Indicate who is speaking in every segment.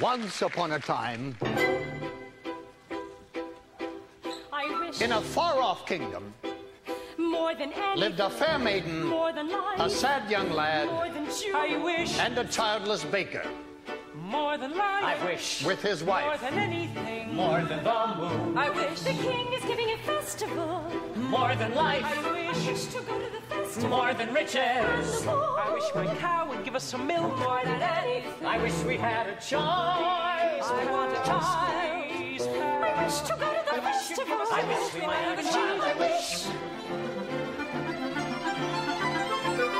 Speaker 1: Once upon a time,
Speaker 2: I wish
Speaker 1: in a far-off kingdom,
Speaker 2: more than anything,
Speaker 1: lived a fair maiden,
Speaker 2: more than life,
Speaker 1: a sad young lad,
Speaker 2: more than joy,
Speaker 3: I wish
Speaker 1: and a childless baker,
Speaker 3: more than life.
Speaker 4: I wish
Speaker 1: with his
Speaker 3: more
Speaker 1: wife.
Speaker 3: than anything.
Speaker 4: more than the moon.
Speaker 3: I wish
Speaker 2: the king is giving a festival.
Speaker 4: More than life.
Speaker 3: I wish
Speaker 2: To go to the festival.
Speaker 4: More than riches.
Speaker 3: I wish my cow would give us some milk more than anything.
Speaker 4: I wish we had a choice.
Speaker 3: I want a choice.
Speaker 2: I wish to go to the festival.
Speaker 4: I wish we might have a child. I wish.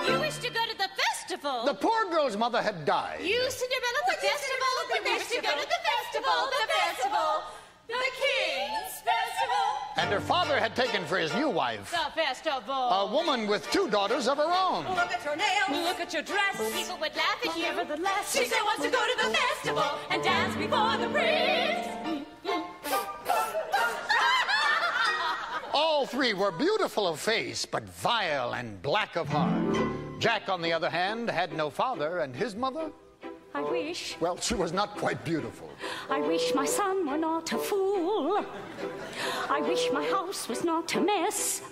Speaker 5: You wish to go to the festival?
Speaker 1: The poor girl's mother had died.
Speaker 5: You, Cinderella, the festival. You wish to go to the festival. The festival. The King's festival.
Speaker 1: And her father had taken for his new wife
Speaker 5: The festival.
Speaker 1: a woman with 2 daughters of her own.
Speaker 3: Look at your nails. Look at your dress.
Speaker 5: People would laugh at you.
Speaker 2: Nevertheless,
Speaker 5: She still wants to go to the festival and dance before the prince.
Speaker 1: All 3 were beautiful of face, but vile and black of heart. Jack, on the other hand, had no father, and his mother,
Speaker 2: I wish,
Speaker 1: well, she was not quite beautiful.
Speaker 2: I wish my son were not a fool. I wish my house was not a mess.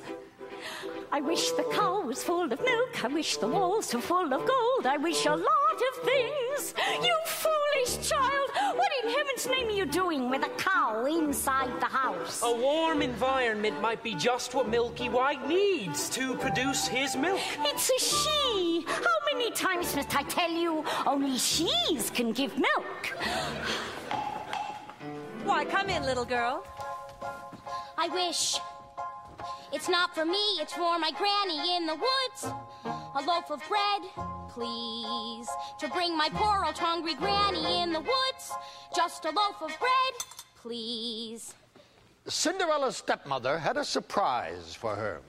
Speaker 2: I wish the cow was full of milk. I wish the walls were full of gold. I wish a lot of things. You foolish child! What in heaven's name are you doing with a cow inside the house?
Speaker 3: A warm environment might be just what Milky White needs to produce his milk.
Speaker 2: It's a she. How many times must I tell you? Only she's can give milk.
Speaker 6: Why, come in, little girl.
Speaker 5: I wish. It's not for me, it's for my granny in the woods. A loaf of bread, please, to bring my poor old hungry granny in the woods. Just a loaf of bread, please.
Speaker 1: Cinderella's stepmother had a surprise for her.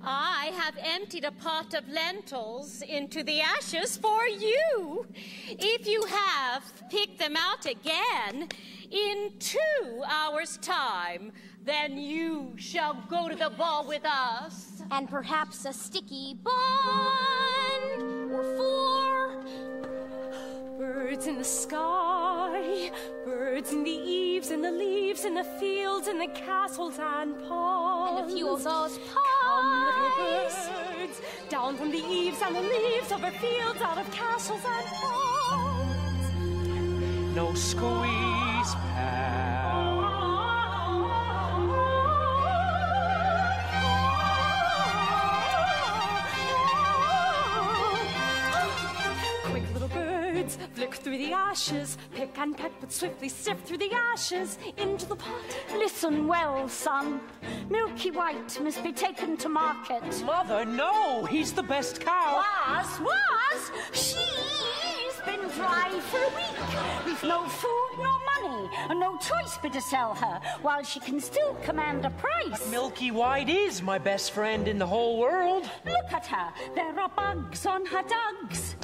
Speaker 5: I have emptied a pot of lentils into the ashes for you. If you have, pick them out again in 2 hours' time. Then you shall go to the ball with us.
Speaker 7: And perhaps a sticky bun or 4.
Speaker 2: Birds in the sky, birds in the eaves and the leaves in the fields and the castles and ponds.
Speaker 7: And a few of those
Speaker 2: Come, little
Speaker 7: pies.
Speaker 2: birds, down from the eaves and the leaves over fields, out of castles and ponds.
Speaker 3: No squeeze, pal.
Speaker 2: Quick little birds, flick through the ashes, pick and peck, but swiftly sift through the ashes into the pot. Listen well, son. Milky White must be taken to market.
Speaker 3: Mother, no! He's the best cow.
Speaker 2: Was? She's been dry for a week, with no food nor money, and no choice but to sell her, while she can still command a price.
Speaker 3: Milky White is my best friend in the whole world.
Speaker 2: Look at her. There are bugs on her dugs.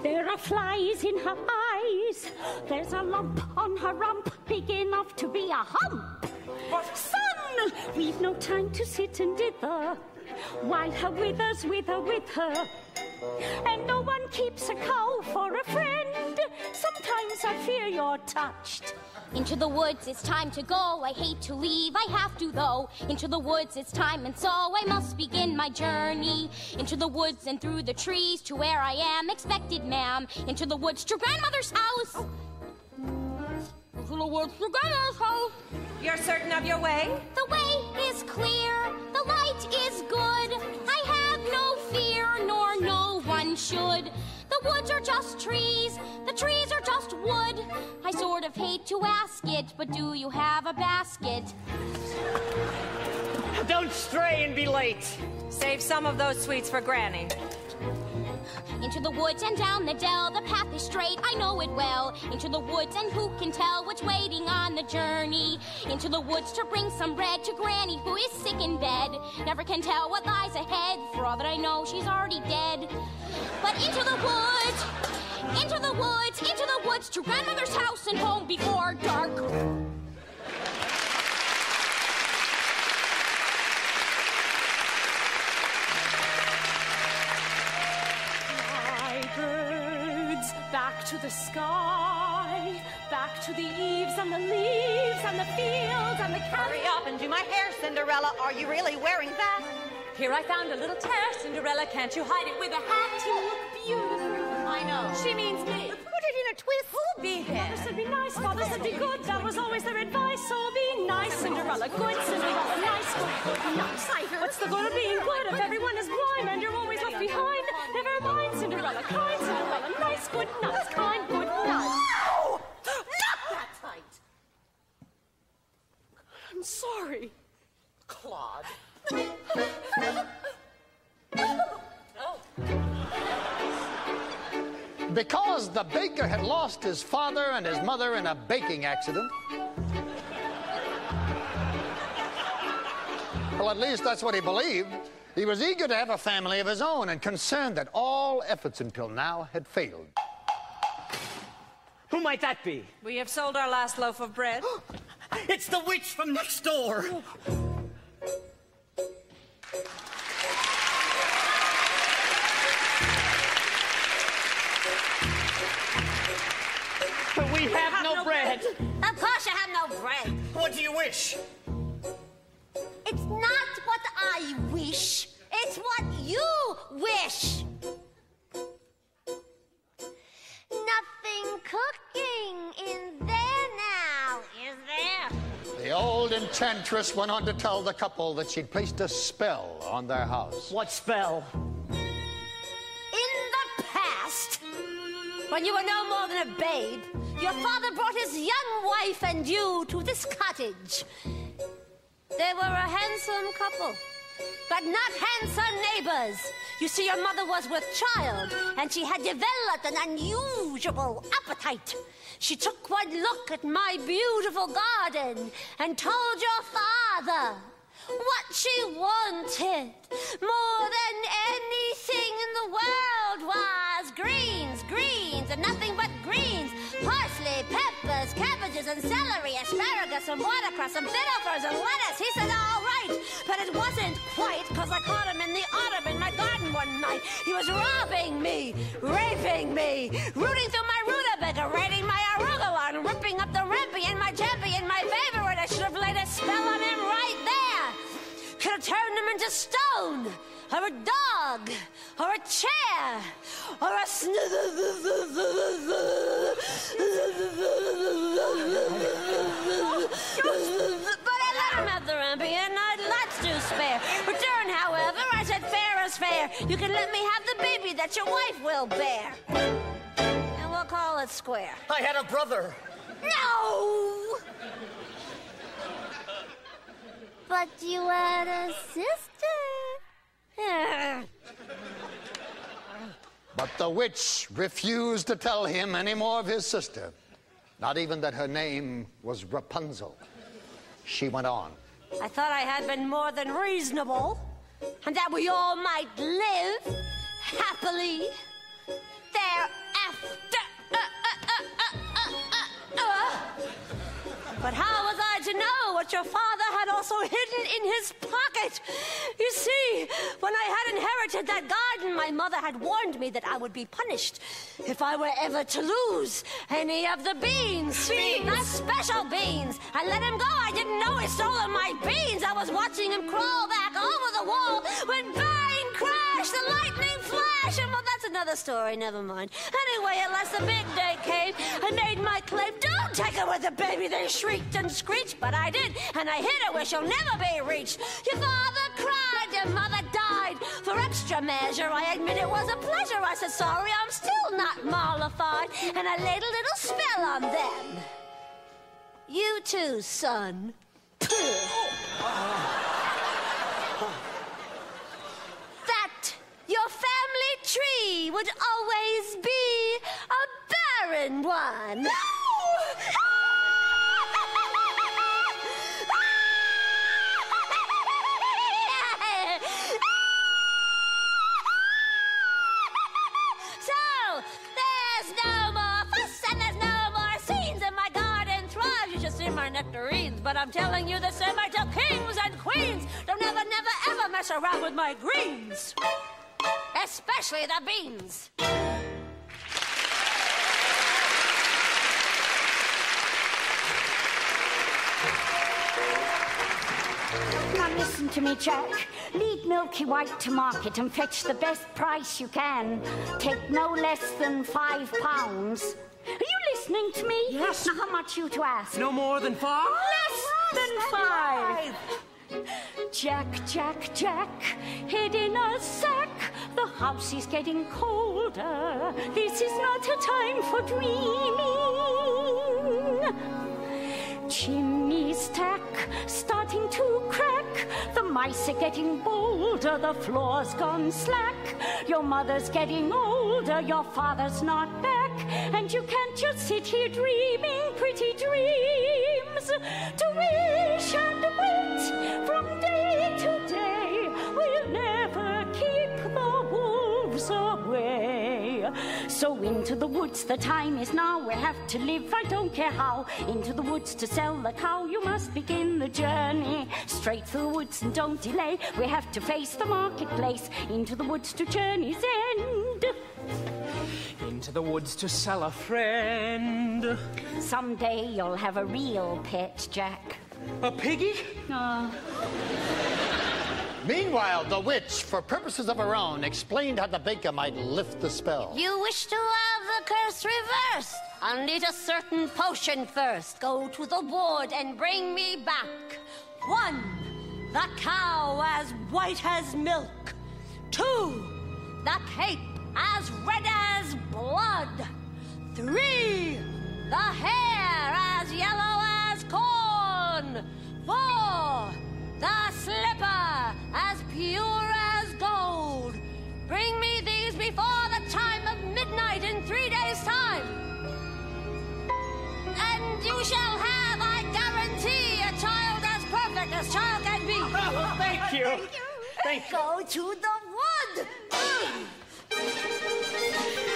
Speaker 2: There are flies in her eyes. There's a lump on her rump, big enough to be a hump. Son, we've no time to sit and dither, while her withers wither with her. And no one keeps a cow for a friend. Sometimes I fear you're touched.
Speaker 7: Into the woods, it's time to go. I hate to leave, I have to though. Into the woods, it's time, and so I must begin my journey. Into the woods and through the trees to where I am expected, ma'am. Into the woods to grandmother's house. Into the woods to grandmother's house.
Speaker 6: You're certain of your way?
Speaker 7: The way is clear, the light is good. I have no fear, nor no one should. The woods are just trees, the trees are just wood. I sort of hate to ask it, but do you have a basket?
Speaker 4: Don't stray and be late.
Speaker 6: Save some of those sweets for Granny.
Speaker 7: Into the woods and down the dell, the path is straight, I know it well. Into the woods, and who can tell what's waiting on the journey? Into the woods to bring some bread to Granny, who is sick in bed. Never can tell what lies ahead, for all that I know, she's already dead. But into the woods, into the woods, into the woods, to grandmother's house and home before dark.
Speaker 2: Fly, birds, back to to the sky, back to the eaves and the leaves and the fields and the
Speaker 6: Hurry up and do my hair, Cinderella. Are you really wearing that?
Speaker 8: Here I found a little tear, Cinderella. Can't you hide it with a hat? You look beautiful. I know. She means me.
Speaker 6: Put it in a twist.
Speaker 8: Who'll be here?
Speaker 2: Father said be nice, Father said be good. That was always their advice. So be nice, Cinderella. Good, Cinderella. Nice, good, nice. What's the good of being good if everyone is blind and you're always left behind? Never mind, Cinderella. Kind, Cinderella. Nice, good, nice. Kind, good, nice.
Speaker 6: No! Not that tight.
Speaker 2: I'm sorry.
Speaker 6: Claude.
Speaker 1: Because the baker had lost his father and his mother in a baking accident. Well, at least that's what he believed. He was eager to have a family of his own and concerned that all efforts until now had failed.
Speaker 4: Who might that be?
Speaker 6: We have sold our last loaf of bread.
Speaker 4: It's the witch from next door. But we have no bread.
Speaker 7: Of course you have no bread.
Speaker 4: What do you wish?
Speaker 7: It's not what I wish. It's what you wish. Nothing cooking in there now, is there?
Speaker 1: The old enchantress went on to tell the couple that she'd placed a spell on their house.
Speaker 4: What spell?
Speaker 7: In the past, when you were no more than a babe, your father brought his young wife and you to this cottage. They were a handsome couple, but not handsome neighbors. You see, your mother was with child, and she had developed an unusual appetite. She took one look at my beautiful garden and told your father what she wanted more than anything in the world was greens, greens, and nothing but greens. Parsley, peppers, cabbages, and celery, asparagus, and watercress, and fiddlefurs, and lettuce. He said, all right, but it wasn't quite, because I caught him in the autumn in my garden one night. He was robbing me, raping me, rooting through my rutabaga, raiding my arugula, and ripping up the rampion, my champion, my favorite. I should have laid a spell on him right there. Could have turned him into stone, or a dog, or a chair, or a But I let him have the rampion, and I'd lots to spare. Return, however, I said fair is fair. You can let me have the baby that your wife will bear. And we'll call it square.
Speaker 4: I had a brother.
Speaker 7: No! But you had a sister.
Speaker 1: But the witch refused to tell him any more of his sister, not even that her name was Rapunzel. She went on.
Speaker 7: I thought I had been more than reasonable, and that we all might live happily thereafter. But how was I to know what your father had also hidden in his pocket? You see, when I had inherited that garden, my mother had warned me that I would be punished if I were ever to lose any of the beans. The special beans. I let him go. I didn't know he stole my beans. I was watching him crawl back over the wall when bang, crash, the lightning flash. And well, that's another story. Never mind. Anyway, at last the big day came. I made my claim. Don't take her with the baby. They shrieked and screeched, but I did, and I hit her where she'll never be reached. Your father cried, your mother died. For extra measure, I admit it was a pleasure. I said, sorry, I'm still not mollified, and I laid a little spell on them. You too, son. That your family tree would always be a barren one. No! My nectarines, but I'm telling you the same I tell kings and queens. Don't ever, never, ever mess around with my greens, especially the beans.
Speaker 2: Now listen to me, Jack. Lead Milky White to market and fetch the best price you can. Take no less than £5. Are you listening to me?
Speaker 3: Yes.
Speaker 2: Now, how much you to ask?
Speaker 3: No more than 5?
Speaker 2: Less than 5. Jack, Jack, Jack, head in a sack. The house is getting colder. This is not a time for dreaming. Chimney stack starting to crack. The mice are getting bolder. The floor's gone slack. Your mother's getting older. Your father's not back. And you can't just sit here dreaming pretty dreams. To wish and wait from day to day will never keep the wolves away. So into the woods, the time is now. We have to live, I don't care how. Into the woods to sell the cow. You must begin the journey. Straight for the woods and don't delay. We have to face the marketplace. Into the woods to journey's end.
Speaker 3: Into the woods to sell a friend.
Speaker 2: Someday you'll have a real pet, Jack.
Speaker 3: A piggy?
Speaker 1: Meanwhile, the witch, for purposes of her own, explained how the baker might lift the spell.
Speaker 9: You wish to have the curse reversed? I'll need a certain potion first. Go to the wood and bring me back. 1, the cow as white as milk. 2, the cape as red as blood. 3, the hair as yellow as corn. 4, the slipper as pure as gold. Bring me these before the time of midnight in 3 days' time. And you shall have, I guarantee, a child as perfect as child can be.
Speaker 4: Oh, thank you. Thank you.
Speaker 9: Go to the wood.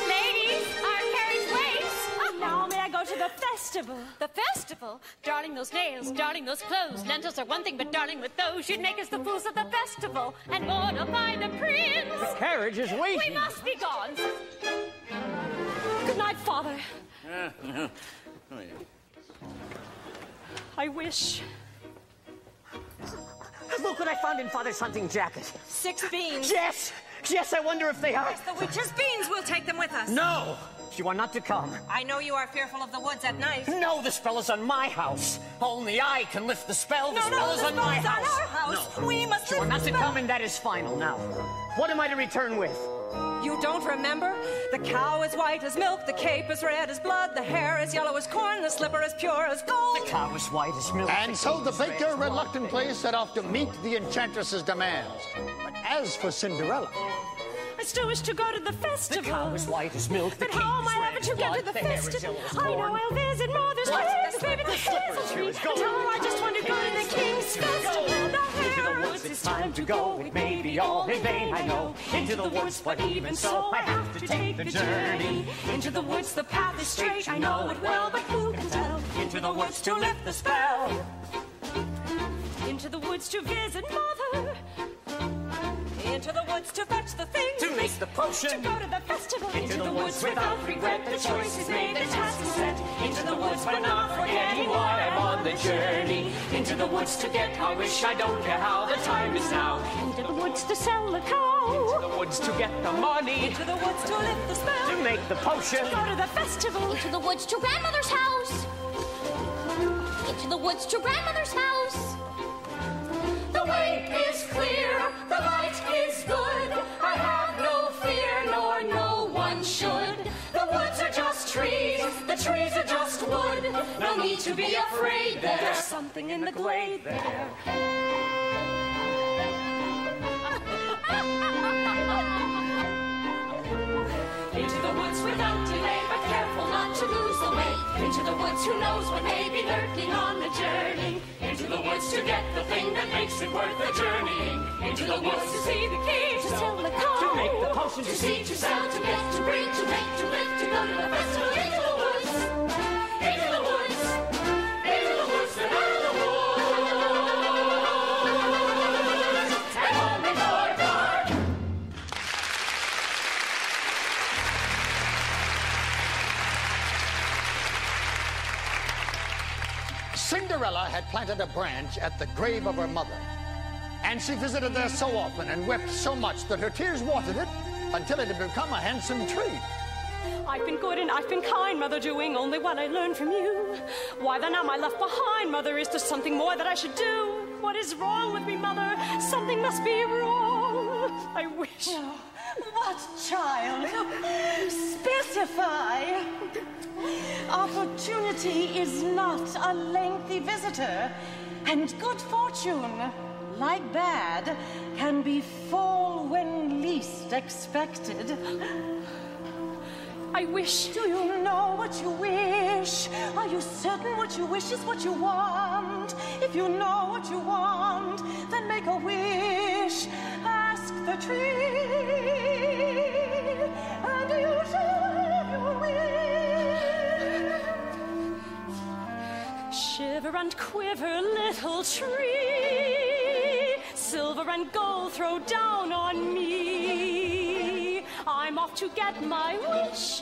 Speaker 5: Ladies, our carriage waits.
Speaker 8: Now may I go to the festival?
Speaker 5: The festival? Darling, those nails, darling, those clothes. Lentils are one thing, but darling, with those, you'd make us the fools at the festival and mortify the prince.
Speaker 4: The carriage is waiting.
Speaker 5: We must be gone.
Speaker 8: Good night, Father. I wish.
Speaker 4: Look what I found in Father's hunting jacket.
Speaker 8: 6 beans.
Speaker 4: Yes! Yes, I wonder if they are.
Speaker 8: The witch's beans. We'll take them with us.
Speaker 4: No! You are not to come.
Speaker 8: I know you are fearful of the woods at night.
Speaker 4: No, the spell is on my house. Only I can lift the spell. The spell is on my house.
Speaker 8: our house.
Speaker 4: No.
Speaker 8: We must
Speaker 4: You are
Speaker 8: lift
Speaker 4: not
Speaker 8: the
Speaker 4: to
Speaker 8: spell.
Speaker 4: come, and that is final now. What am I to return with?
Speaker 8: You don't remember? The cow is white as milk, the cape is red as blood, the hair is yellow as corn, the slipper is pure as gold.
Speaker 4: The cow is white as milk.
Speaker 1: And so the baker reluctantly set off to meet the enchantress's demands. But as for Cinderella,
Speaker 8: I still wish to go to the
Speaker 4: The
Speaker 8: festival.
Speaker 4: cow is white as milk. The
Speaker 8: But
Speaker 4: cape
Speaker 8: how am
Speaker 4: is
Speaker 8: I
Speaker 4: red
Speaker 8: ever
Speaker 4: as
Speaker 8: to get to
Speaker 4: blood,
Speaker 8: the
Speaker 4: the hair is
Speaker 8: festival?
Speaker 4: yellow as
Speaker 8: I
Speaker 4: corn.
Speaker 8: know I'll visit Mother's
Speaker 4: What?
Speaker 8: Place, baby, the
Speaker 4: The slipper
Speaker 8: hazel's
Speaker 4: is here
Speaker 8: tree.
Speaker 4: as
Speaker 8: But
Speaker 4: gold.
Speaker 8: tell her I just want to go to the king's festival. The hair
Speaker 4: woods, it's time to go. It may be all in vain, I know. Into the woods, but even so, I have to take the journey.
Speaker 8: Into the woods, the path is straight. I know it well, but who can tell?
Speaker 4: Into the woods to lift the spell.
Speaker 8: Into the woods to visit Mother. Into the woods to fetch the things.
Speaker 4: To make the potion.
Speaker 8: To go to the festival.
Speaker 4: Into the woods without regret. The choice is made, the task is set. Into the woods, but not forgetting why I'm on the journey. Into the woods to get my wish. I don't care how, the time is now.
Speaker 2: Into the woods to sell the cow.
Speaker 3: The woods to get the money.
Speaker 8: Into the woods to lift the spell.
Speaker 4: To make the potion.
Speaker 8: Go to the festival.
Speaker 7: Into the woods to grandmother's house. Into the woods to grandmother's house.
Speaker 9: The way is clear, the light is good. I have no fear, nor no one should. The woods are just trees, the trees are just wood. No need to be afraid, there's something in the glade there. Into the woods without delay, but careful not to lose the way. Into the woods, who knows what may be lurking on the journey. Into the woods to get the thing that makes it worth the journeying. Into the woods to see the king, to sell the cow,
Speaker 4: To make the potion.
Speaker 9: to see, to sell, to get, to bring, to make, to lift, to go to the festival. Into the woods, into the woods, into the woods and out of the woods. And home before dark.
Speaker 1: Cinderella Cinderella had planted a branch at the grave of her mother, and she visited there so often and wept so much that her tears watered it until it had become a handsome tree.
Speaker 8: I've been good and I've been kind, Mother, doing only what I learned from you. Why then am I left behind, Mother? Is there something more that I should do? What is wrong with me, Mother? Something must be wrong. I wish...
Speaker 10: Oh, what, child? Specify. Opportunity is not a lengthy visitor, and good fortune, like bad, can befall when least expected.
Speaker 8: I wish...
Speaker 10: Do you know what you wish? Are you certain what you wish is what you want? If you know what you want, then make a wish. Ask the tree, and you shall have your wish.
Speaker 8: Shiver and quiver, little tree. Silver and gold throw down on me. I'm off to get my wish.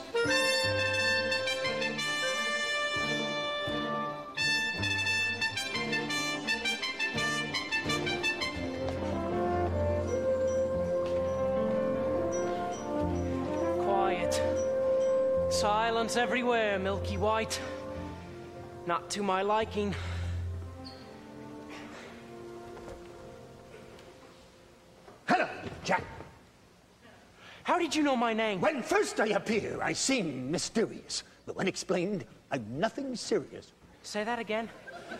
Speaker 3: Quiet. Silence everywhere, Milky White. Not to my liking.
Speaker 1: Hello, Jack.
Speaker 3: How did you know my name?
Speaker 1: When first I appear, I seem mysterious. But when explained, I'm nothing serious.
Speaker 3: Say that again.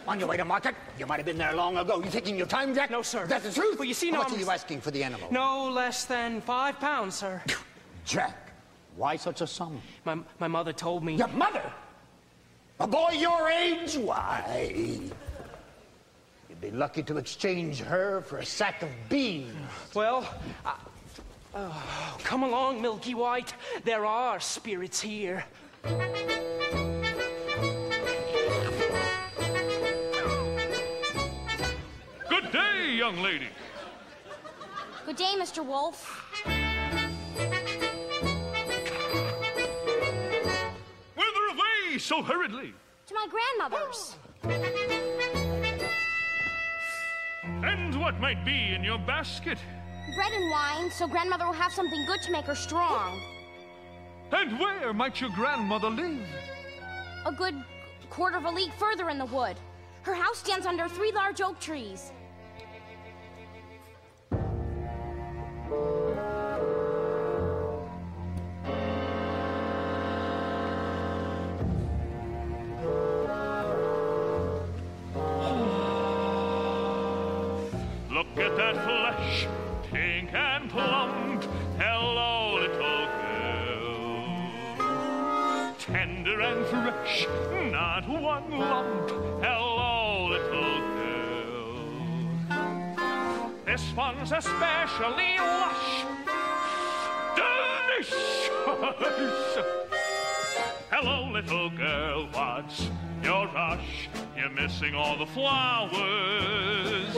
Speaker 1: On your way to market? You might have been there long ago. You taking your time, Jack?
Speaker 3: No, sir.
Speaker 1: That's the truth?
Speaker 3: Well, you see,
Speaker 1: How
Speaker 3: no,
Speaker 1: much are you asking for the animal?
Speaker 3: No less than £5, sir.
Speaker 1: Jack, why such a sum?
Speaker 3: My mother told me...
Speaker 1: Your mother? A boy your age? Why? You'd be lucky to exchange her for a sack of beans.
Speaker 3: Well, come along, Milky White. There are spirits here.
Speaker 11: Good day, young lady.
Speaker 7: Good day, Mr. Wolf.
Speaker 11: Whither away so hurriedly?
Speaker 7: To my grandmother's.
Speaker 11: And what might be in your basket?
Speaker 7: Bread and wine, so grandmother will have something good to make her strong.
Speaker 11: And where might your grandmother live?
Speaker 7: A good quarter of a league further in the wood. Her house stands under 3 large oak trees.
Speaker 11: Look at that flesh, pink and plump. Hello, little girl. Tender and fresh, not one lump. Hello, little girl. This one's especially lush. Delicious. Hello, little girl, what's your rush? You're missing all the flowers.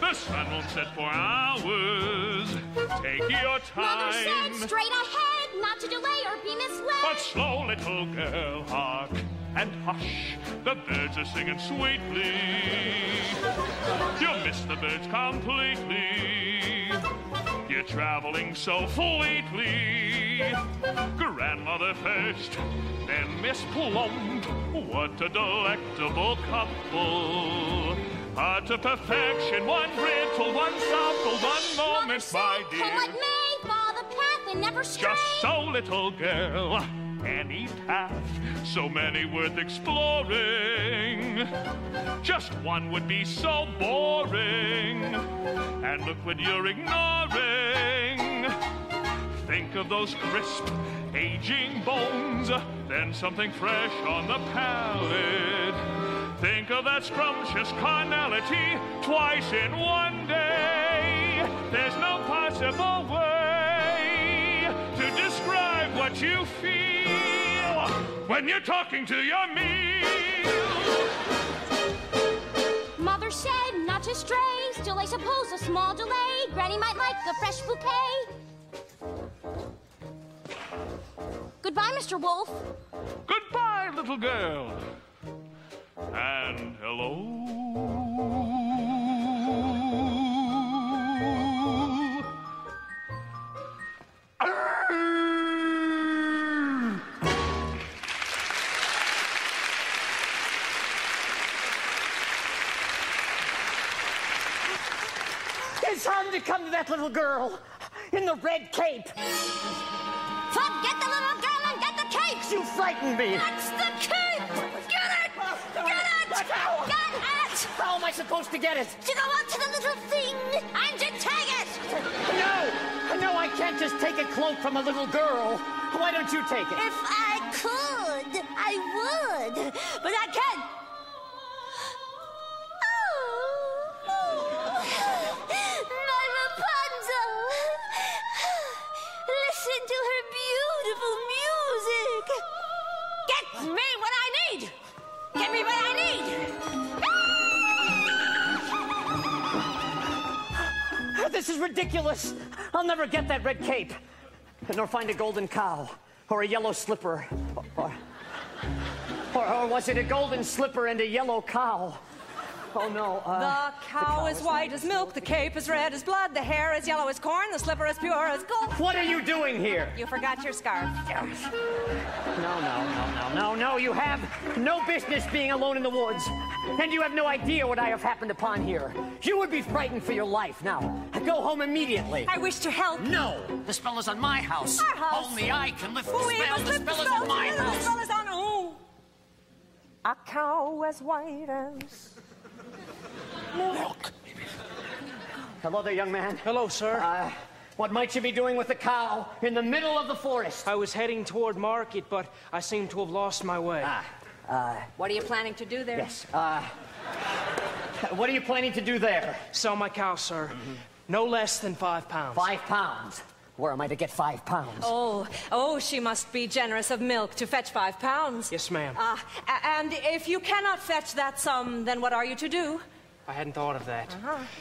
Speaker 11: The sun won't set for hours. Take your time.
Speaker 7: Mother said straight ahead, not to delay or be misled.
Speaker 11: But slow, little girl, hark and hush. The birds are singing sweetly. You'll miss the birds completely. You're traveling so fleetly. Grandmother first, then Miss Plump. What a delectable couple. To perfection, one brittle, one supple, one moment, my dear.
Speaker 7: Come what may, follow the path and never stray.
Speaker 11: Just so, little girl, any path, so many worth exploring. Just one would be so boring. And look what you're ignoring. Think of those crisp, aging bones, then something fresh on the palate. Think of that scrumptious carnality twice in one day. There's no possible way to describe what you feel when you're talking to your meal.
Speaker 7: Mother said not to stray, still I suppose a small delay. Granny might like a fresh bouquet. Goodbye, Mr. Wolf.
Speaker 11: Goodbye, little girl. And hello.
Speaker 3: It's time to come to that little girl in the red cape.
Speaker 9: Forget the little girl and get the cape!
Speaker 3: You frightened me.
Speaker 9: That's the cape! Get it! Get it! Get it!
Speaker 3: How am I supposed to get it?
Speaker 9: You go up to the little thing and you take it!
Speaker 3: No, I can't just take a cloak from a little girl. Why don't you take it?
Speaker 9: If I could, I would. But I can't. My Rapunzel! Listen to her beautiful music! Get me what I need! Get me what I need!
Speaker 3: This is ridiculous. I'll never get that red cape. Nor find a golden cow. Or a yellow slipper. Or was it a golden slipper and a yellow cow? Oh, no.
Speaker 10: The cow is white as milk, the cape is red as blood, the hair is yellow as corn, the slipper is pure as gold.
Speaker 3: What are you doing here?
Speaker 10: You forgot your scarf.
Speaker 3: No, you have no business being alone in the woods. And you have no idea what I have happened upon here. You would be frightened for your life. Now, go home immediately.
Speaker 10: I wish to help.
Speaker 3: No, the spell is on my house.
Speaker 10: Our house.
Speaker 3: Only I can lift the
Speaker 10: We
Speaker 3: spell.
Speaker 10: must
Speaker 3: The
Speaker 10: lift
Speaker 3: spell is on my
Speaker 10: The
Speaker 3: house.
Speaker 10: spell is on who? A cow as white as milk.
Speaker 3: Hello there, young man. Hello, sir. What might you be doing with the cow in the middle of the forest? I was heading toward market, but I seem to have lost my way.
Speaker 10: What are you planning to do there?
Speaker 3: Yes. What are you planning to do there? Sell my cow, sir. No less than 5 pounds. 5 pounds? Where am I to get 5 pounds?
Speaker 10: Oh, she must be generous of milk to fetch 5 pounds.
Speaker 3: Yes, ma'am.
Speaker 10: And if you cannot fetch that sum, then what are you to do?
Speaker 3: I hadn't thought of that.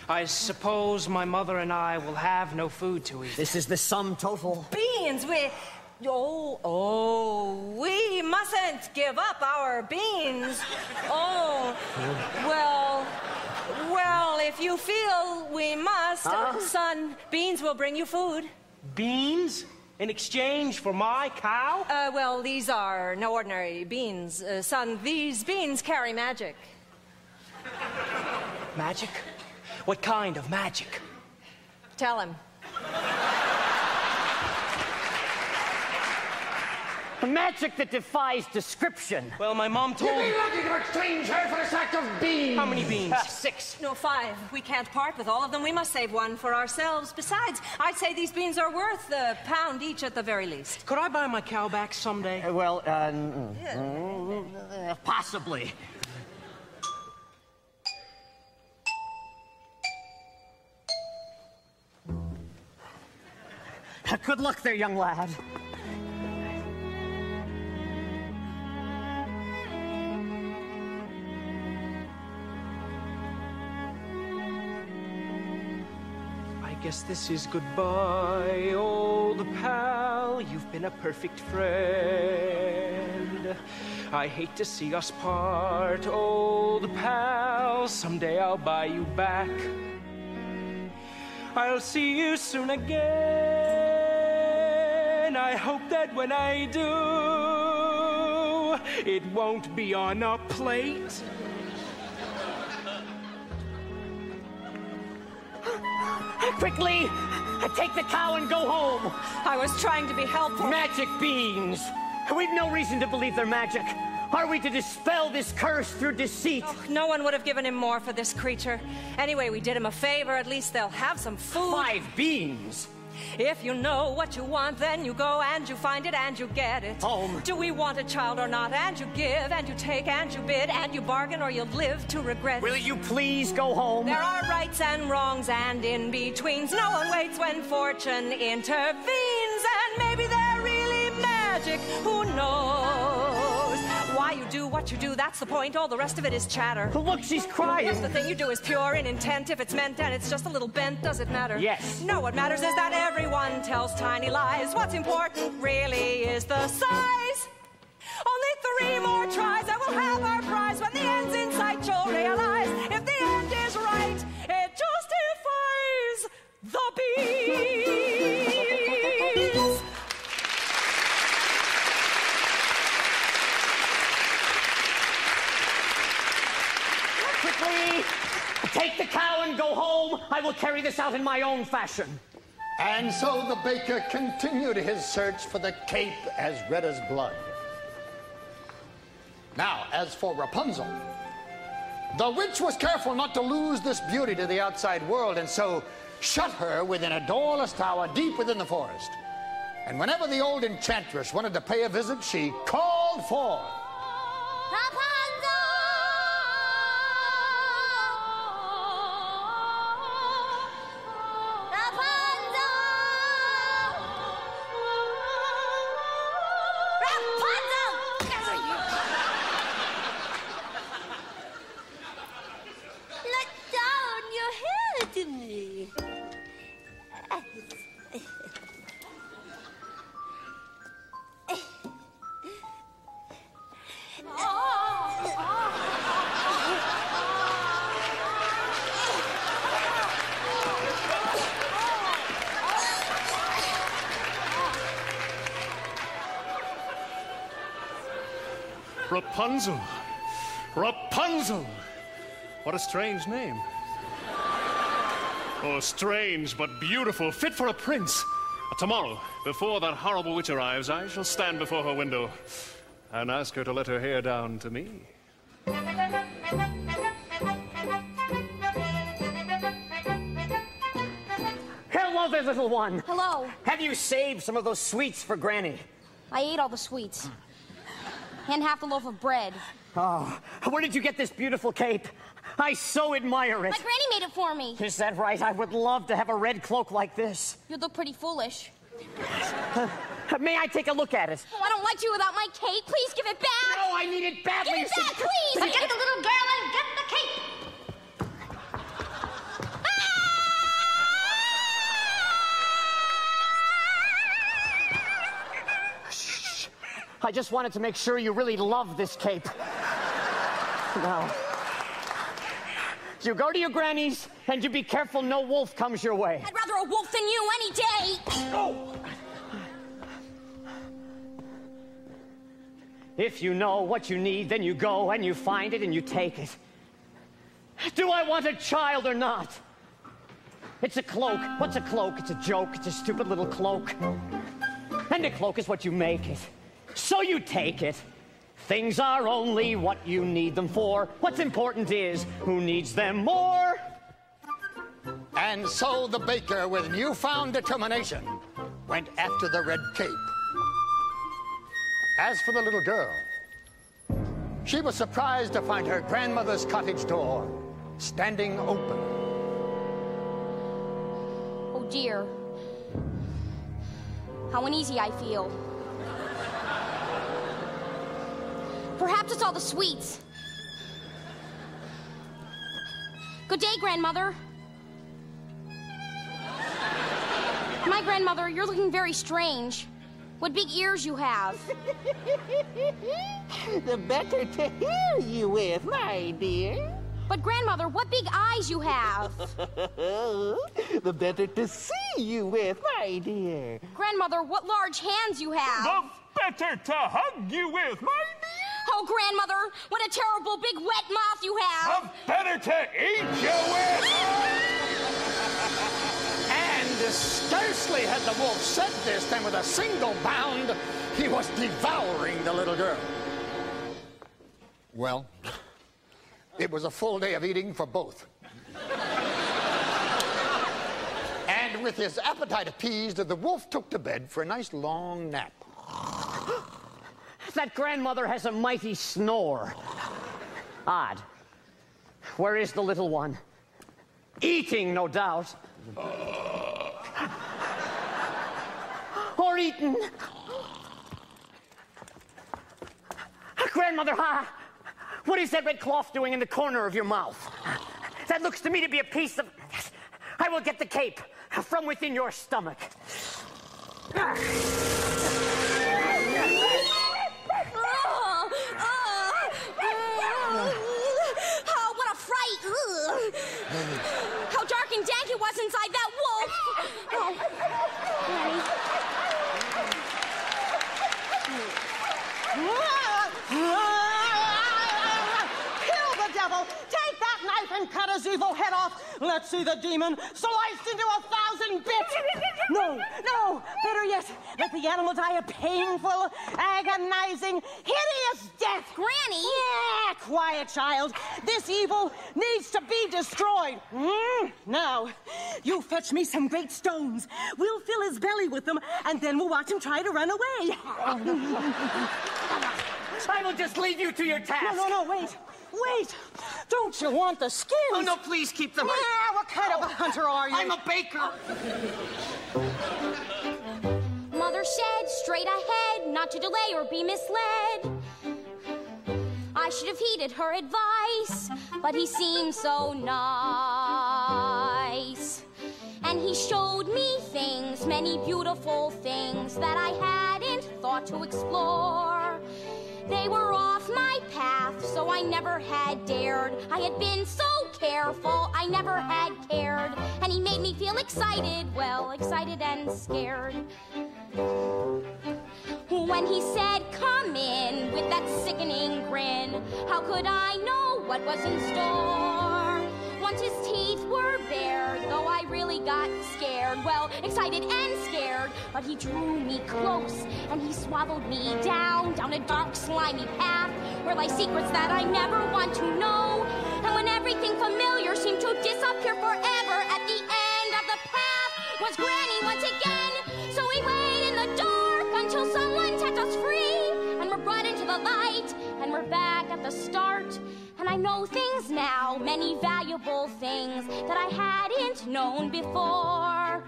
Speaker 3: I suppose my mother and I will have no food to eat. This is the sum total.
Speaker 10: Beans, we mustn't give up our beans. Well, if you feel we must, son, beans will bring you food.
Speaker 3: Beans? In exchange for my cow?
Speaker 10: Well, these are no ordinary beans. Son, these beans carry magic.
Speaker 3: Magic? What kind of magic?
Speaker 10: Tell him.
Speaker 3: Magic that defies description. Well, my mom told me.
Speaker 1: You'd be lucky to exchange her for a sack of beans.
Speaker 3: How many beans? 6.
Speaker 10: No, 5. We can't part with all of them. We must save one for ourselves. Besides, I'd say these beans are worth a pound each at the very least.
Speaker 3: Could I buy my cow back someday? Possibly. Good luck there, young lad. I guess this is goodbye, old pal. You've been a perfect friend. I hate to see us part, old pal. Someday I'll buy you back. I'll see you soon again. I hope that when I do, it won't be on a plate. Quickly, take the cow and go home.
Speaker 10: I was trying to be helpful.
Speaker 3: Magic beans. We've no reason to believe they're magic. Are we to dispel this curse through deceit?
Speaker 10: Oh, no one would have given him more for this creature. Anyway, we did him a favor. At least they'll have some food.
Speaker 3: 5 beans?
Speaker 10: If you know what you want, then you go and you find it and you get it.
Speaker 3: Home.
Speaker 10: Do we want a child or not? And you give and you take and you bid and you bargain or you live to regret.
Speaker 3: Will you please go home?
Speaker 10: There are rights and wrongs and in-betweens. No one waits when fortune intervenes. And maybe they're really magic. Who knows? Why you do what you do, that's the point. All the rest of it is chatter.
Speaker 3: Look, she's crying.
Speaker 10: If the thing you do is pure in intent, if it's meant and it's just a little bent, does it matter?
Speaker 3: Yes.
Speaker 10: No, what matters is that everyone tells tiny lies. What's important really is the size. Only 3 more tries and we'll have our prize. rise. When the end's in sight, you'll realize if the end is right, it justifies the bees.
Speaker 3: Quickly, take the cow and go home. I will carry this out in my own fashion.
Speaker 1: And so the baker continued his search for the cape as red as blood. Now, as for Rapunzel, the witch was careful not to lose this beauty to the outside world, and so shut her within a doorless tower deep within the forest. And whenever the old enchantress wanted to pay a visit, she called for
Speaker 12: Rapunzel. Rapunzel! What a strange name. Oh, strange but beautiful, fit for a prince. Tomorrow, before that horrible witch arrives, I shall stand before her window and ask her to let her hair down to me.
Speaker 3: Hello there, little one.
Speaker 7: Hello.
Speaker 3: Have you saved some of those sweets for Granny?
Speaker 7: I ate all the sweets. And half the loaf of bread.
Speaker 3: Oh, where did you get this beautiful cape? I so admire it.
Speaker 7: My granny made it for me.
Speaker 3: Is that right? I would love to have a red cloak like this.
Speaker 7: You'd look pretty foolish.
Speaker 3: May I take a look at it?
Speaker 7: Oh, I don't like you without my cape. Please give it back.
Speaker 3: No, I need it badly.
Speaker 7: Give it back, please.
Speaker 9: But get the little girl and get the cape.
Speaker 3: I just wanted to make sure you really love this cape. Now, you go to your granny's, and you be careful no wolf comes your way.
Speaker 7: I'd rather a wolf than you any day.
Speaker 3: Oh. If you know what you need, then you go and you find it and you take it. Do I want a child or not? It's a cloak. What's a cloak? It's a joke. It's a stupid little cloak. And a cloak is what you make it. So you take it. Things are only what you need them for. What's important is who needs them more.
Speaker 1: And so the baker, with newfound determination, went after the red cape. As for the little girl, she was surprised to find her grandmother's cottage door standing open.
Speaker 7: Oh, dear. How uneasy I feel. Perhaps it's all the sweets. Good day, Grandmother. My grandmother, you're looking very strange. What big ears you have.
Speaker 13: The better to hear you with, my dear.
Speaker 7: But Grandmother, what big eyes you have.
Speaker 13: The better to see you with, my dear.
Speaker 7: Grandmother, what large hands you have.
Speaker 11: The better to hug you with, my dear.
Speaker 7: Oh, Grandmother, what a terrible big wet mouth you have.
Speaker 11: The better to eat you with.
Speaker 1: And scarcely had the wolf said this than with a single bound, he was devouring the little girl. Well, it was a full day of eating for both. And with his appetite appeased, the wolf took to bed for a nice long nap.
Speaker 3: That grandmother has a mighty snore. Odd. Where is the little one? Eating, no doubt. Or eaten. Grandmother, what is that red cloth doing in the corner of your mouth? That looks to me to be a piece of... I will get the cape from within your stomach.
Speaker 10: and cut his evil head off. Let's see the demon sliced into 1,000 bits. No, better yet, let the animal die a painful, agonizing, hideous death.
Speaker 7: Granny!
Speaker 10: Yeah, quiet, child. This evil needs to be destroyed. Now, you fetch me some great stones. We'll fill his belly with them, and then we'll watch him try to run away.
Speaker 3: I will just leave you to your task.
Speaker 10: No, wait. Don't you want the skins?
Speaker 3: Oh, no, please keep them.
Speaker 10: Yeah, what kind of a hunter are you?
Speaker 3: I'm a baker.
Speaker 7: Mother said, straight ahead, not to delay or be misled. I should have heeded her advice, but he seemed so nice. And he showed me things, many beautiful things that I hadn't thought to explore. They were off my path, so I never had dared. I had been so careful, I never had cared. And he made me feel excited, well, excited and scared. When he said, come in, with that sickening grin, how could I know what was in store? Once his teeth were bare, though I really got scared, well, excited and scared, but he drew me close, and he swallowed me down a dark, slimy path, where lie secrets that I never want to know. And when everything familiar seemed to disappear forever, at the end of the path was Granny once again. So we wait in the dark until someone sets us free, and we're brought into the light, and we're back at the start. And I know things now, many valuable things that I hadn't known before.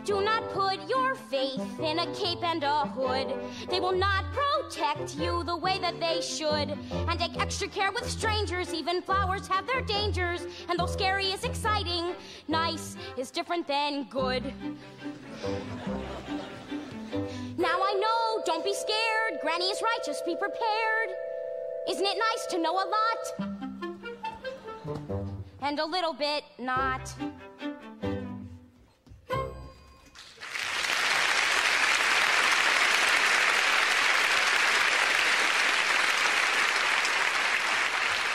Speaker 7: Do not put your faith in a cape and a hood. They will not protect you the way that they should. And take extra care with strangers, even flowers have their dangers. And though scary is exciting, nice is different than good. Now I know, don't be scared. Granny is right, just be prepared. Isn't it nice to know a lot? And a little bit not.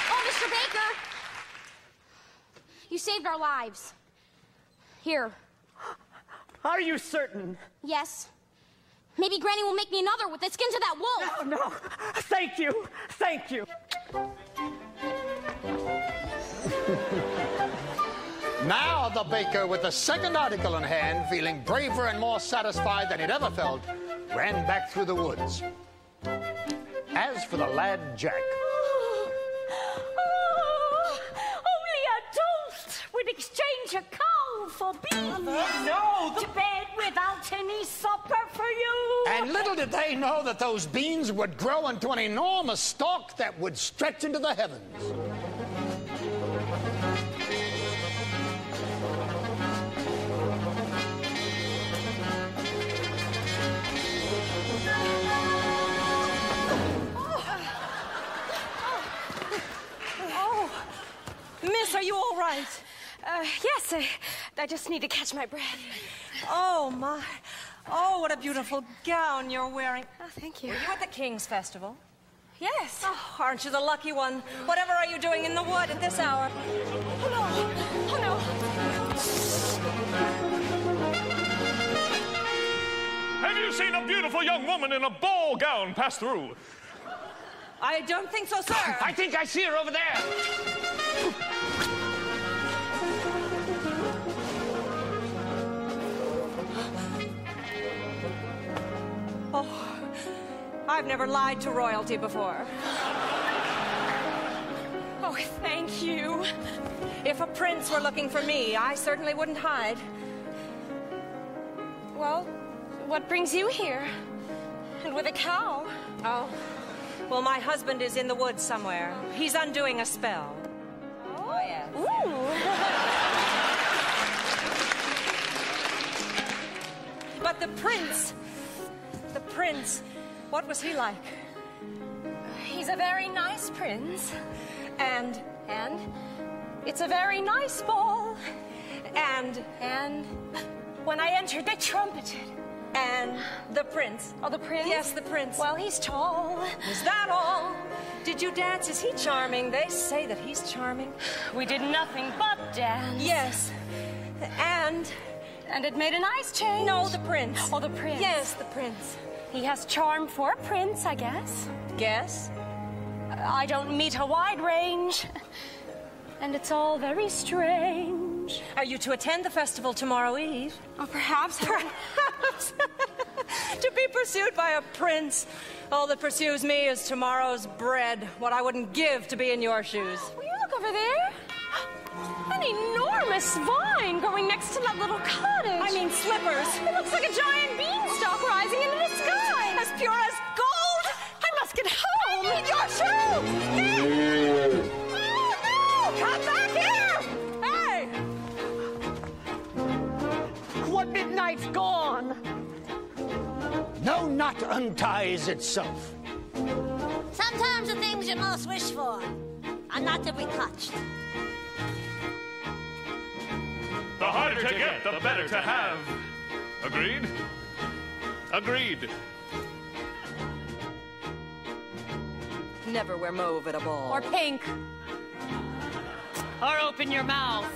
Speaker 7: Oh, Mr. Baker! You saved our lives. Here.
Speaker 3: Are you certain?
Speaker 7: Yes. Maybe Granny will make me another with the skins of that wolf.
Speaker 3: No. Thank you.
Speaker 1: Now the baker, with the second article in hand, feeling braver and more satisfied than he'd ever felt, ran back through the woods. As for the lad Jack...
Speaker 2: Only a toast would exchange a cow for beans.
Speaker 10: No!
Speaker 2: To bed without any supper for you.
Speaker 1: And little did they know that those beans would grow into an enormous stalk that would stretch into the heavens.
Speaker 8: Miss, are you all right? Yes, I just need to catch my breath. Oh, my. Oh, what a beautiful gown you're wearing. Oh, thank you.
Speaker 14: Were you at the King's Festival?
Speaker 8: Yes.
Speaker 14: Oh, aren't you the lucky one? Whatever are you doing in the wood at this hour?
Speaker 8: Oh, no. Oh,
Speaker 11: no. Have you seen a beautiful young woman in a ball gown pass through?
Speaker 14: I don't think so, sir.
Speaker 3: I think I see her over there.
Speaker 14: Oh, I've never lied to royalty before.
Speaker 8: Oh, thank you.
Speaker 14: If a prince were looking for me, I certainly wouldn't hide.
Speaker 8: Well, what brings you here? And with a cow?
Speaker 14: Oh, well, my husband is in the woods somewhere. He's undoing a spell.
Speaker 8: Oh,
Speaker 14: yes.
Speaker 8: Ooh.
Speaker 14: But the prince, what was he like?
Speaker 8: He's a very nice prince.
Speaker 14: And
Speaker 8: it's a very nice ball.
Speaker 14: And
Speaker 8: when I entered, they trumpeted.
Speaker 14: And the prince.
Speaker 8: Oh, the prince?
Speaker 14: Yes, the prince.
Speaker 8: Well, he's tall.
Speaker 14: Is that all? Did you dance? Is he charming? They say that he's charming.
Speaker 8: We did nothing but dance.
Speaker 14: Yes. And
Speaker 8: it made an ice change.
Speaker 14: No, the prince.
Speaker 8: Oh, the prince.
Speaker 14: Yes, the prince.
Speaker 8: He has charm for a prince, I guess.
Speaker 14: Guess?
Speaker 8: I don't meet a wide range. And it's all very strange.
Speaker 14: Are you to attend the festival tomorrow eve?
Speaker 8: Oh, perhaps.
Speaker 14: Perhaps. To be pursued by a prince. All that pursues me is tomorrow's bread. What I wouldn't give to be in your shoes.
Speaker 8: Will you look over there? An enormous vine growing next to that little cottage.
Speaker 14: I mean slippers.
Speaker 8: It looks like a giant beanstalk rising into the sky.
Speaker 14: As pure as gold.
Speaker 8: I must get home.
Speaker 14: I need your shoe. Oh, no! Come back here! Hey!
Speaker 3: What midnight's gone?
Speaker 1: No knot unties itself.
Speaker 9: Sometimes the things you most wish for are not to be touched.
Speaker 11: The harder to get, the better to have. Agreed? Agreed.
Speaker 14: Never wear mauve at a ball.
Speaker 8: Or pink. Or open your mouth.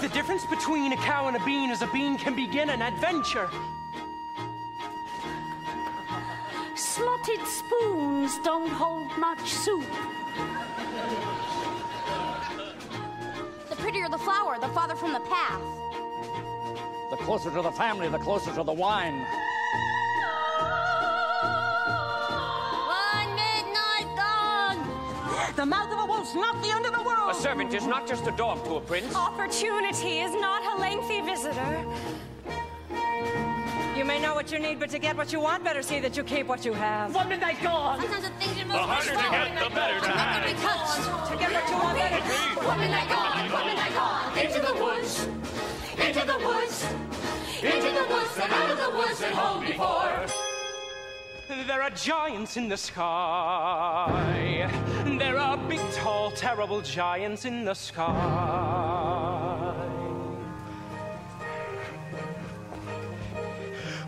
Speaker 15: The difference between a cow and a bean is a bean can begin an adventure.
Speaker 2: Slotted spoons don't hold much soup.
Speaker 7: The prettier the flower, the farther from the path.
Speaker 16: The closer to the family, the closer to the wine.
Speaker 9: One midnight gone.
Speaker 10: The mouth of a wolf's not the end of the world.
Speaker 17: A servant is not just a dog to a prince.
Speaker 8: Opportunity is not a lengthy visitor.
Speaker 14: You may know what you need, but to get what you want, better see that you keep what you have.
Speaker 3: One midnight gone.
Speaker 9: Sometimes the things you
Speaker 11: The
Speaker 9: most
Speaker 11: harder
Speaker 9: wish
Speaker 11: to
Speaker 9: for
Speaker 11: get, the better to have.
Speaker 9: be touched.
Speaker 14: To get what you want, better.
Speaker 4: One midnight gone, one midnight gone. Into the woods, into the woods, into the woods and out of the woods and home before.
Speaker 15: There are giants in the sky. There are big, tall, terrible giants in the sky.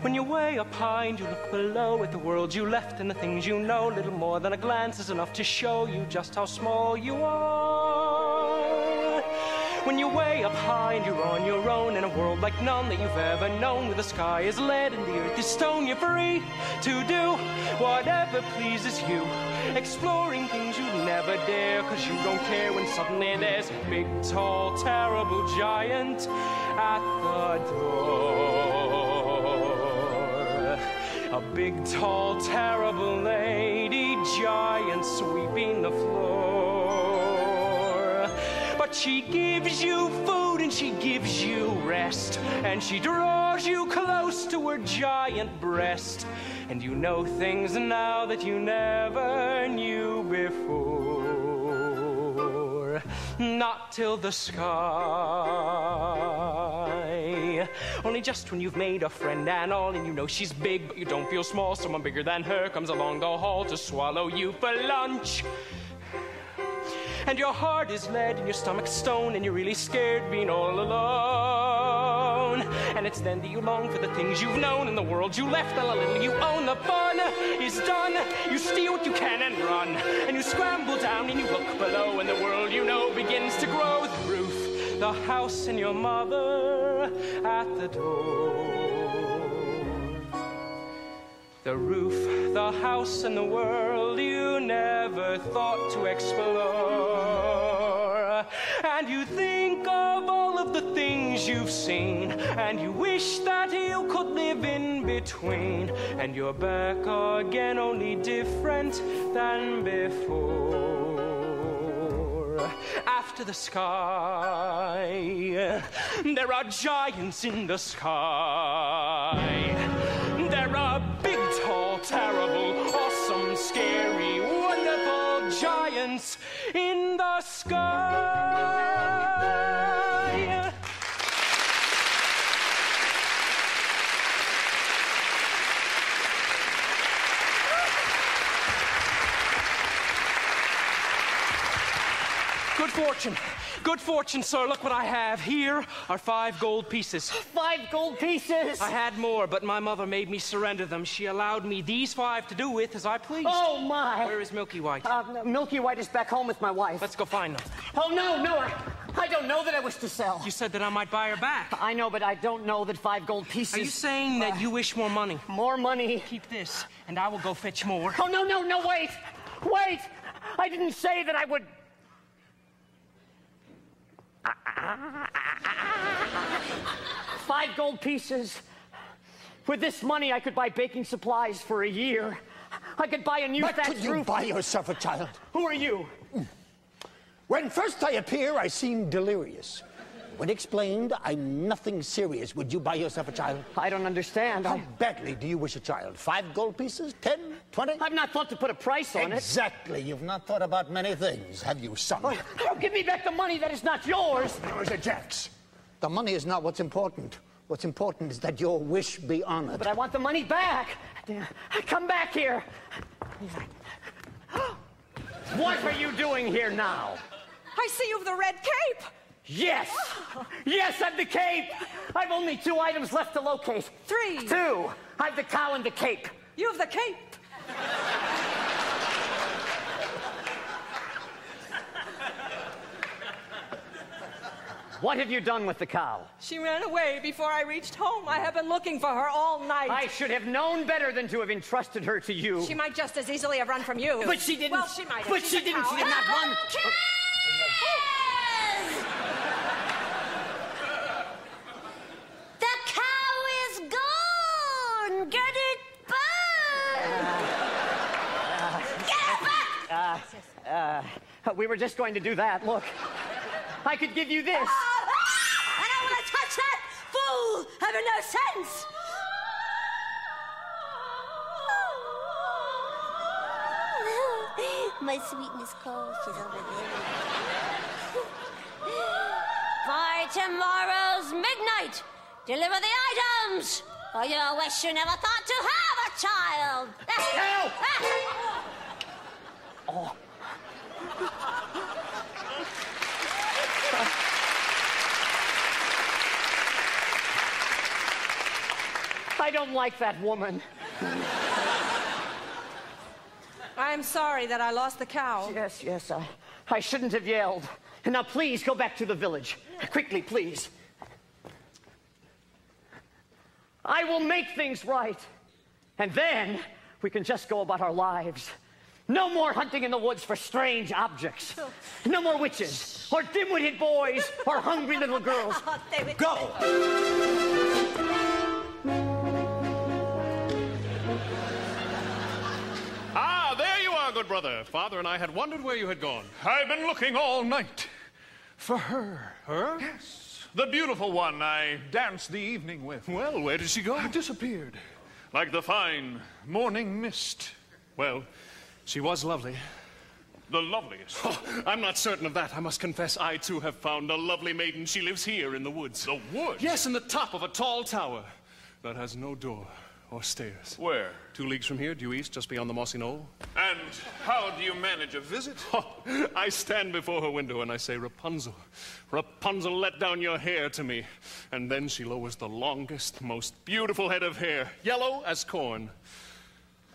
Speaker 15: When you're way up high and you look below at the world you left and the things you know, little more than a glance is enough to show you just how small you are. When you're way up high and you're on your own in a world like none that you've ever known, where the sky is lead and the earth is stone, you're free to do whatever pleases you, exploring things you'd never dare, 'cause you don't care when suddenly there's a big, tall, terrible giant at the door. A big, tall, terrible lady giant sweeping the floor. But she gives you food and she gives you rest, and she draws you close to her giant breast. And you know things now that you never knew before. Not till the sky. Only just when you've made a friend and all, and you know she's big, but you don't feel small. Someone bigger than her comes along the hall to swallow you for lunch. And your heart is lead and your stomach's stone, and you're really scared being all alone. And it's then that you long for the things you've known in the world you left, and a little you own. The fun is done. You steal what you can and run, and you scramble down and you look below, and the world you know begins to grow. The roof, the house, and your mother at the door. The roof, the house, and the world you never thought to explore. And you think of all of the things you've seen, and you wish that you could live in between. And you're back again, only different than before. After the sky, there are giants in the sky. There are big, tall, terrible, awesome, scary, wonderful giants in the sky. Good fortune. Good fortune, sir. Look what I have. Here are 5 gold pieces.
Speaker 3: 5 gold pieces?
Speaker 15: I had more, but my mother made me surrender them. She allowed me these 5 to do with as I pleased.
Speaker 3: Oh, my.
Speaker 15: Where is Milky White?
Speaker 3: Milky White is back home with my wife.
Speaker 15: Let's go find her.
Speaker 3: Oh, no. I don't know that I wish to sell.
Speaker 15: You said that I might buy her back.
Speaker 3: I know, but I don't know that 5 gold pieces...
Speaker 15: Are you saying that you wish more money?
Speaker 3: More money?
Speaker 15: Keep this, and I will go fetch more.
Speaker 3: Oh, no, wait! Wait! I didn't say that I would... 5 gold pieces. With this money, I could buy baking supplies for a year. I could buy a new thatched roof.
Speaker 1: But could you buy yourself a child?
Speaker 3: Who are you?
Speaker 1: When first I appear, I seem delirious. When explained, I'm nothing serious. Would you buy yourself a child?
Speaker 3: I don't understand.
Speaker 1: How badly do you wish a child? 5 gold pieces? 10? 20?
Speaker 3: I've not thought to put a price on it.
Speaker 1: Exactly. You've not thought about many things, have you, son?
Speaker 3: Oh, give me back the money. That is not yours.
Speaker 1: Yours are Jack's. The money is not what's important. What's important is that your wish be honored.
Speaker 3: But I want the money back. Come back here. What are you doing here now?
Speaker 14: I see you've the red cape.
Speaker 3: Yes! Yes, I've the cape! I've only 2 items left to locate.
Speaker 14: 3.
Speaker 3: 2. I've the cow and the cape.
Speaker 14: You have the cape.
Speaker 3: What have you done with the cow?
Speaker 14: She ran away before I reached home. I have been looking for her all night.
Speaker 3: I should have known better than to have entrusted her to you.
Speaker 14: She might just as easily have run from you.
Speaker 3: But she didn't.
Speaker 14: Well, she might have.
Speaker 3: But she didn't. She did not run.
Speaker 9: The cow is gone! Get it back! Get it back!
Speaker 3: We were just going to do that. Look, I could give you this.
Speaker 9: I don't want to touch that! Fool! Having no sense! My sweetness calls. She's over there. By tomorrow's midnight, deliver the items, or you'll wish you never thought to have a child.
Speaker 3: No! Oh. I don't like that woman.
Speaker 14: I'm sorry that I lost the cow.
Speaker 3: Yes, I shouldn't have yelled. And now please go back to the village. Quickly, please. I will make things right. And then we can just go about our lives. No more hunting in the woods for strange objects. No more witches, or dim-witted boys, or hungry little girls. Go!
Speaker 12: Good brother. Father and I had wondered where you had gone.
Speaker 11: I've been looking all night for her.
Speaker 12: Her?
Speaker 11: Yes. The beautiful one I danced the evening with.
Speaker 12: Well, where did she go?
Speaker 11: Disappeared. Like the fine morning mist.
Speaker 12: Well, she was lovely.
Speaker 11: The loveliest.
Speaker 12: Oh, I'm not certain of that. I must confess, I too have found a lovely maiden. She lives here in the woods.
Speaker 11: The woods?
Speaker 12: Yes, in the top of a tall tower that has no door or stairs.
Speaker 11: Where?
Speaker 12: 2 leagues from here, due east, just beyond the mossy knoll.
Speaker 11: And how do you manage a visit?
Speaker 12: Oh, I stand before her window and I say, Rapunzel, Rapunzel, let down your hair to me. And then she lowers the longest, most beautiful head of hair, yellow as corn,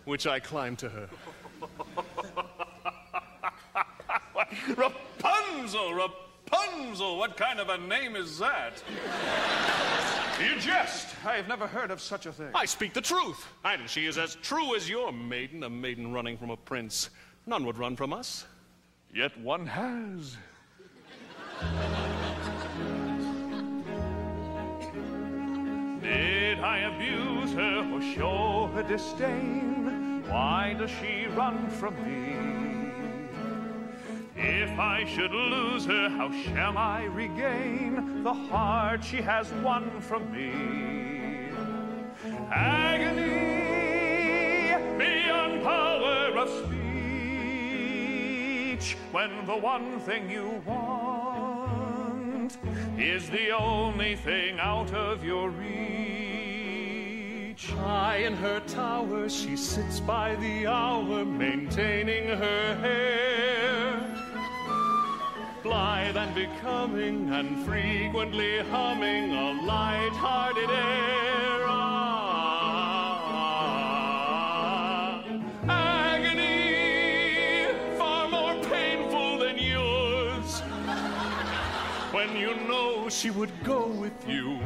Speaker 12: which I climb to her.
Speaker 11: Rapunzel, Rapunzel, what kind of a name is that? You jest. I have never heard of such a thing.
Speaker 12: I speak the truth. And she is as true as your maiden, a maiden running from a prince. None would run from us.
Speaker 11: Yet one has. Did I abuse her or show her disdain? Why does she run from me? If I should lose her, how shall I regain the heart she has won from me? Agony beyond power of speech, when the one thing you want is the only thing out of your reach.
Speaker 12: High in her tower, she sits by the hour, maintaining her hair. blithe and becoming, and frequently humming a light-hearted air. Agony far more painful than yours, when you know she would go with you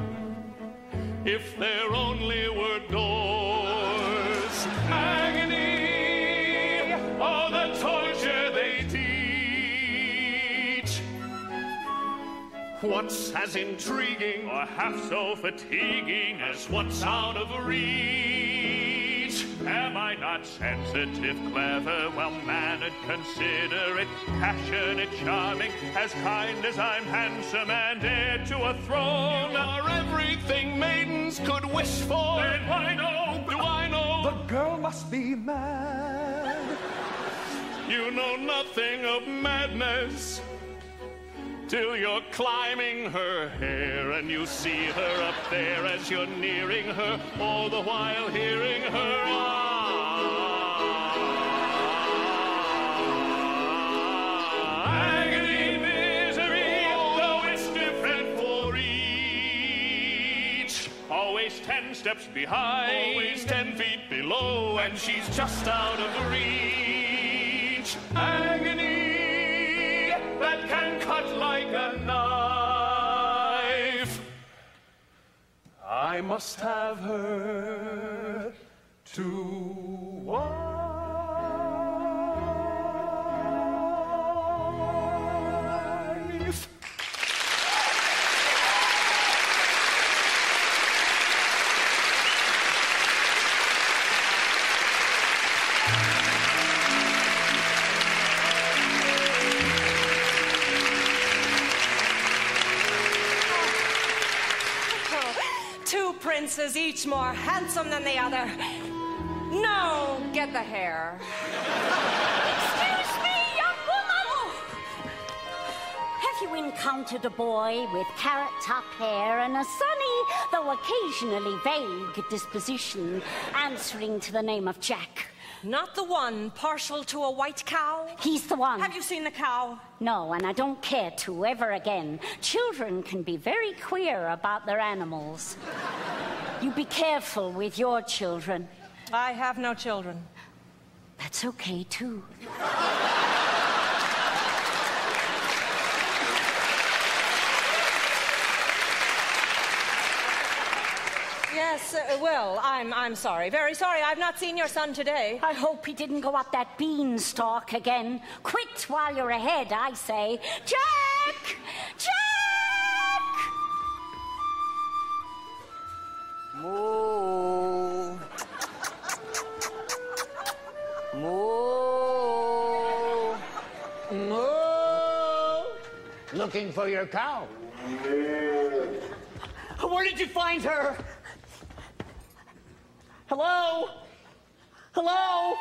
Speaker 12: if there only were doors. Agony, oh, the torture they teach. What's as intriguing or half so fatiguing as what's out of reach? Am I not sensitive, clever, well-mannered, considerate, passionate, charming, as kind as I'm handsome and heir to a throne? You are everything maidens could wish for. Then why do I know?
Speaker 13: The girl must be mad.
Speaker 12: You know nothing of madness till you're climbing her hair and you see her up there as you're nearing her, all the while hearing her agony, misery, though it's different for each. Always 10 steps behind, always 10 feet below, and she's just out of reach. Agony that can cut like a knife. I must have her to wife.
Speaker 14: Princes, each more handsome than the other. No, get the hair.
Speaker 2: Excuse me, young woman! Have you encountered a boy with carrot-top hair and a sunny, though occasionally vague, disposition, answering to the name of Jack?
Speaker 14: Not the one partial to a white cow?
Speaker 2: He's the one.
Speaker 14: Have you seen the cow?
Speaker 2: No, and I don't care to ever again. Children can be very queer about their animals. You be careful with your children.
Speaker 14: I have no children.
Speaker 2: That's okay, too.
Speaker 14: Yes, well, I'm sorry. Very sorry. I've not seen your son today.
Speaker 2: I hope he didn't go up that beanstalk again. Quit while you're ahead, I say. Jack! Jack!
Speaker 1: Moo. Moo. Moo. Looking for your cow.
Speaker 3: Where did you find her? Hello? Hello?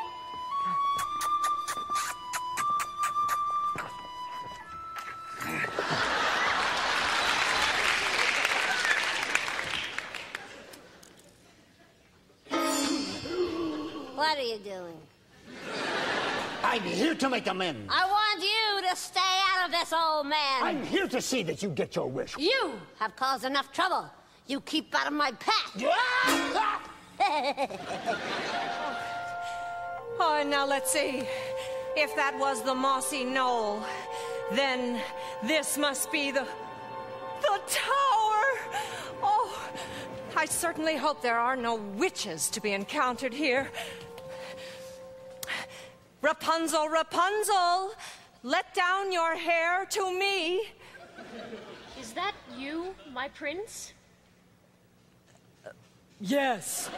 Speaker 9: What are you doing?
Speaker 1: I'm here to make amends.
Speaker 9: I want you to stay out of this, old man.
Speaker 1: I'm here to see that you get your wish.
Speaker 9: You have caused enough trouble. You keep out of my path.
Speaker 14: Oh, and now let's see. If that was the mossy knoll, then this must be the tower. Oh, I certainly hope there are no witches to be encountered here. Rapunzel, Rapunzel, let down your hair to me.
Speaker 5: Is that you, my prince?
Speaker 14: Yes.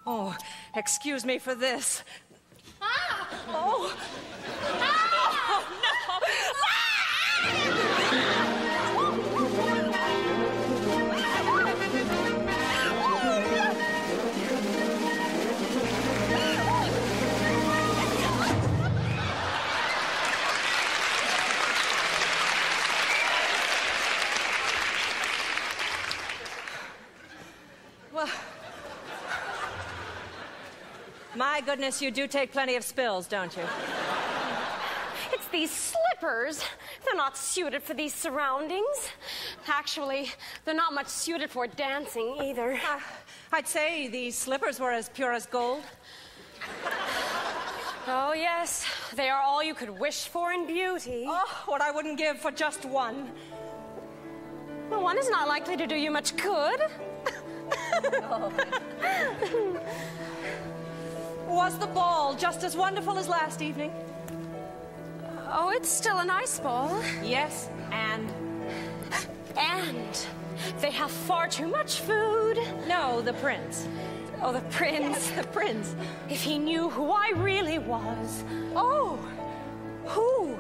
Speaker 14: Oh, excuse me for this.
Speaker 5: Ah!
Speaker 14: Oh.
Speaker 5: Ah!
Speaker 14: Oh, no. Well, my goodness, you do take plenty of spills, don't you?
Speaker 8: It's these slippers. They're not suited for these surroundings. Actually, they're not much suited for dancing either.
Speaker 14: I'd say these slippers were as pure as gold.
Speaker 8: Oh, yes. They are all you could wish for in beauty.
Speaker 14: Oh, what I wouldn't give for just one.
Speaker 8: Well, one is not likely to do you much good.
Speaker 14: Oh. Was the ball just as wonderful as last evening?
Speaker 8: Oh, it's still a nice ball.
Speaker 14: Yes, and
Speaker 8: they have far too much food.
Speaker 14: No, the prince.
Speaker 8: Oh, the prince.
Speaker 14: Yes, the prince.
Speaker 8: If he knew who I really was. Oh, who?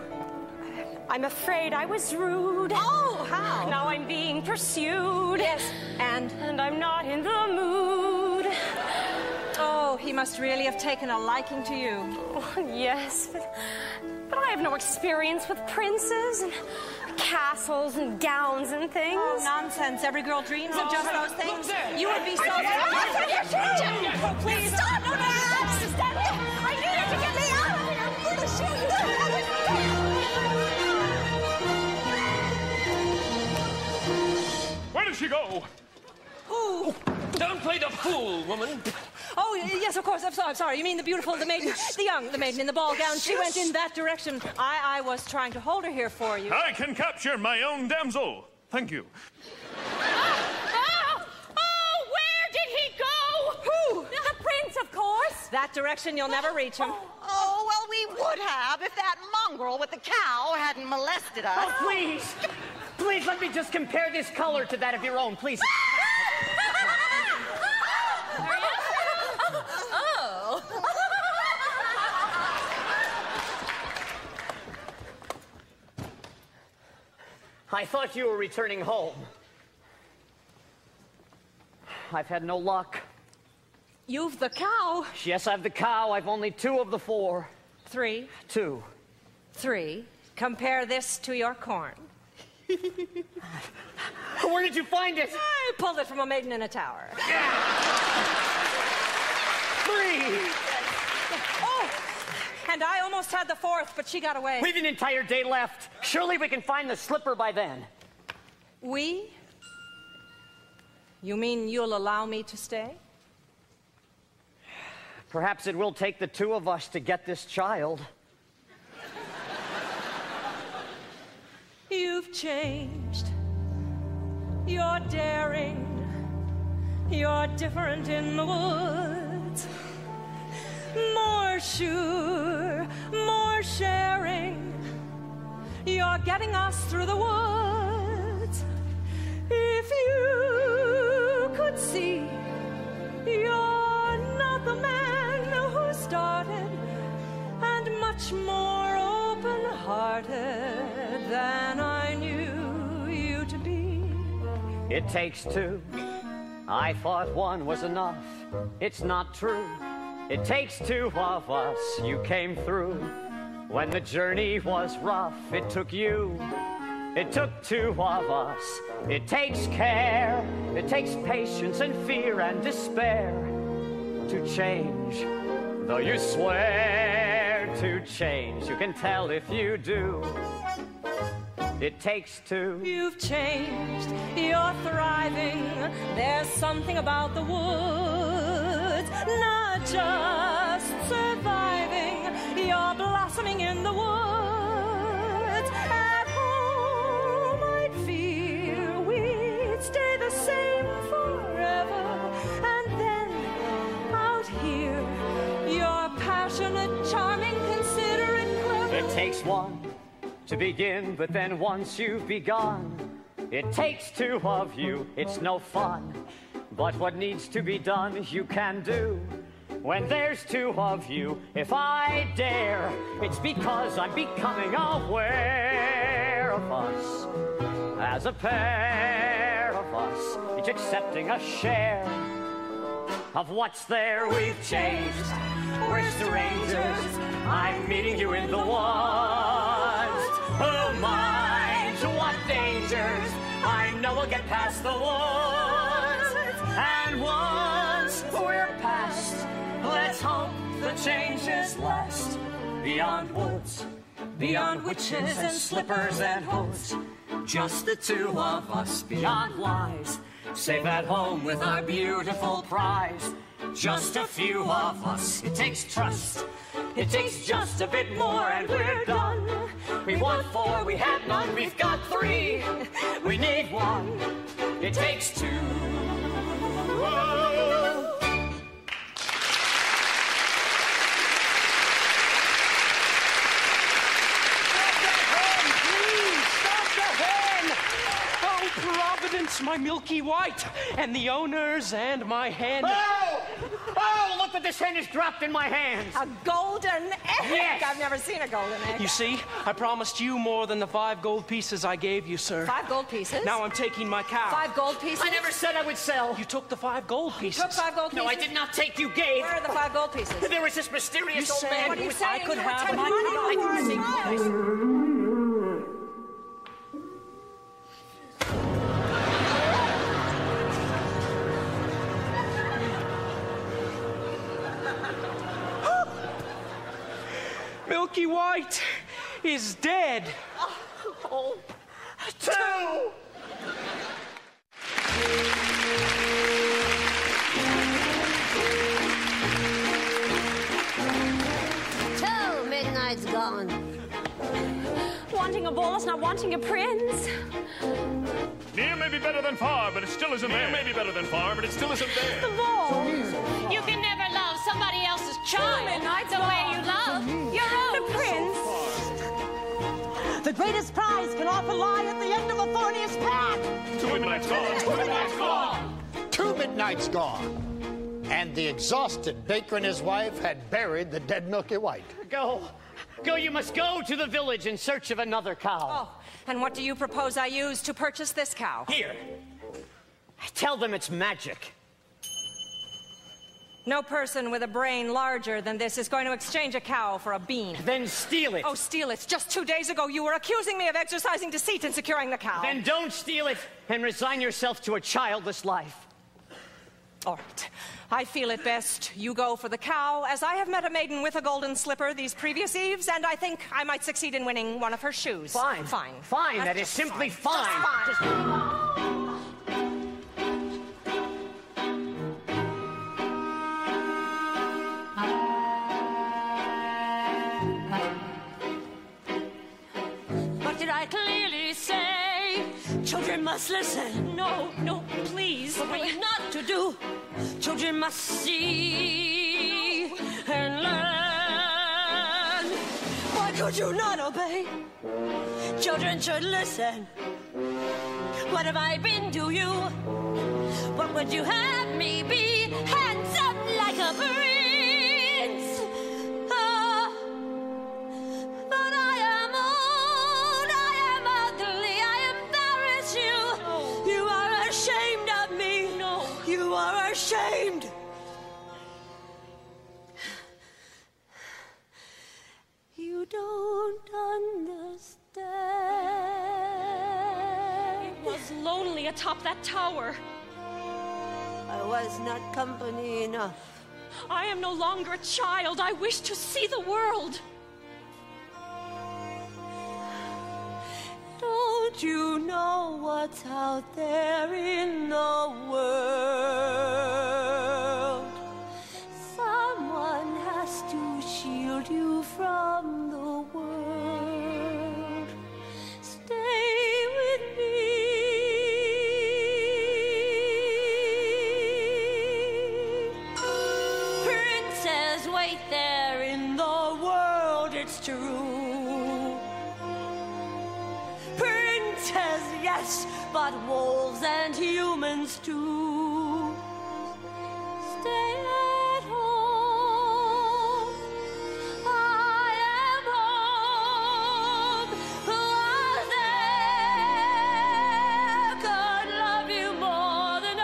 Speaker 8: I'm afraid I was rude.
Speaker 14: Oh, how?
Speaker 8: Now I'm being pursued.
Speaker 14: Yes,
Speaker 8: and I'm not in the mood.
Speaker 14: Oh, he must really have taken a liking to you.
Speaker 8: Oh, yes, but I have no experience with princes and castles and gowns and things.
Speaker 14: Oh, nonsense. Every girl dreams of just those things. You would be so...
Speaker 10: Oh, please stop! No, I need you to get me out of here. I'm going to show you.
Speaker 11: Where did she go?
Speaker 14: Who?
Speaker 17: Don't play the fool, woman.
Speaker 14: Oh, yes, of course. I'm sorry. You mean the beautiful, the maiden, the maiden in the ball gown. She went in that direction. I was trying to hold her here for you.
Speaker 11: I can capture my own damsel. Thank you.
Speaker 5: Oh, where did he go?
Speaker 14: Who?
Speaker 8: The prince, of course.
Speaker 14: That direction, you'll never reach him.
Speaker 6: Oh, well, we would have if that mongrel with the cow hadn't molested us.
Speaker 3: Oh, please. Please let me just compare this color to that of your own, please. I thought you were returning home. I've had no luck.
Speaker 14: You've the cow.
Speaker 3: Yes, I've the cow. I've only 2 of the 4.
Speaker 14: 3.
Speaker 3: 2.
Speaker 14: 3. Compare this to your corn.
Speaker 3: Where did you find it?
Speaker 14: I pulled it from a maiden in a tower.
Speaker 3: 3.
Speaker 14: Oh, and I almost had the 4th, but she got away.
Speaker 3: We've an entire day left. Surely we can find the slipper by then.
Speaker 14: We? You mean you'll allow me to stay?
Speaker 3: Perhaps it will take the 2 of us to get this child.
Speaker 10: You've changed. You're daring. You're different in the woods. More sure, more sharing. You're getting us through the woods. If you could see, you're not the man who started, and much more open-hearted than I knew you to be.
Speaker 3: It takes 2. I thought 1 was enough. It's not true. It takes 2 of us. You came through. When the journey was rough, it took you. It took 2 of us. It takes care. It takes patience and fear and despair to change. Though you swear to change, you can tell if you do. It takes 2.
Speaker 10: You've changed, you're thriving. There's something about the woods, not just surviving. You're blossoming in the woods. At home, I'd fear we'd stay the same forever. And then, out here, you're passionate, charming, considerate, clever.
Speaker 3: It takes 1 to begin, but then once you've begun, it takes 2 of you. It's no fun, but what needs to be done you can do. When there's 2 of you, if I dare, it's because I'm becoming aware of us as a pair of us, each accepting a share of what's there. We've changed, we're strangers. I'm meeting you in the woods. Who minds what dangers? I know we'll get past the woods. And one
Speaker 4: change is last. Beyond woods, beyond witches and slippers and hoods. Just the two of us beyond lies. Safe at home with our beautiful prize. Just a few of us. It takes trust. It takes just a bit more and we're done. We want 4, we had none, we've got 3. We need 1. It takes 2. Whoa.
Speaker 15: Providence, my Milky White, and the owners and my hen.
Speaker 3: Oh! Oh, look what this hen has dropped in my hands.
Speaker 14: A golden egg?
Speaker 3: Yes.
Speaker 14: I've never seen a golden egg.
Speaker 15: You see, I promised you more than the 5 gold pieces I gave you, sir.
Speaker 14: 5 gold pieces?
Speaker 15: Now I'm taking my cow.
Speaker 14: 5 gold pieces?
Speaker 3: I never said I would sell.
Speaker 15: You took the 5 gold pieces.
Speaker 14: Took 5 gold pieces?
Speaker 3: No, I did not take. You gave.
Speaker 14: Where are the 5 gold pieces?
Speaker 3: There was this mysterious old man.
Speaker 14: What are you saying?
Speaker 15: I could
Speaker 14: You were
Speaker 15: have
Speaker 14: taking
Speaker 15: my
Speaker 14: money
Speaker 15: cow.
Speaker 14: I can see.
Speaker 15: Milky White is dead.
Speaker 3: Oh, 2.
Speaker 9: Till midnight's gone.
Speaker 8: Wanting a bolus, not wanting a prince.
Speaker 11: Near may be better than far, but it still isn't there.
Speaker 12: Near may be better than far, but it still isn't there.
Speaker 8: The ball.
Speaker 5: You can never love somebody else's child
Speaker 14: midnight's
Speaker 5: the way
Speaker 14: gone.
Speaker 5: you love your own.
Speaker 8: The prince.
Speaker 10: The greatest prize can often lie at the end of the thorniest path.
Speaker 11: 2 midnight's gone. 2 midnight's gone.
Speaker 1: 2 midnights gone. And the exhausted baker and his wife had buried the dead Milky White.
Speaker 3: Go. Go, you must go to the village in search of another cow.
Speaker 14: Oh, and what do you propose I use to purchase this cow?
Speaker 3: Here. Tell them it's magic.
Speaker 14: No person with a brain larger than this is going to exchange a cow for a bean.
Speaker 3: Then steal it.
Speaker 14: Oh, steal it. Just 2 days ago, you were accusing me of exercising deceit in securing the cow.
Speaker 3: Then don't steal it and resign yourself to a childless life.
Speaker 14: All right. I feel it best you go for the cow, as I have met a maiden with a golden slipper these previous eves, and I think I might succeed in winning one of her shoes.
Speaker 3: Fine.
Speaker 14: Fine.
Speaker 3: Fine.
Speaker 14: That's
Speaker 3: That is
Speaker 14: just
Speaker 3: simply
Speaker 14: fine.
Speaker 3: fine.
Speaker 14: Just
Speaker 9: What did I clearly say? Children must listen.
Speaker 8: No, no, please.
Speaker 9: What are you not to do? Children must see and learn. Why could you not obey? Children should listen. What have I been to you? What would you have me be? Handsome like a prince. Ah, but I am old, I am ugly, I embarrass you. You are ashamed of me.
Speaker 8: No.
Speaker 9: You are ashamed. You don't understand.
Speaker 8: It was lonely atop that tower.
Speaker 9: I was not company enough.
Speaker 8: I am no longer a child. I wish to see the world.
Speaker 9: Don't you know what's out there in the world? Someone has to shield you from the world. Stay with me. Princess, wait there in the world, it's true. Princess, yes, but wolves and humans too. Stay at home. I am home. Who out there could love you more than I?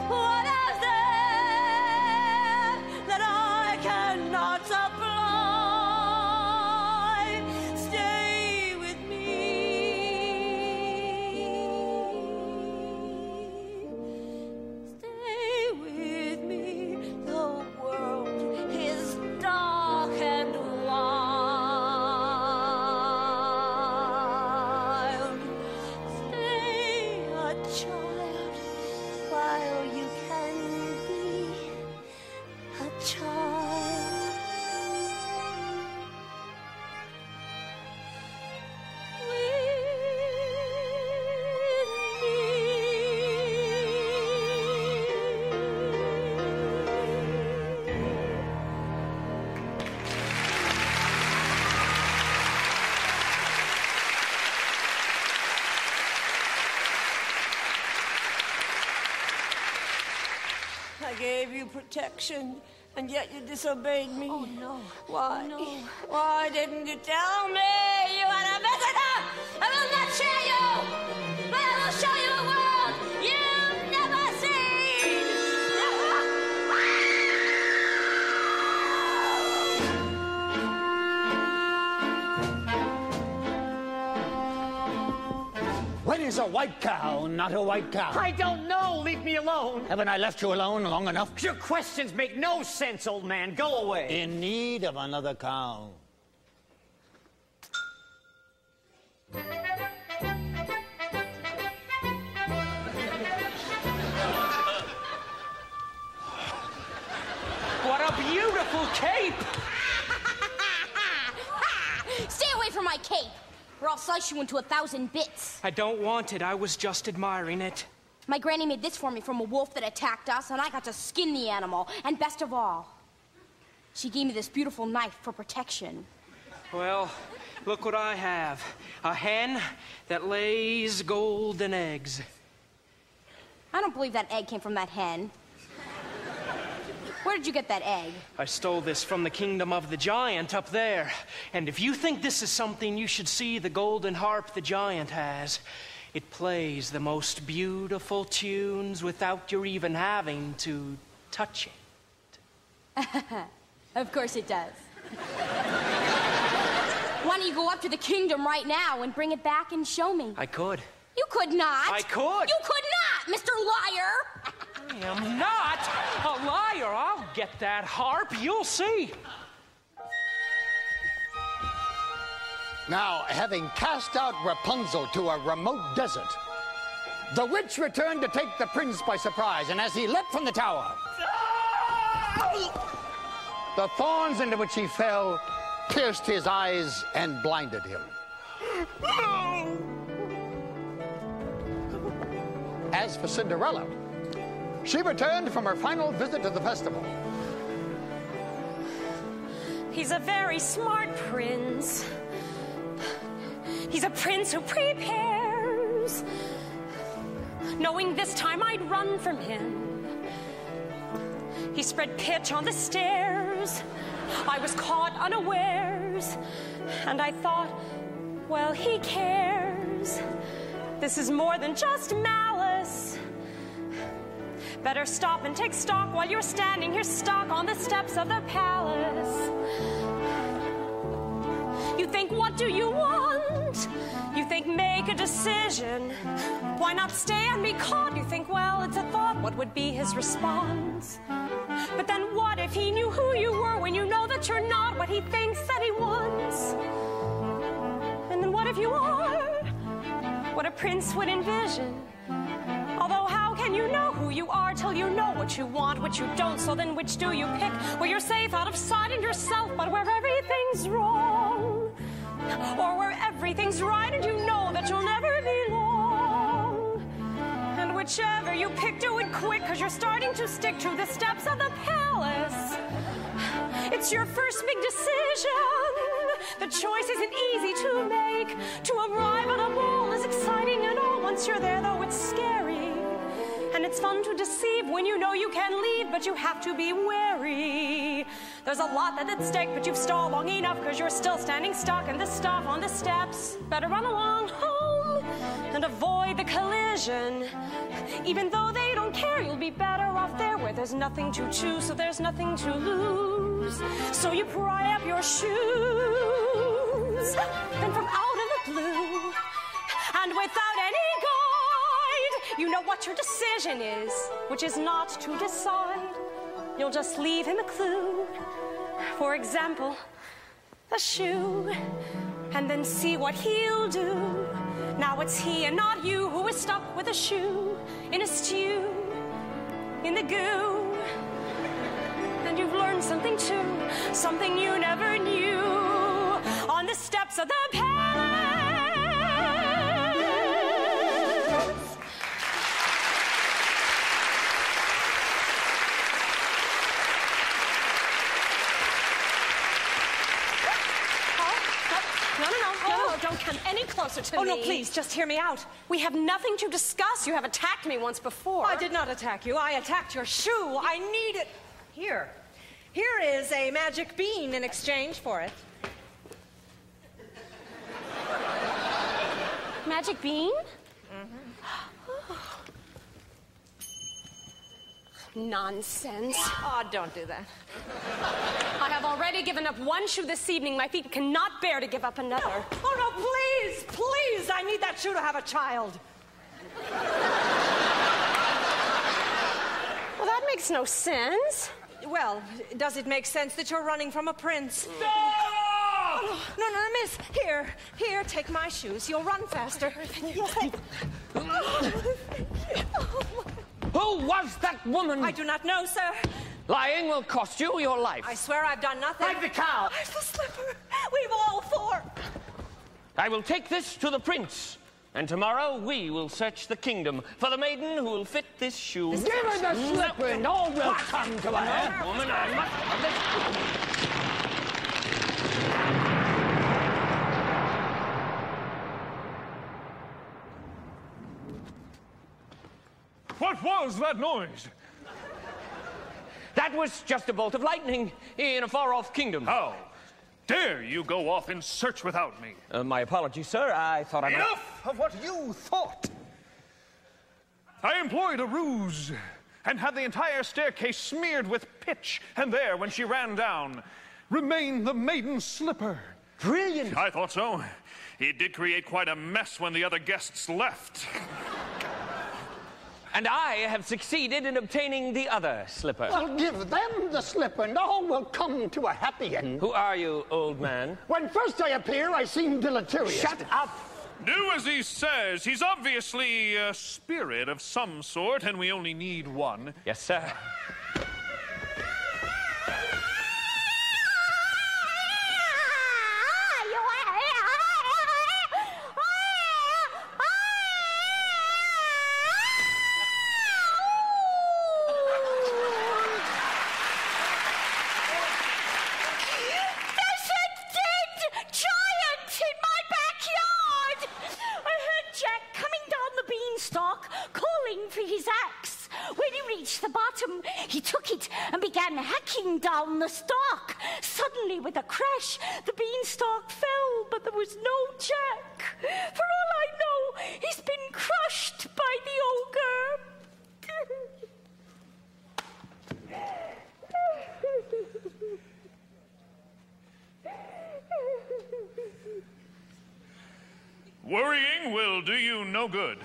Speaker 9: What is there that I cannot supply? Stay with me.
Speaker 18: I gave you protection, and yet you disobeyed me.
Speaker 9: Oh, no.
Speaker 18: Why?
Speaker 9: Oh, no.
Speaker 18: Why didn't you tell me you had a visitor? I will not share you, but I will show you a world you've never seen.
Speaker 1: When is a white cow not a white cow?
Speaker 3: I don't know. Leave me alone.
Speaker 1: Haven't I left you alone long enough?
Speaker 3: Your questions make no sense, old man. Go away.
Speaker 1: In need of another cow.
Speaker 15: What a beautiful cape!
Speaker 7: Stay away from my cape, or I'll slice you into 1,000 bits.
Speaker 15: I don't want it. I was just admiring it.
Speaker 7: My granny made this for me from a wolf that attacked us, and I got to skin the animal. And best of all, she gave me this beautiful knife for protection.
Speaker 15: Well, look what I have. A hen that lays golden eggs.
Speaker 7: I don't believe that egg came from that hen. Where did you get that egg?
Speaker 15: I stole this from the kingdom of the giant up there. And if you think this is something, you should see the golden harp the giant has. It plays the most beautiful tunes without your even having to touch it.
Speaker 7: Of course it does. Why don't you go up to the kingdom right now and bring it back and show me?
Speaker 15: I could.
Speaker 7: You could not.
Speaker 15: I could.
Speaker 7: You could not, Mr. Liar.
Speaker 15: I am not a liar. I'll get that harp. You'll see.
Speaker 1: Now, having cast out Rapunzel to a remote desert, the witch returned to take the prince by surprise, and as he leapt from the tower, the thorns into which he fell pierced his eyes and blinded him. As for Cinderella, she returned from her final visit to the festival.
Speaker 8: He's a very smart prince. He's a prince who prepares, knowing this time I'd run from him. He spread pitch on the stairs. I was caught unawares, and I thought, well, he cares. This is more than just malice. Better stop and take stock while you're standing here stuck on the steps of the palace. You think, what do you want? You think, make a decision. Why not stay and be caught? You think, well, it's a thought. What would be his response? But then what if he knew who you were when you know that you're not what he thinks that he wants? And then what if you are what a prince would envision? Although how can you know who you are till you know what you want, what you don't? So then which do you pick? Where you're safe out of sight and yourself, but where everything's wrong? Or where everything's right and you know that you'll never be long? And whichever you pick, do it quick, 'cause you're starting to stick to the steps of the palace. It's your first big decision. The choice isn't easy to make. To arrive at a ball is exciting and all. Once you're there, though, it's scary. And it's fun to deceive when you know you can leave, but you have to be wary. There's a lot that's at stake, but you've stalled long enough, 'cause you're still standing stuck in the stuff on the steps. Better run along home and avoid the collision. Even though they don't care, you'll be better off there where there's nothing to choose, so there's nothing to lose. So you pry up your shoes, then from out of the blue, and without any guide, you know what your decision is, which is not to decide. You'll just leave him a clue. For example, a shoe, and then see what he'll do. Now it's he and not you who is stuck with a shoe in a stew, in the goo. And you've learned something too, something you never knew, on the steps of the palace. No, don't come any closer.
Speaker 14: closer to me.
Speaker 8: Oh, no, please, just hear me out. We have nothing to discuss. You have attacked me once before.
Speaker 14: I did not attack you. I attacked your shoe. I need it. Here. Here is a magic bean in exchange for it.
Speaker 8: Magic bean? Nonsense.
Speaker 14: Oh, don't do that.
Speaker 8: I have already given up one shoe this evening. My feet cannot bear to give up another.
Speaker 14: No. Oh, no, please, please. I need that shoe to have a child.
Speaker 8: Well, that makes no sense.
Speaker 14: Well, does it make sense that you're running from a prince?
Speaker 17: No!
Speaker 14: Oh, no, miss. Here, take my shoes. You'll run faster.
Speaker 17: Who was that woman?
Speaker 14: I do not know, sir.
Speaker 17: Lying will cost you your life.
Speaker 14: I swear I've done nothing.
Speaker 17: Hide the cow.
Speaker 14: I've the slipper. We've all four.
Speaker 17: I will take this to the prince, and tomorrow we will search the kingdom for the maiden who will fit this shoe.
Speaker 1: Give her the slipper and all will come to an end.
Speaker 17: Woman, I must have this.
Speaker 11: What was that noise?
Speaker 17: That was just a bolt of lightning in a far-off kingdom.
Speaker 11: How dare you go off in search without me?
Speaker 17: My apologies, sir. I thought I might...
Speaker 11: Enough of what you thought! I employed a ruse and had the entire staircase smeared with pitch, and there, when she ran down, remained the maiden's slipper.
Speaker 17: Brilliant!
Speaker 11: I thought so. It did create quite a mess when the other guests left.
Speaker 17: And I have succeeded in obtaining the other slipper.
Speaker 1: Well, give them the slipper and all will come to a happy end.
Speaker 17: Who are you, old man?
Speaker 1: When first I appear, I seem deleterious.
Speaker 17: Shut up!
Speaker 11: Do as he says. He's obviously a spirit of some sort, and we only need one.
Speaker 17: Yes, sir.
Speaker 2: Down the stalk. Suddenly, with a crash, the beanstalk fell, but there was no Jack. For all I know, he's been crushed by the ogre.
Speaker 11: Worrying will do you no good.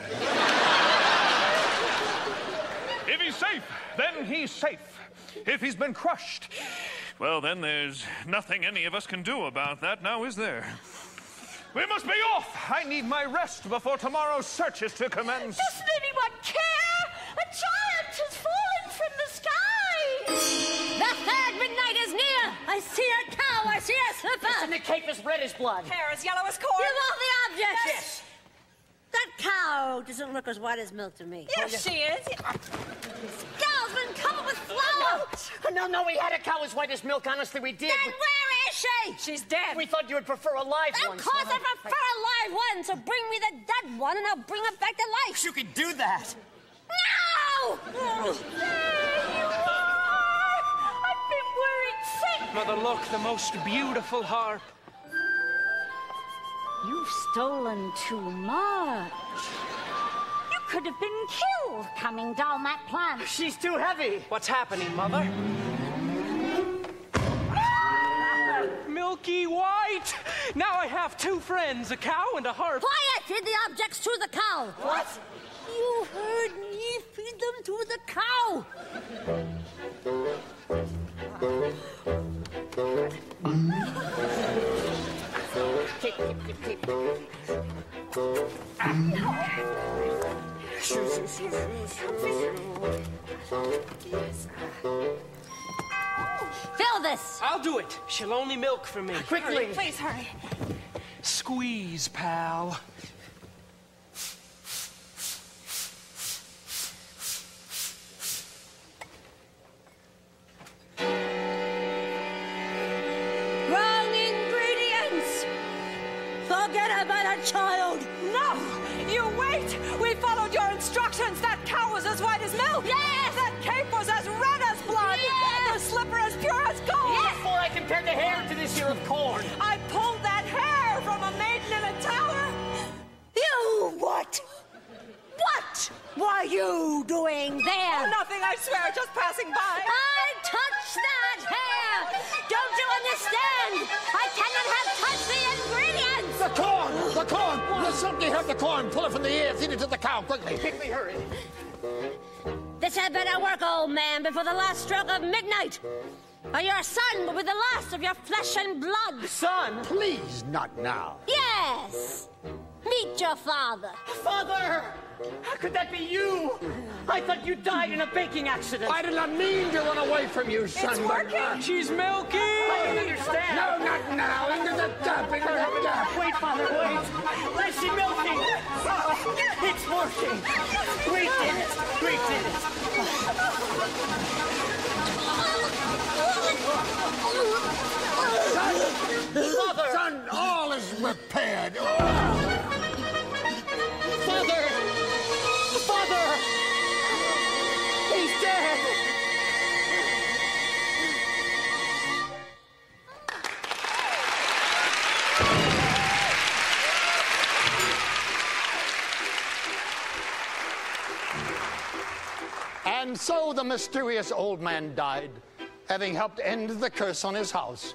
Speaker 11: If he's safe, then he's safe. If he's been crushed, well, then there's nothing any of us can do about that now, is there? We must be off! I need my rest before tomorrow's search is to commence.
Speaker 2: Doesn't anyone care? A giant has fallen from the sky!
Speaker 9: The third midnight is near! I see a cow, I see a slipper!
Speaker 3: Listen, the cape is red as blood.
Speaker 14: Hair as yellow as corn.
Speaker 9: You want the object?
Speaker 3: Yes.
Speaker 9: That cow doesn't look as white as milk to me.
Speaker 14: Yes, she is.
Speaker 9: This cow's been covered with flour!
Speaker 3: No, we had a cow as white as milk. Honestly, we did.
Speaker 9: Then where is she?
Speaker 14: She's dead.
Speaker 3: We thought you would prefer a live one.
Speaker 9: Of course I prefer a live one, so bring me the dead one and I'll bring it back to life.
Speaker 3: You can do that.
Speaker 9: No!
Speaker 2: There you are! I've been worried sick.
Speaker 15: Mother, look, the most beautiful harp.
Speaker 2: You've stolen too much. You could have been killed coming down that plant.
Speaker 3: She's too heavy.
Speaker 15: What's happening, Mother? Milky White! Now I have two friends, a cow and a harp.
Speaker 9: Quiet! Feed the objects to the cow. What? You heard me. Feed them to the cow. Fill this.
Speaker 15: I'll do it. She'll only milk for me.
Speaker 3: Quickly.
Speaker 14: Hurry, please hurry.
Speaker 15: Squeeze, pal.
Speaker 9: Wrong ingredients. Forget about a child.
Speaker 14: Nonsense! That cow was as white as milk!
Speaker 18: Yes!
Speaker 14: That cape was as red as blood!
Speaker 18: Yes!
Speaker 14: The slipper as pure as gold!
Speaker 3: Yes! Before I compared the hair to this ear of corn.
Speaker 14: I pulled that hair from a maiden in a tower!
Speaker 9: You what? What were you doing there?
Speaker 14: Oh, nothing, I swear, just passing by.
Speaker 9: I touched that hair! Don't you understand? I cannot have touched the ingredients!
Speaker 1: The corn! The corn! You simply have the corn. Pull it from the ear. Feed it to the cow, quickly.
Speaker 3: Quickly, hurry.
Speaker 9: This had better work, old man, before the last stroke of midnight. Or your son will be the last of your flesh and blood.
Speaker 3: Son?
Speaker 1: Please, not now.
Speaker 9: Yes! Meet your father.
Speaker 3: Father! How could that be you? I thought you died in a baking accident.
Speaker 1: I did not mean to run away from you, son.
Speaker 14: It's working.
Speaker 3: She's milking. I don't understand.
Speaker 1: No, not now. Into the tub. Into the tub.
Speaker 3: Wait, Father, wait. Is she milking? It's working. We did it. We did it.
Speaker 1: Father! Son, all is repaired.
Speaker 3: Father! Father! He's dead!
Speaker 1: And so the mysterious old man died, having helped end the curse on his house.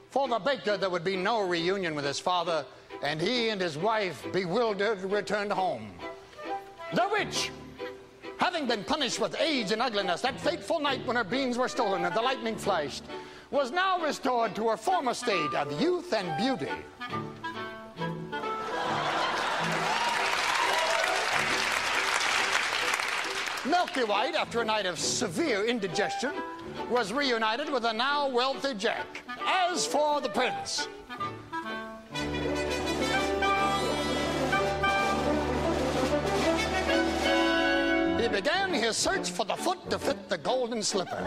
Speaker 1: For the baker, there would be no reunion with his father, and he and his wife, bewildered, returned home. The witch, having been punished with age and ugliness that fateful night when her beans were stolen and the lightning flashed, was now restored to her former state of youth and beauty. Milky White, after a night of severe indigestion, was reunited with a now wealthy Jack. As for the prince, he began his search for the foot to fit the golden slipper.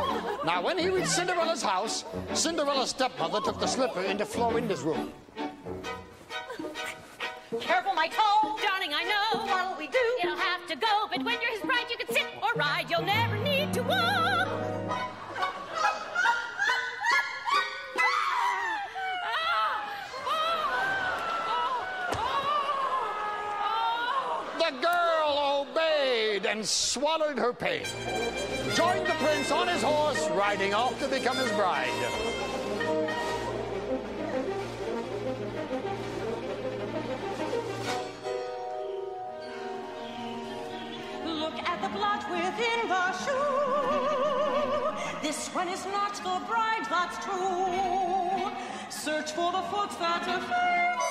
Speaker 1: Now, when he reached Cinderella's house, Cinderella's stepmother took the slipper into Florinda's room.
Speaker 5: Careful, my toe. Darling, I know. What'll we do? It'll have to go, but when you're his bride, you can sit or ride. You'll never need to walk.
Speaker 1: The girl obeyed and swallowed her pain, joined the prince on his horse, riding off to become his bride.
Speaker 10: Look at the blot within the shoe. This one is not the bride, that's true. Search for the foot that fits.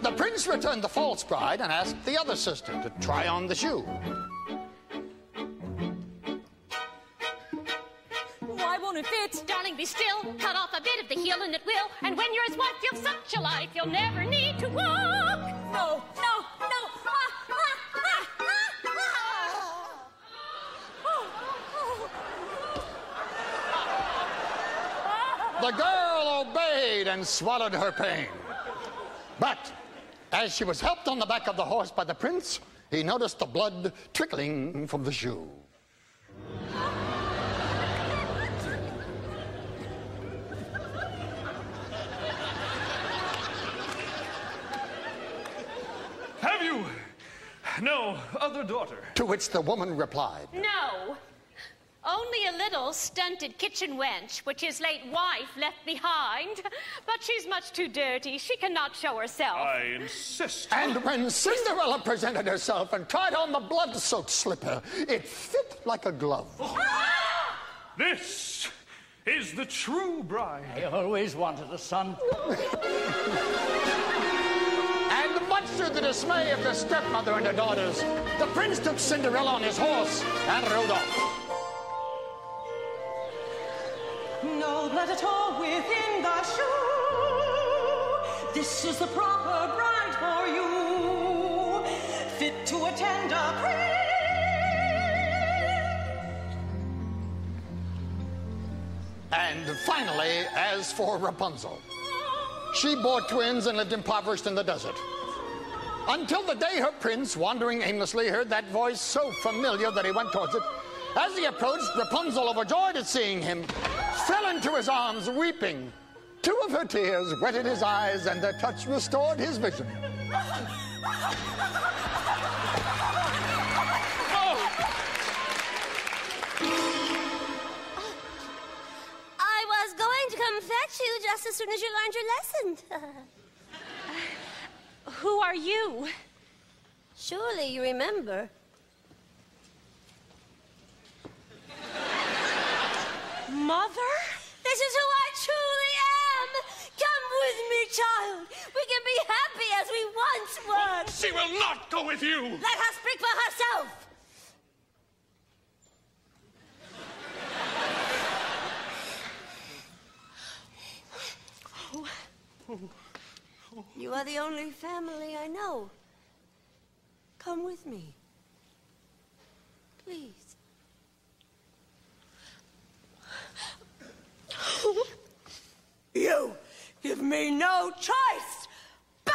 Speaker 1: The prince returned the false bride and asked the other sister to try on the shoe.
Speaker 5: Why won't it fit? Darling, be still. Cut off a bit of the heel and it will. And when you're his wife, you'll have such a life, you'll never need to walk.
Speaker 10: No, no, no.
Speaker 1: The girl obeyed and swallowed her pain. But as she was helped on the back of the horse by the prince, he noticed the blood trickling from the shoe.
Speaker 11: Have you no other daughter?
Speaker 1: To which the woman replied,
Speaker 5: No. Only a little stunted kitchen wench, which his late wife left behind. But she's much too dirty. She cannot show herself.
Speaker 11: I insist.
Speaker 1: And when Cinderella presented herself and tried on the blood-soaked slipper, it fit like a glove.
Speaker 11: This is the true bride.
Speaker 16: I always wanted a son.
Speaker 1: And much to the dismay of the stepmother and her daughters, the prince took Cinderella on his horse and rode off.
Speaker 10: No blood at all within the shoe. This is the proper bride for you, fit to attend a prince.
Speaker 1: And finally, as for Rapunzel, She bore twins and lived impoverished in the desert. Until the day her prince, wandering aimlessly, heard that voice so familiar that he went towards it. As he approached, Rapunzel, overjoyed at seeing him, fell into his arms, weeping. 2 of her tears wetted his eyes, and their touch restored his vision.
Speaker 9: I was going to come fetch you just as soon as you learned your lesson.
Speaker 8: Who are you?
Speaker 9: Surely you remember.
Speaker 8: Mother?
Speaker 9: This is who I truly am. Come with me, child. We can be happy as we once were.
Speaker 11: She will not go with you.
Speaker 9: Let her speak for herself. You are the only family I know. Come with me. Please.
Speaker 6: You give me no choice. Bah!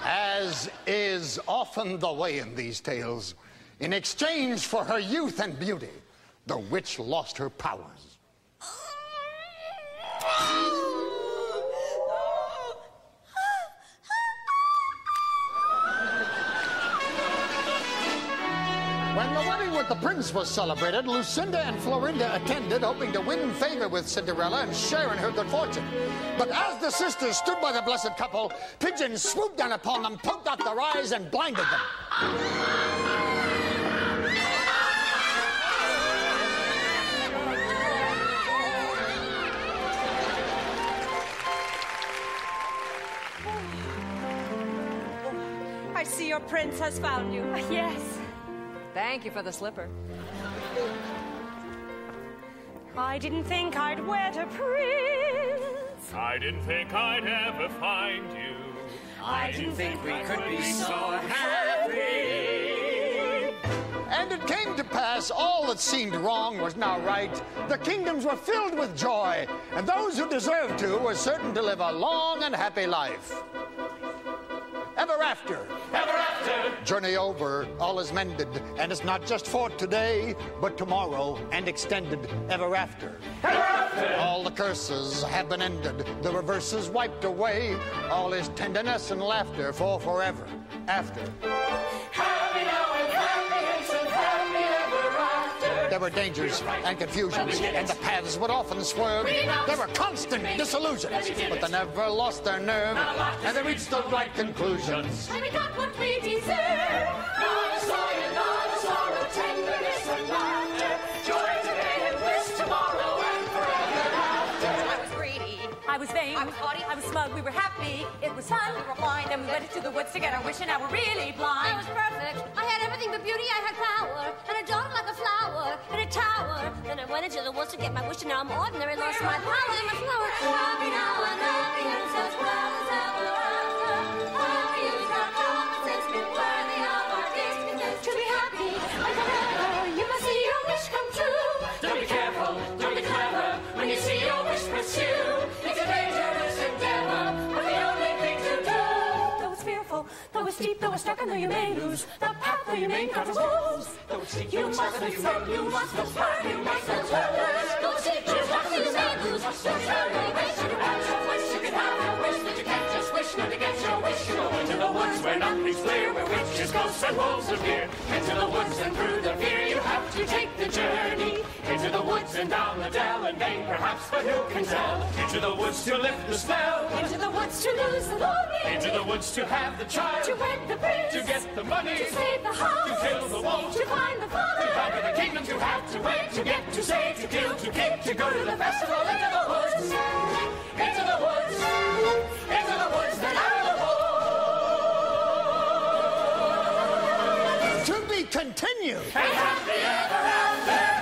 Speaker 1: As is often the way in these tales, in exchange for her youth and beauty, the witch lost her powers. When the wedding with the prince was celebrated, Lucinda and Florinda attended, hoping to win favor with Cinderella and share in her good fortune. But as the sisters stood by the blessed couple, pigeons swooped down upon them, poked out their eyes, and blinded them.
Speaker 14: I see your prince has found you.
Speaker 8: Yes.
Speaker 14: Thank you for the slipper.
Speaker 8: I didn't think I'd wed a prince.
Speaker 11: I didn't think I'd ever find you.
Speaker 4: I didn't think we could be so happy.
Speaker 1: And it came to pass, all that seemed wrong was now right. The kingdoms were filled with joy, and those who deserved to were certain to live a long and happy life. Ever after.
Speaker 11: Ever after.
Speaker 1: Journey over, all is mended, and it's not just for today, but tomorrow, and extended ever after.
Speaker 11: Ever after.
Speaker 1: All the curses have been ended, the reverses wiped away, all is tenderness and laughter for forever after.
Speaker 4: Happy now and happy and happy ever after.
Speaker 1: There were dangers and confusions, and the paths would often swerve. There were constant disillusions, but they never lost their nerve, and they reached the right conclusions.
Speaker 4: And we got what we deserve. Not a sorrow, tenderness and laughter. Joy today and bliss tomorrow and forever after.
Speaker 8: I was greedy. I was vain. I was haughty. I was smug. We were happy. It was fun. We were blind, and we went into the woods to get our wish, and now we're really blind.
Speaker 9: I was perfect. I had everything but beauty. I had power, and a daughter like a flower in a tower. Then I went into the woods to get my wish, and now I'm ordinary. Lost my power and my flower. Happy now and happy and as well as ever after. Happy is our common sense, been worthy of our days. To be happy, like forever, you must see your wish come true.
Speaker 4: Don't be careful, don't be clever. When you see your wish pursue, it's a dangerous endeavor, but the only thing to do.
Speaker 8: Though it's fearful, though it's steep, though it's dark, and though you may lose the path, though you may encounter wolves. Though it's steep, you must have fun, you must have fun, you must have fun.
Speaker 9: Though it's steep, though it's dark, though you may lose the path, though you may encounter wolves.
Speaker 4: You can have your wish, but you can't just wish not to get your wish. You go into the woods where nothing's clear, where witches, ghosts, and wolves appear. Into the woods and through the fear, you have to take the journey. Into the woods and down the dell, and vain perhaps, but who can tell? Into the woods to lift the spell.
Speaker 8: Into the woods to lose the longing.
Speaker 4: Into the woods to have the child.
Speaker 8: To wed the prince.
Speaker 4: To get the money.
Speaker 8: To save the house.
Speaker 4: To kill the wolf.
Speaker 8: To find the father.
Speaker 4: To conquer the kingdom, to have to wait. To get, to save, to kill, to kick, to go to the festival. Into the woods. Into the woods. Into the woods that are the woods.
Speaker 1: To be continued.
Speaker 4: And happy ever after.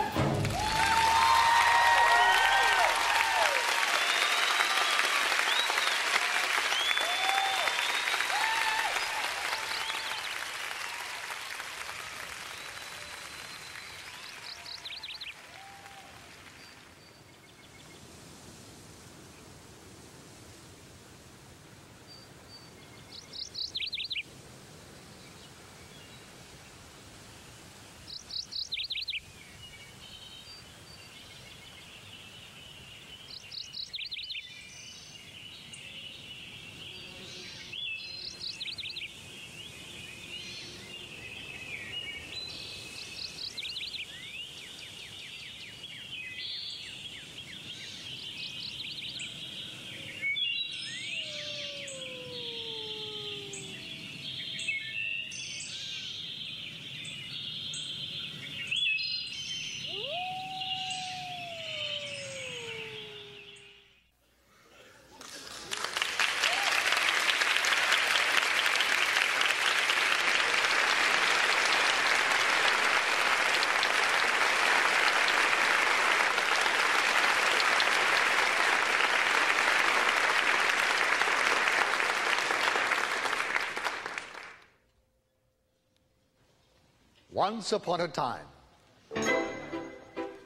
Speaker 1: Once upon a time.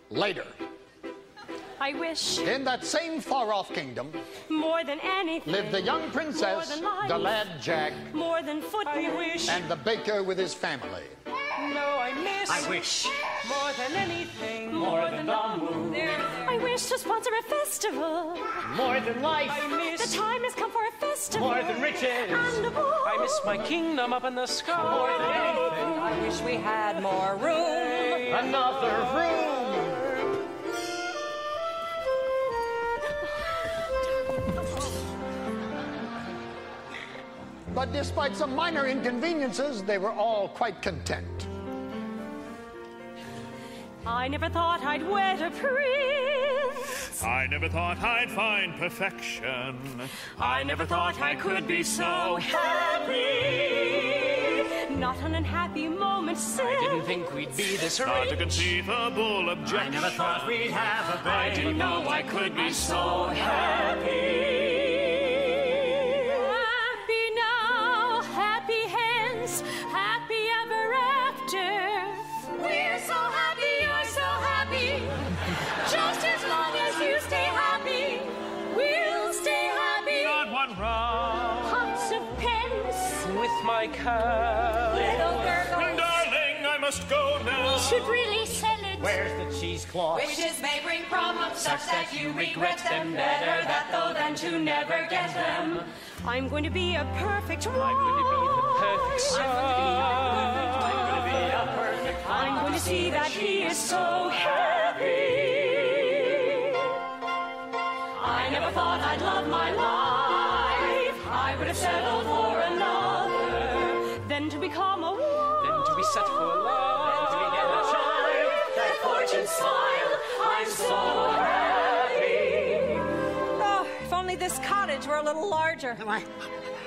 Speaker 1: Later.
Speaker 8: I wish.
Speaker 1: In that same far-off kingdom.
Speaker 8: More than anything.
Speaker 1: Lived the young princess, the lad Jack.
Speaker 8: More than footmen.
Speaker 10: I wish.
Speaker 1: And the baker with his family.
Speaker 10: No, I miss.
Speaker 3: I wish.
Speaker 10: More than anything.
Speaker 3: More than the moon.
Speaker 8: I wish to sponsor a festival.
Speaker 3: More than life.
Speaker 10: I miss.
Speaker 8: The time has come for a festival.
Speaker 3: More than riches.
Speaker 8: And a ball.
Speaker 15: I miss my kingdom up in the sky.
Speaker 3: More than anything.
Speaker 14: I wish we had more room.
Speaker 3: Another room.
Speaker 1: But despite some minor inconveniences, they were all quite content.
Speaker 8: I never thought I'd wed a prince.
Speaker 11: I never thought I'd find perfection.
Speaker 8: I never thought I could be so happy. Not an unhappy moment since.
Speaker 15: I didn't think we'd be this
Speaker 11: Not a
Speaker 15: rich.
Speaker 11: conceivable objection.
Speaker 3: I never thought we'd have a baby.
Speaker 11: I didn't know I could be so happy.
Speaker 8: Happy now, happy hence, happy ever after. We're so happy, you're so happy. Just as long as you stay happy, we'll stay happy.
Speaker 11: Not one round.
Speaker 8: Pots of pence.
Speaker 15: With my cow.
Speaker 8: Little gurgles.
Speaker 11: Darling, I must go now.
Speaker 8: We should really sell it.
Speaker 3: Where's the cheesecloth?
Speaker 4: Wishes may bring problems such that you regret them. Better that though than to never get them.
Speaker 8: I'm going to be a perfect wife.
Speaker 15: I'm going to be the perfect son.
Speaker 8: I'm going to see that he is so happy. I never thought I'd love my life. I would have settled for another. Then to become a wife.
Speaker 15: Then to be set for love.
Speaker 8: Then to get a child. That fortune smile. I'm so happy.
Speaker 14: Oh, if only this cottage were a little larger.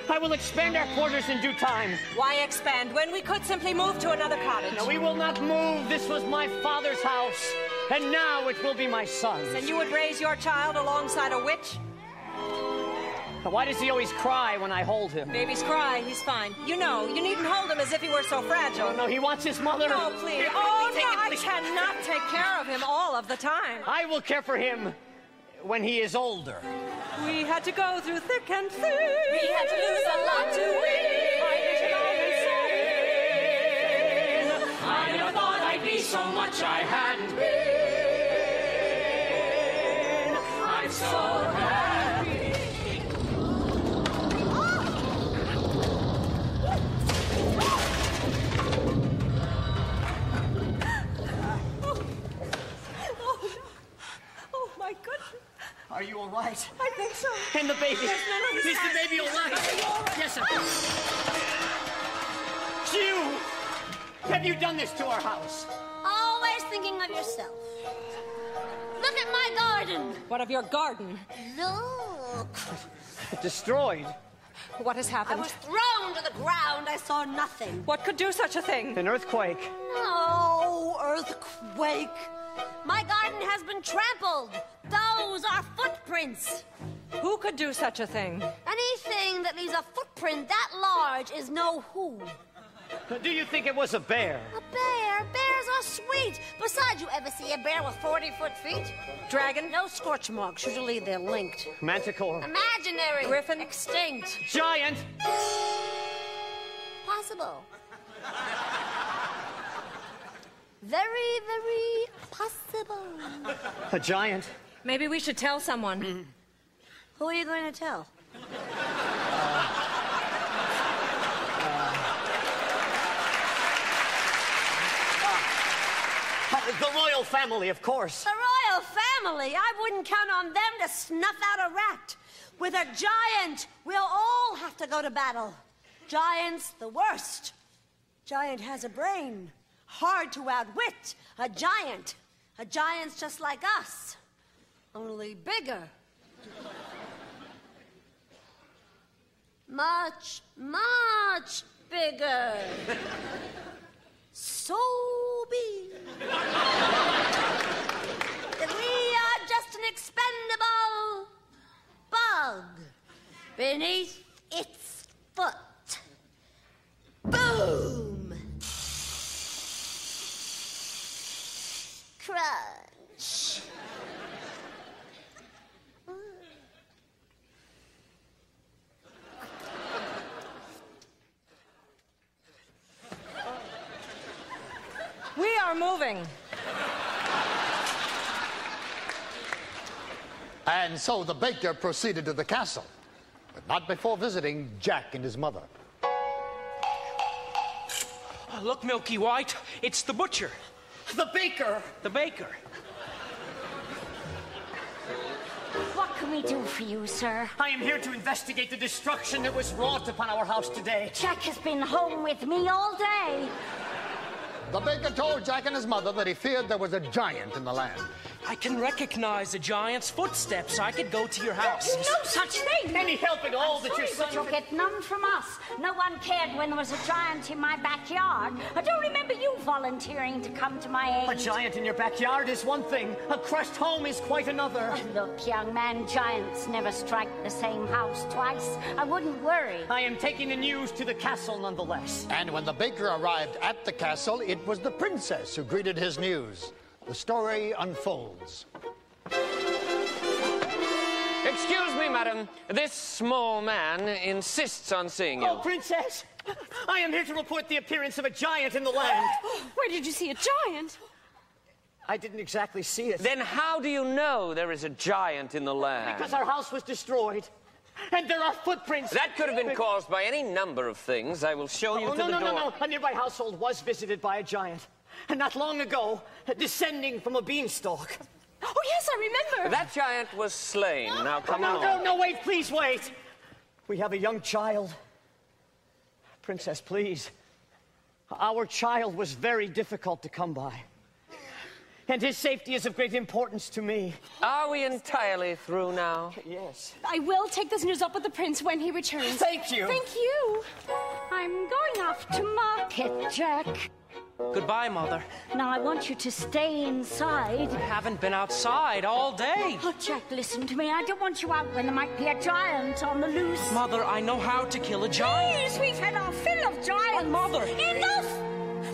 Speaker 3: I will expand our quarters in due time.
Speaker 14: Why expand when we could simply move to another cottage?
Speaker 3: No, we will not move. This was my father's house, and now it will be my son's.
Speaker 14: And you would raise your child alongside a witch?
Speaker 3: Why does he always cry when I hold him?
Speaker 14: Babies cry, he's fine. You know, you needn't hold him as if he were so fragile.
Speaker 3: No, he wants his mother.
Speaker 14: No, please. Oh, no, I cannot take care of him all of the time.
Speaker 3: I will care for him when he is older.
Speaker 14: We had to go through thick and thin.
Speaker 4: We had to lose a lot to win.
Speaker 8: I never thought I'd be so much I hadn't been. I'm so happy.
Speaker 14: Oh, my goodness.
Speaker 3: Are you all right?
Speaker 14: I think so.
Speaker 3: And the baby?
Speaker 14: There's none of
Speaker 3: Is the baby all right? Yes, sir. You! Have you done this to our house?
Speaker 9: Always thinking of yourself. Look at my garden.
Speaker 14: What of your garden?
Speaker 9: Look.
Speaker 3: Destroyed.
Speaker 14: What has
Speaker 9: I
Speaker 14: happened?
Speaker 9: was thrown to the ground. I saw nothing.
Speaker 14: What could do such a thing?
Speaker 3: An earthquake.
Speaker 9: No earthquake. My garden has been trampled. Those are footprints.
Speaker 14: Who could do such a thing?
Speaker 9: Anything that leaves a footprint that large is no who.
Speaker 3: Do you think it was a bear?
Speaker 9: A bear? Bears are sweet. Besides, you ever see a bear with 40-foot feet?
Speaker 14: Dragon?
Speaker 9: No scorch marks. Usually they're linked.
Speaker 3: Manticore.
Speaker 9: Imaginary.
Speaker 14: Griffin?
Speaker 9: Extinct.
Speaker 3: Giant.
Speaker 9: Possible. Very, very possible.
Speaker 3: A giant.
Speaker 14: Maybe we should tell someone.
Speaker 9: Who are you going to tell?
Speaker 3: The royal family, of course.
Speaker 9: The royal family? I wouldn't count on them to snuff out a rat. With a giant, we'll all have to go to battle. Giant's the worst. Giant has a brain. Hard to outwit. A giant. A giant's just like us. Only bigger. Much, much bigger. So big. That we are just an expendable bug beneath its foot. Boom! lunch.
Speaker 14: We are moving.
Speaker 1: And so the baker proceeded to the castle, but not before visiting Jack and his mother.
Speaker 15: Oh, look, Milky White, it's the butcher.
Speaker 3: The baker.
Speaker 15: The baker.
Speaker 2: What can we do for you, sir?
Speaker 3: I am here to investigate the destruction that was wrought upon our house today.
Speaker 2: Jack has been home with me all day.
Speaker 1: The baker told Jack and his mother that he feared there was a giant in the land.
Speaker 15: I can recognize a giant's footsteps. I could go to your house.
Speaker 2: No such thing!
Speaker 3: Any help at all that your
Speaker 2: Sorry,
Speaker 3: son...
Speaker 2: but you'll get none from us. No one cared when there was a giant in my backyard. I don't remember you volunteering to come to my aid.
Speaker 3: A giant in your backyard is one thing. A crushed home is quite another.
Speaker 2: Oh, look, young man, giants never strike the same house twice. I wouldn't worry.
Speaker 3: I am taking the news to the castle nonetheless.
Speaker 1: And when the baker arrived at the castle, it was the princess who greeted his news. The story unfolds.
Speaker 17: Excuse me, madam. This small man insists on seeing you.
Speaker 3: Oh, princess! I am here to report the appearance of a giant in the land.
Speaker 8: Where did you see a giant?
Speaker 3: I didn't exactly see it.
Speaker 17: Then how do you know there is a giant in the land?
Speaker 3: Because our house was destroyed. And there are footprints.
Speaker 17: That could have been caused by any number of things. I will show you to the door.
Speaker 3: No. A nearby household was visited by a giant. And not long ago, descending from a beanstalk.
Speaker 8: Oh, yes, I remember.
Speaker 17: That giant was slain. Now, come on.
Speaker 3: No, wait, please wait. We have a young child. Princess, please. Our child was very difficult to come by. And his safety is of great importance to me.
Speaker 17: Are we entirely through now?
Speaker 3: Yes.
Speaker 8: I will take this news up with the prince when he returns.
Speaker 3: Thank you.
Speaker 8: Thank you.
Speaker 2: I'm going off to market, Jack.
Speaker 15: Goodbye, Mother.
Speaker 2: Now, I want you to stay inside.
Speaker 15: I haven't been outside all day.
Speaker 2: Oh, Jack, listen to me. I don't want you out when there might be a giant on the loose.
Speaker 15: Mother, I know how to kill a giant.
Speaker 2: Please, we've had our fill of giants.
Speaker 15: Oh, Mother.
Speaker 2: Enough!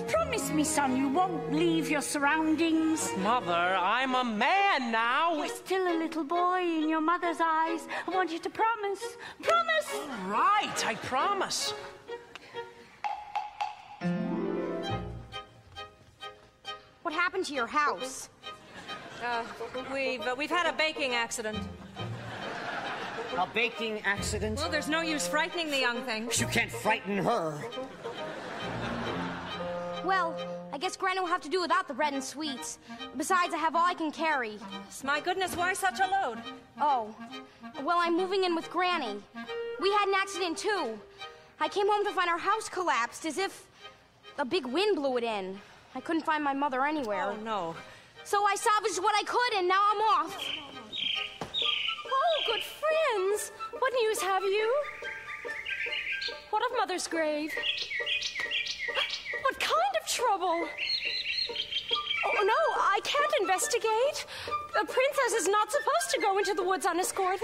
Speaker 2: Promise me, son, you won't leave your surroundings.
Speaker 15: Mother, I'm a man now.
Speaker 2: You're still a little boy in your mother's eyes. I want you to promise. Promise!
Speaker 15: All right, I promise.
Speaker 7: What happened to your house?
Speaker 14: We've had a baking accident.
Speaker 3: A baking accident?
Speaker 14: Well, there's no use frightening the young thing.
Speaker 3: You can't frighten her.
Speaker 7: Well, I guess Granny will have to do without the bread and sweets. Besides, I have all I can carry.
Speaker 14: My goodness, why such a load?
Speaker 7: Oh, well, I'm moving in with Granny. We had an accident, too. I came home to find our house collapsed as if a big wind blew it in. I couldn't find my mother anywhere.
Speaker 14: Oh, no.
Speaker 7: So I salvaged what I could, and now I'm off.
Speaker 8: Oh, good friends. What news have you? What of Mother's grave? What kind of trouble? Oh, no, I can't investigate. A princess is not supposed to go into the woods unescorted.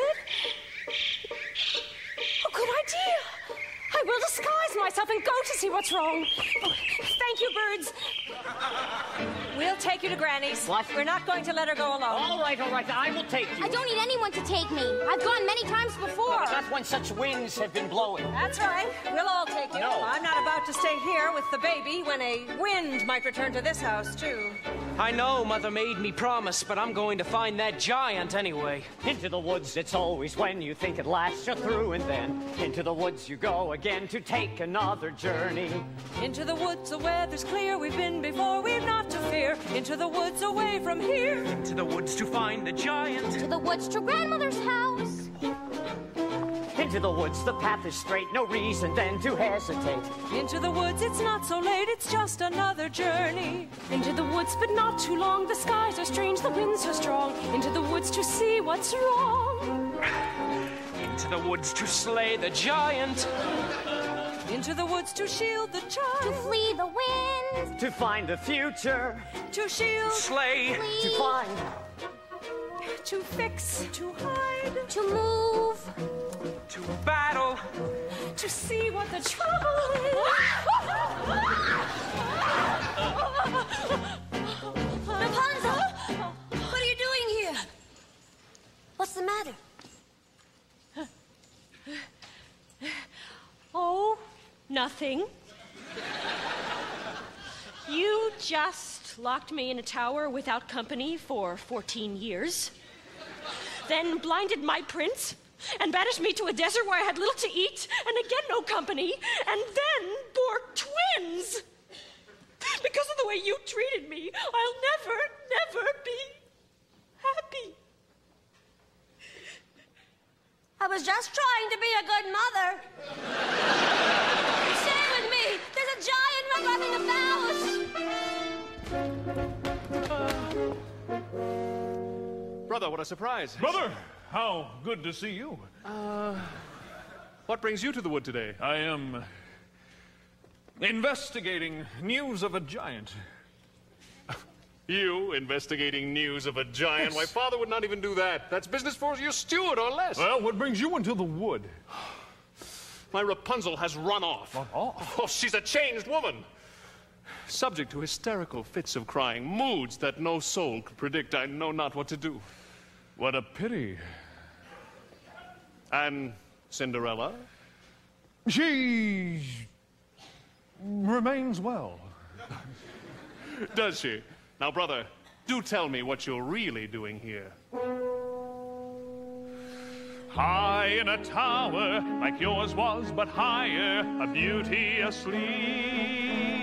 Speaker 8: Oh, good idea. I will disguise myself and go to see what's wrong. Oh, thank you, birds.
Speaker 14: We'll take you to Granny's.
Speaker 3: What?
Speaker 14: We're not going to let her go alone.
Speaker 3: All right. I will take you.
Speaker 7: I don't need anyone to take me. I've gone many times before.
Speaker 3: But not when such winds have been blowing.
Speaker 14: That's right. We'll all take you.
Speaker 3: No.
Speaker 14: I'm not about to stay here with the baby when a wind might return to this house, too.
Speaker 15: I know Mother made me promise, but I'm going to find that giant anyway.
Speaker 3: Into the woods, it's always when you think at last you're through, and then into the woods you go again to take another journey.
Speaker 14: Into the woods, the weather's clear. We've been before, we've not to fear. Into the woods, away from here.
Speaker 15: Into the woods to find the giant.
Speaker 7: To the woods to Grandmother's house.
Speaker 3: Into the woods, the path is straight, no reason then to hesitate.
Speaker 14: Into the woods, it's not so late, it's just another journey.
Speaker 8: Into the woods, but not too long. The skies are strange, the winds are strong. Into the woods to see what's wrong.
Speaker 15: Into the woods to slay the giant.
Speaker 14: Into the woods to shield the child.
Speaker 7: To flee the wind.
Speaker 3: To find the future.
Speaker 14: To shield.
Speaker 15: Slay.
Speaker 3: To find.
Speaker 14: To fix. To hide.
Speaker 7: To move.
Speaker 15: To battle.
Speaker 8: To see what the trouble is.
Speaker 7: Rapunzel!
Speaker 8: nothing. You just locked me in a tower without company for 14 years, then blinded my prince, and banished me to a desert where I had little to eat, and again no company, and then bore twins. Because of the way you treated me, I'll never be happy.
Speaker 9: I was just trying to be a good mother. Stay with me. There's a giant running about.
Speaker 12: Brother, what a surprise.
Speaker 11: Brother, how good to see you.
Speaker 12: What brings you to the wood today?
Speaker 11: I am investigating news of a giant.
Speaker 12: You investigating news of a giant?
Speaker 11: Yes.
Speaker 12: Why, Father would not even do that. That's business for your steward or less.
Speaker 11: Well, what brings you into the wood?
Speaker 12: My Rapunzel has run off.
Speaker 11: Run off?
Speaker 12: Oh, she's a changed woman. Subject to hysterical fits of crying, moods that no soul could predict. I know not what to do.
Speaker 11: What a pity.
Speaker 12: And Cinderella?
Speaker 11: She remains well.
Speaker 12: Does she? Now, brother, do tell me what you're really doing here.
Speaker 11: High in a tower, like yours was, but higher, a beauty asleep.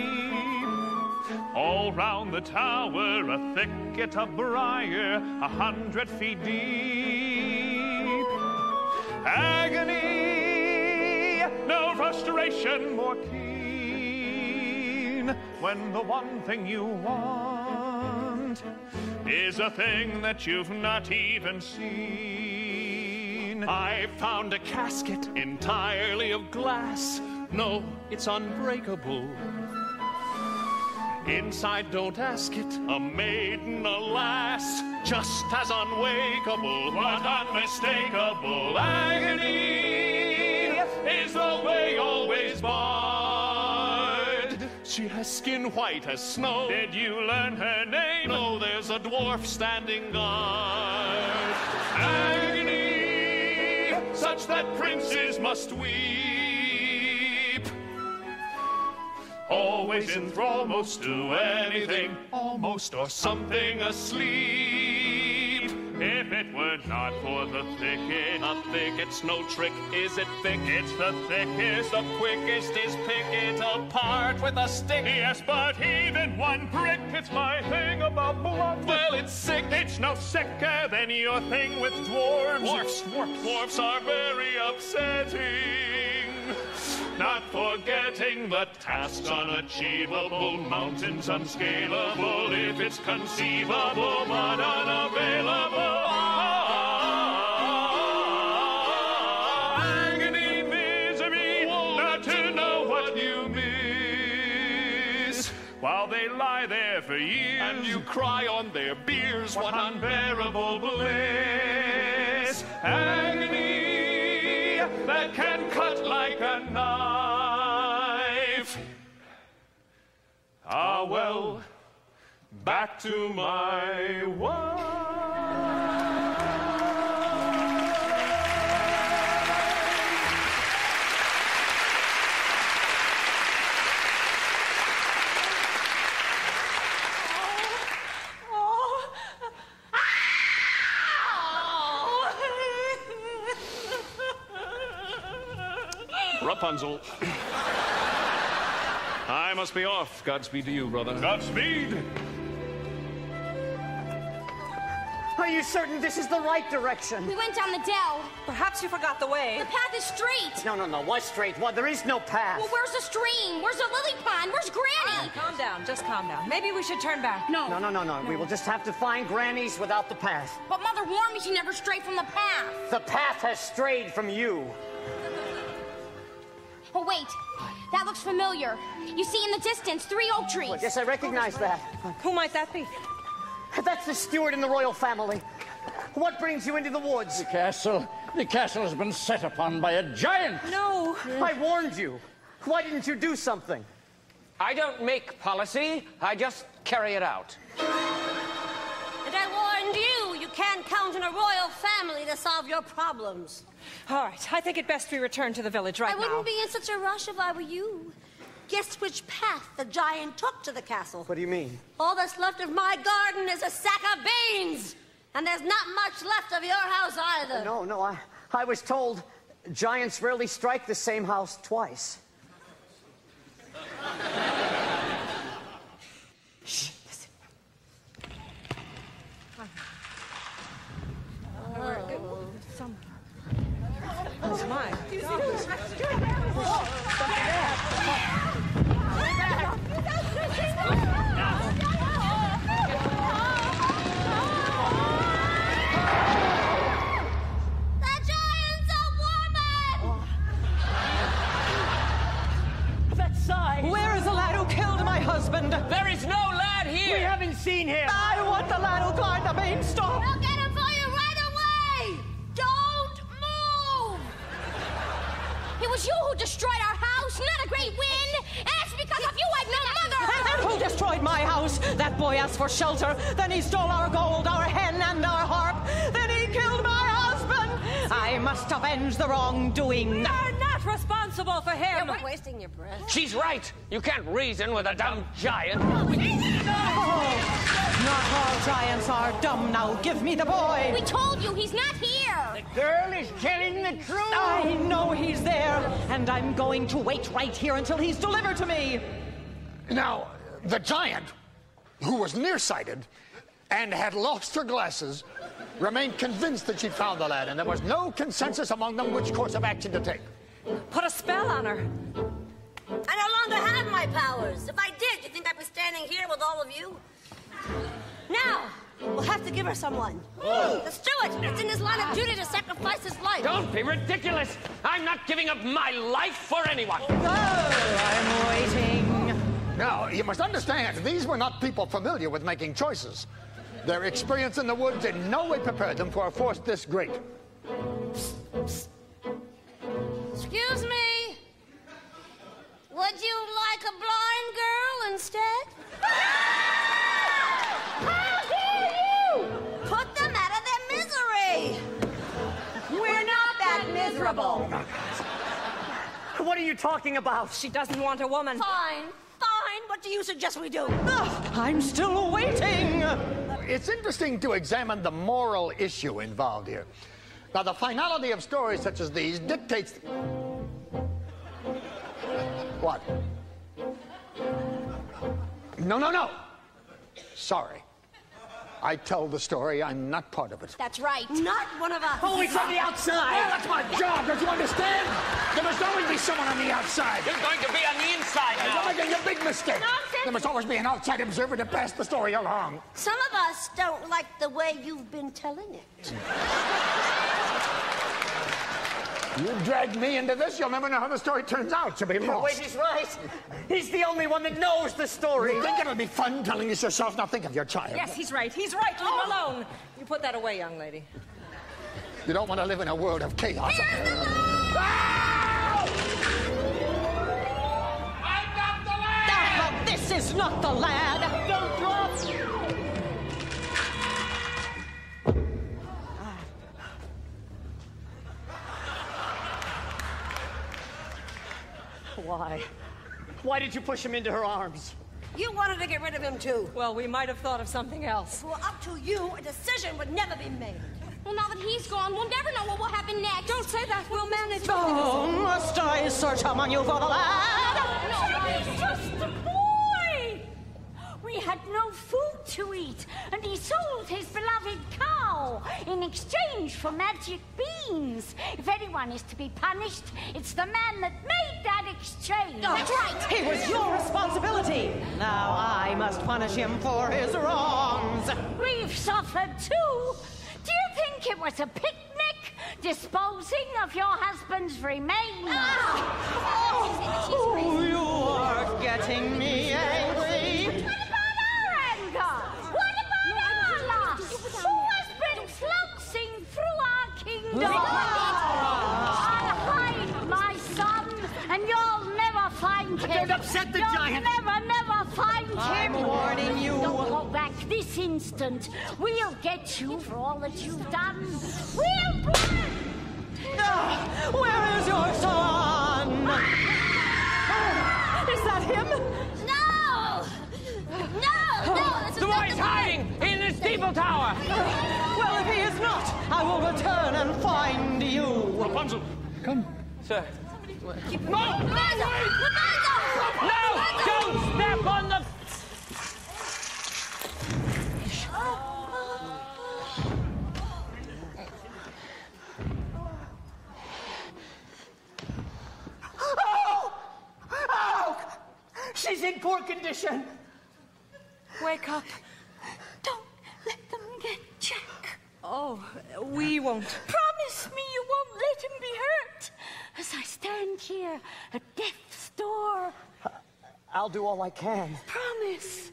Speaker 11: All round the tower, a thicket of briar, 100 feet deep. Agony, no frustration more keen, when the one thing you want is a thing that you've not even seen.
Speaker 12: I've found a casket entirely of glass. No, it's unbreakable. Inside, don't ask it, a maiden, alas, just as unwakeable, but unmistakable. Agony is the way always barred. She has skin white as snow.
Speaker 11: Did you learn her name?
Speaker 12: No, there's a dwarf standing guard. Agony, such that princes must weep. Always enthrallmost to anything, almost or something asleep.
Speaker 11: If it were not for the thicket,
Speaker 12: a thicket's no trick, is it thick?
Speaker 11: It's the thickest,
Speaker 12: the quickest is pick it apart with a stick.
Speaker 11: Yes, but even one prick, it's my thing about blood.
Speaker 12: Well, it's sick.
Speaker 11: It's no sicker than your thing with dwarves.
Speaker 12: Dwarfs are very upsetting. Not forgetting the tasks unachievable, mountains unscalable, if it's conceivable but unavailable. Agony, misery, not to know what you miss.
Speaker 11: While they lie there for years,
Speaker 12: and you cry on their biers, what unbearable bliss. Agony that can cut like a knife. Ah, well, back to my wife. Rapunzel. I must be off. Godspeed to you, brother.
Speaker 11: Godspeed.
Speaker 3: Are you certain this is the right direction?
Speaker 7: We went down the dell.
Speaker 14: Perhaps you forgot the way.
Speaker 7: The path is straight.
Speaker 3: No. What straight? What? There is no path.
Speaker 7: Well, where's the stream? Where's the lily pond? Where's Granny?
Speaker 14: Calm down. Just calm down. Maybe we should turn back.
Speaker 3: No. We will just have to find Granny's without the path.
Speaker 7: But Mother warned me she never strayed from the path.
Speaker 3: The path has strayed from you.
Speaker 7: Oh, wait. That looks familiar. You see in the distance 3 oak trees.
Speaker 3: Well, yes, I recognize that.
Speaker 14: Who might that be?
Speaker 3: That's the steward in the royal family. What brings you into the woods?
Speaker 16: The castle has been set upon by a giant.
Speaker 14: No.
Speaker 3: I warned you. Why didn't you do something?
Speaker 17: I don't make policy, I just carry it out.
Speaker 9: And I warned you, you can't count on a royal family to solve your problems.
Speaker 14: All right, I think it best we return to the village right now.
Speaker 9: I wouldn't be in such a rush if I were you. Guess which path the giant took to the castle?
Speaker 3: What do you mean?
Speaker 9: All that's left of my garden is a sack of beans! And there's not much left of your house either.
Speaker 3: No, I was told giants rarely strike the same house twice.
Speaker 14: Shh, listen. Oh, my.
Speaker 10: Where is the lad who killed my husband?
Speaker 17: There is no lad here.
Speaker 3: We haven't seen him.
Speaker 10: I want the lad who climbed the beanstalk.
Speaker 9: I'll get him for you right away. Don't move. It was you who destroyed our house, not a great wind. And it's because of you I've no mother.
Speaker 10: And who destroyed my house? That boy asked for shelter. Then he stole our gold, our hen, and our harp. Then he killed my husband. I must avenge the wrongdoing.
Speaker 14: We are not responsible for him.
Speaker 9: You're wasting your breath.
Speaker 17: She's right. You can't reason with a dumb giant.
Speaker 10: Not all giants are dumb. Now give me the boy.
Speaker 7: We told you he's not here.
Speaker 3: The girl is telling the truth.
Speaker 10: I know he's there, and I'm going to wait right here until he's delivered to me.
Speaker 1: Now, the giant, who was nearsighted and had lost her glasses, remained convinced that she'd found the lad, and there was no consensus among them which course of action to take.
Speaker 14: Put a spell on her.
Speaker 9: I no longer have my powers. If I did, you think I'd be standing here with all of you? Now, we'll have to give her someone. Let's do it. It's in his line of duty to sacrifice his life.
Speaker 17: Don't be ridiculous. I'm not giving up my life for anyone.
Speaker 10: I'm waiting.
Speaker 1: Now, you must understand, these were not people familiar with making choices. Their experience in the woods in no way prepared them for a force this great.
Speaker 9: Excuse me. Would you like a blind girl instead? How dare you! Put them out of their misery!
Speaker 14: We're not that miserable.
Speaker 3: What are you talking about?
Speaker 14: She doesn't want a woman.
Speaker 9: Fine. What do you suggest we do?
Speaker 10: I'm still waiting.
Speaker 1: It's interesting to examine the moral issue involved here. Now, the finality of stories such as these dictates... What? No. Sorry. I tell the story. I'm not part of it.
Speaker 9: That's right. Not one of us.
Speaker 3: Always from the outside.
Speaker 1: Oh, that's my job. Don't you understand? There must always be someone on the outside.
Speaker 17: You're going to be on the inside now.
Speaker 1: You're making a big mistake.
Speaker 9: Nonsense.
Speaker 1: There must always be an outside observer to pass the story along.
Speaker 9: Some of us don't like the way you've been telling it.
Speaker 1: You drag me into this, you'll never know how the story turns out. You'll be lost.
Speaker 3: Wait, he's right. He's the only one that knows the story.
Speaker 1: You think it'll be fun telling this yourself? Now think of your child.
Speaker 14: Yes, he's right. He's right. Leave him alone. You put that away, young lady.
Speaker 1: You don't want to live in a world of chaos.
Speaker 9: Here's the
Speaker 10: I'm not the lad! This is not the lad!
Speaker 3: Don't drop! Why? Why did you push him into her arms?
Speaker 9: You wanted to get rid of him, too.
Speaker 14: Well, we might have thought of something else.
Speaker 9: Well, up to you, a decision would never be made.
Speaker 7: Well, now that he's gone, we'll never know what will happen next.
Speaker 14: Don't say that. We'll manage.
Speaker 10: Oh, must I search among you for the lad?
Speaker 2: He's just a boy. We had no food to eat, and he sold his beloved cow in exchange for magic beans. If anyone is to be punished, it's the man that made that exchange.
Speaker 10: That's right. It was your responsibility. Now I must punish him for his wrongs.
Speaker 2: We've suffered too. Do you think it was a picnic disposing of your husband's remains?
Speaker 10: Oh, you are getting me angry.
Speaker 2: What about our anger? What about our loss? Who has been flouncing through our kingdom? I'll hide my son, and you'll never find him.
Speaker 3: Don't upset the giant.
Speaker 2: You'll never find him.
Speaker 10: I'm warning you.
Speaker 2: Don't go back this instant. We'll get you for all that you've done. We'll...
Speaker 10: Where is your son? Is that him?
Speaker 7: No! No, this is
Speaker 17: The
Speaker 7: not
Speaker 17: boy's hiding in the steeple tower.
Speaker 10: Well, if he is not, I will return and find you.
Speaker 12: Rapunzel!
Speaker 11: Come.
Speaker 17: Sir.
Speaker 7: Rapunzel!
Speaker 17: No! Don't step on the...
Speaker 10: Oh! She's in poor condition.
Speaker 14: Wake up.
Speaker 2: Don't let them get Jack.
Speaker 14: Oh, we won't.
Speaker 2: Promise me you won't let him be hurt. As I stand here at death's door.
Speaker 3: I'll do all I can.
Speaker 2: Promise.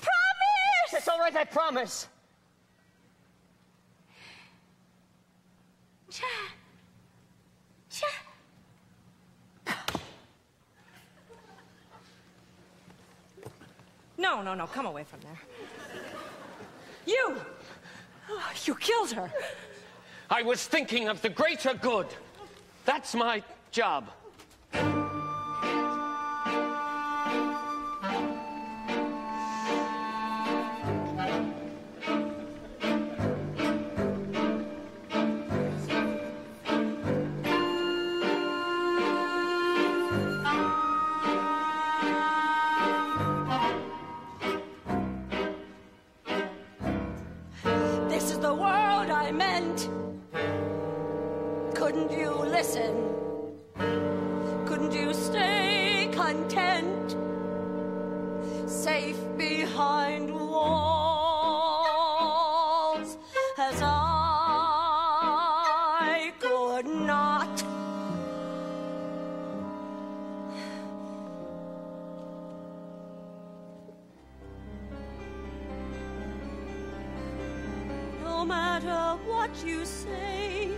Speaker 2: Promise!
Speaker 3: It's all right, I promise.
Speaker 2: Jack. Jack.
Speaker 14: No, come away from there. You! Oh, you killed her.
Speaker 17: I was thinking of the greater good. That's my job.
Speaker 9: This is the world I meant. Couldn't you listen? Couldn't you stay content? Safe behind walls as I could not. No matter what you say,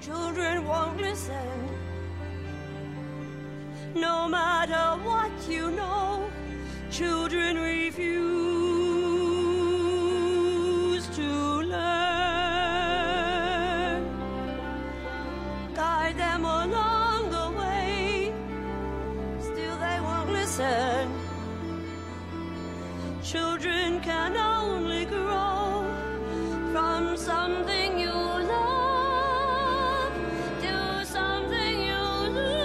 Speaker 9: children won't listen. No matter what you know, children refuse to learn. Guide them along the way, still they won't listen. Children can only grow from something you love to something you lose.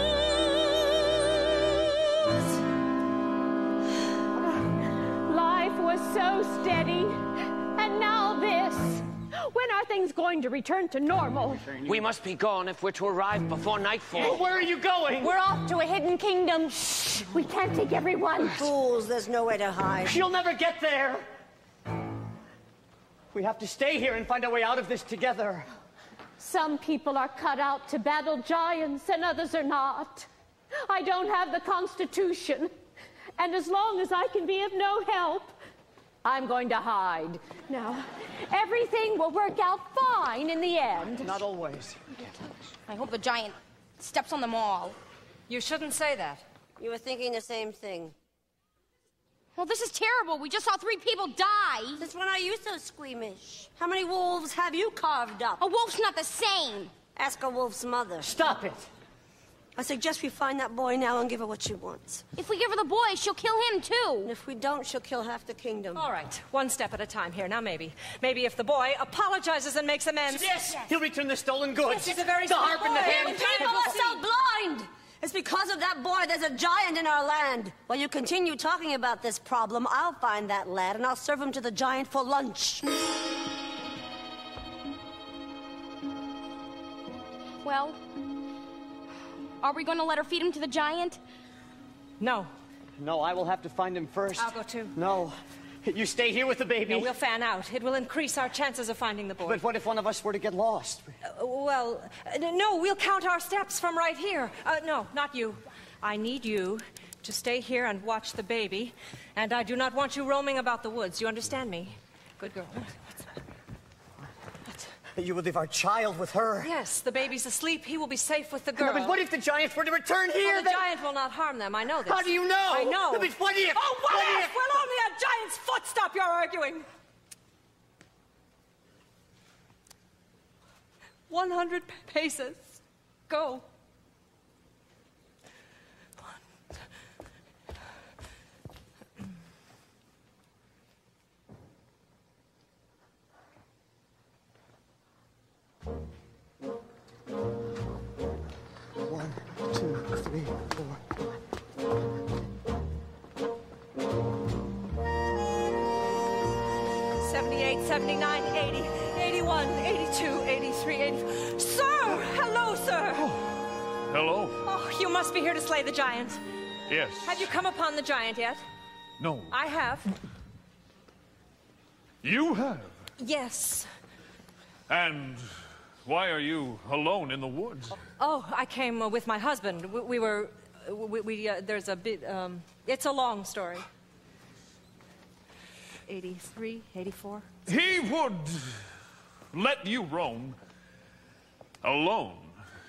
Speaker 8: Life was so steady, and now this. When are things going to return to normal?
Speaker 17: We must be gone if we're to arrive before nightfall.
Speaker 3: Where are you going?
Speaker 8: We're off to a hidden kingdom. Shh, we can't take everyone.
Speaker 9: Fools, there's nowhere to hide.
Speaker 3: You'll never get there. We have to stay here and find our way out of this together.
Speaker 8: Some people are cut out to battle giants and others are not. I don't have the Constitution. And as long as I can be of no help, I'm going to hide. Now, everything will work out fine in the end.
Speaker 3: Not always.
Speaker 7: I hope the giant steps on them all.
Speaker 14: You shouldn't say that.
Speaker 9: You were thinking the same thing.
Speaker 7: Well, this is terrible. We just saw 3 people die.
Speaker 9: Since when are you so squeamish? How many wolves have you carved up?
Speaker 7: A wolf's not the same.
Speaker 9: Ask a wolf's mother.
Speaker 3: Stop it.
Speaker 9: I suggest we find that boy now and give her what she wants.
Speaker 7: If we give her the boy, she'll kill him too.
Speaker 9: And if we don't, she'll kill half the kingdom.
Speaker 14: All right, one step at a time here. Now maybe if the boy apologizes and makes amends.
Speaker 3: Yes, he'll return the stolen goods.
Speaker 14: Yes, he's a very
Speaker 3: the
Speaker 14: smart
Speaker 3: harp in the
Speaker 14: boy.
Speaker 3: hand.
Speaker 9: People are so blind! It's because of that boy there's a giant in our land. While you continue talking about this problem, I'll find that lad and I'll serve him to the giant for lunch.
Speaker 7: Well, are we going to let her feed him to the giant?
Speaker 14: No.
Speaker 3: No, I will have to find him first.
Speaker 14: I'll go too.
Speaker 3: No. You stay here with the baby.
Speaker 14: No, we'll fan out. It will increase our chances of finding the boy.
Speaker 3: But what if one of us were to get lost?
Speaker 14: No, we'll count our steps from right here. No, not you. I need you to stay here and watch the baby, and I do not want you roaming about the woods. You understand me? Good girl.
Speaker 3: You will leave our child with her.
Speaker 14: Yes, the baby's asleep. He will be safe with the girl.
Speaker 3: No, but what if the giants were to return here?
Speaker 14: Well, the giant will not harm them. I know this.
Speaker 3: How do you know?
Speaker 14: I know.
Speaker 3: No, but what if?
Speaker 14: Oh, what if? Will only a giant's foot stop your arguing? 100 paces. Go.
Speaker 1: One, two, three, four.
Speaker 14: 78, 79, 80, 81, 82, 83, 84. Sir! Hello, sir!
Speaker 11: Hello?
Speaker 14: Oh, you must be here to slay the giant.
Speaker 11: Yes.
Speaker 14: Have you come upon the giant yet?
Speaker 11: No.
Speaker 14: I have.
Speaker 11: You have?
Speaker 14: Yes.
Speaker 11: And why are you alone in the woods?
Speaker 14: Oh, I came with my husband. There's a bit, it's a long story. 83, 84.
Speaker 11: He would let you roam alone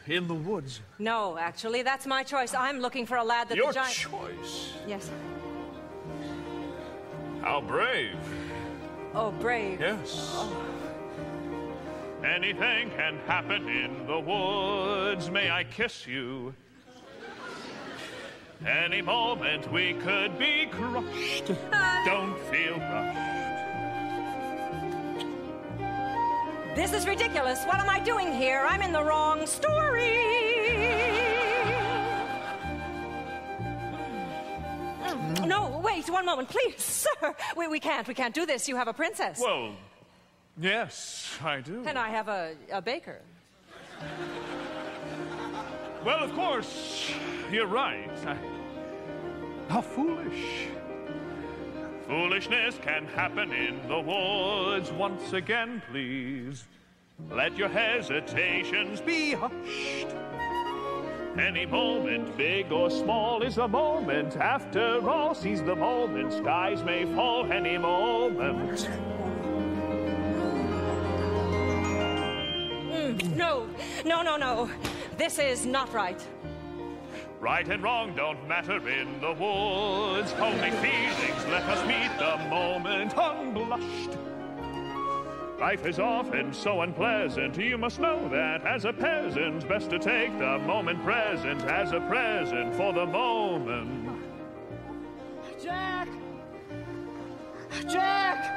Speaker 11: in the woods.
Speaker 14: No, actually, that's my choice. I'm looking for a lad that
Speaker 11: Your
Speaker 14: the giant...
Speaker 11: choice?
Speaker 14: Yes.
Speaker 11: How brave.
Speaker 14: Oh, brave.
Speaker 11: Yes.
Speaker 14: Oh.
Speaker 11: Anything can happen in the woods. May I kiss you? Any moment we could be crushed. Don't feel rushed.
Speaker 14: This is ridiculous. What am I doing here? I'm in the wrong story. No, wait, one moment, please, sir. We can't do this. You have a princess.
Speaker 11: Well, yes, I do.
Speaker 14: And I have a baker.
Speaker 11: Well, of course, you're right. How foolish. Foolishness can happen in the woods. Once again, please, let your hesitations be hushed. Any moment, big or small, is a moment. After all, seize the moment. Skies may fall any moment.
Speaker 14: No. This is not right.
Speaker 11: Right and wrong don't matter in the woods. Only feelings, let us meet the moment unblushed. Life is often so unpleasant. You must know that as a peasant, best to take the moment present as a present for the moment.
Speaker 3: Jack! Jack!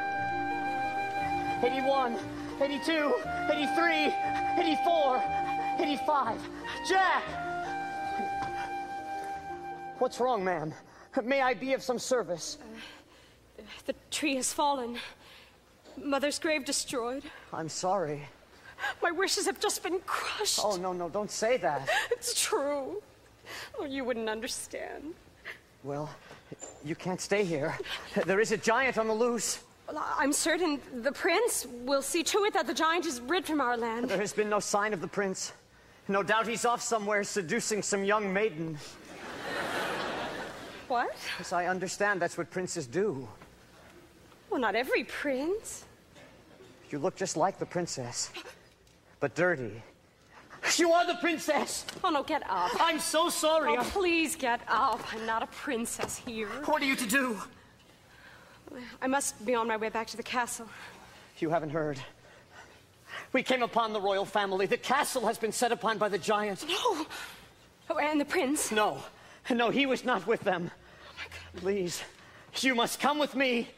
Speaker 3: 81, 82, 83, 84, 85. Jack! What's wrong, ma'am? May I be of some service?
Speaker 8: The tree has fallen. Mother's grave destroyed.
Speaker 3: I'm sorry.
Speaker 8: My wishes have just been crushed.
Speaker 3: Oh, no, don't say that.
Speaker 8: It's true. Oh, you wouldn't understand.
Speaker 3: Well, you can't stay here. There is a giant on the loose.
Speaker 8: Well, I'm certain the prince will see to it that the giant is rid from our land.
Speaker 3: There has been no sign of the prince. No doubt he's off somewhere seducing some young maiden.
Speaker 8: What?
Speaker 3: As I understand, that's what princes do.
Speaker 8: Well, not every prince.
Speaker 3: You look just like the princess, but dirty. You are the princess!
Speaker 8: Oh, no, get up.
Speaker 3: I'm so sorry.
Speaker 8: Oh, please get up. I'm not a princess here.
Speaker 3: What are you to do?
Speaker 8: I must be on my way back to the castle.
Speaker 3: You haven't heard. We came upon the royal family. The castle has been set upon by the giant.
Speaker 8: No! Oh, and the prince?
Speaker 3: No, he was not with them. Oh, my God. Please, you must come with me.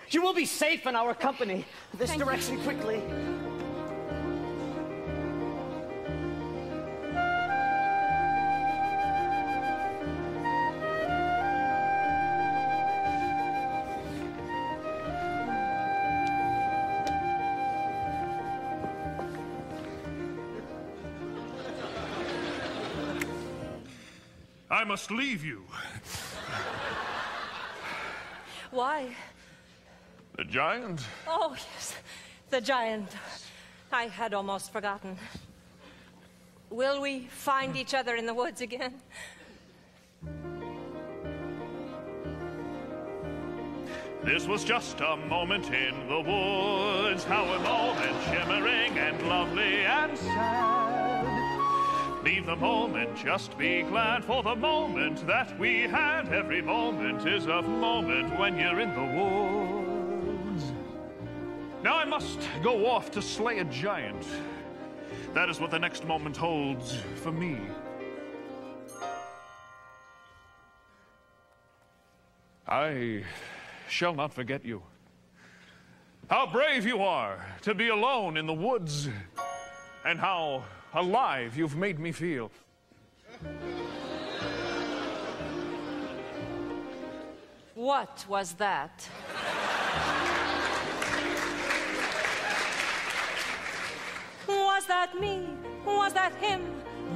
Speaker 3: You will be safe in our company. This direction, quickly.
Speaker 11: I must leave you.
Speaker 14: Why?
Speaker 11: The giant?
Speaker 14: Oh, yes, the giant. I had almost forgotten. Will we find each other in the woods again?
Speaker 11: This was just a moment in the woods. How a moment, shimmering and lovely and sad. Leave the moment, just be glad for the moment that we had. Every moment is a moment when you're in the woods. Now I must go off to slay a giant. That is what the next moment holds for me. I shall not forget you. How brave you are to be alone in the woods, and how alive you've made me feel.
Speaker 14: What was that? Was that me? Was that him?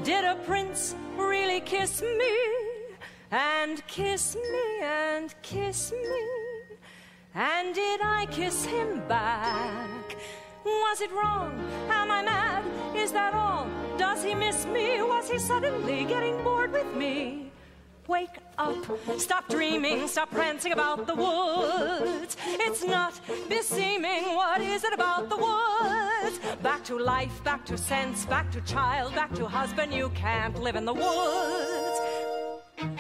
Speaker 14: Did a prince really kiss me? And kiss me, and kiss me? And did I kiss him back? Was it wrong? Am I mad? Is that all? Does he miss me? Was he suddenly getting bored with me? Wake up, stop dreaming, stop prancing about the woods. It's not beseeming, what is it about the woods? Back to life, back to sense, back to child, back to husband, you can't live in the woods.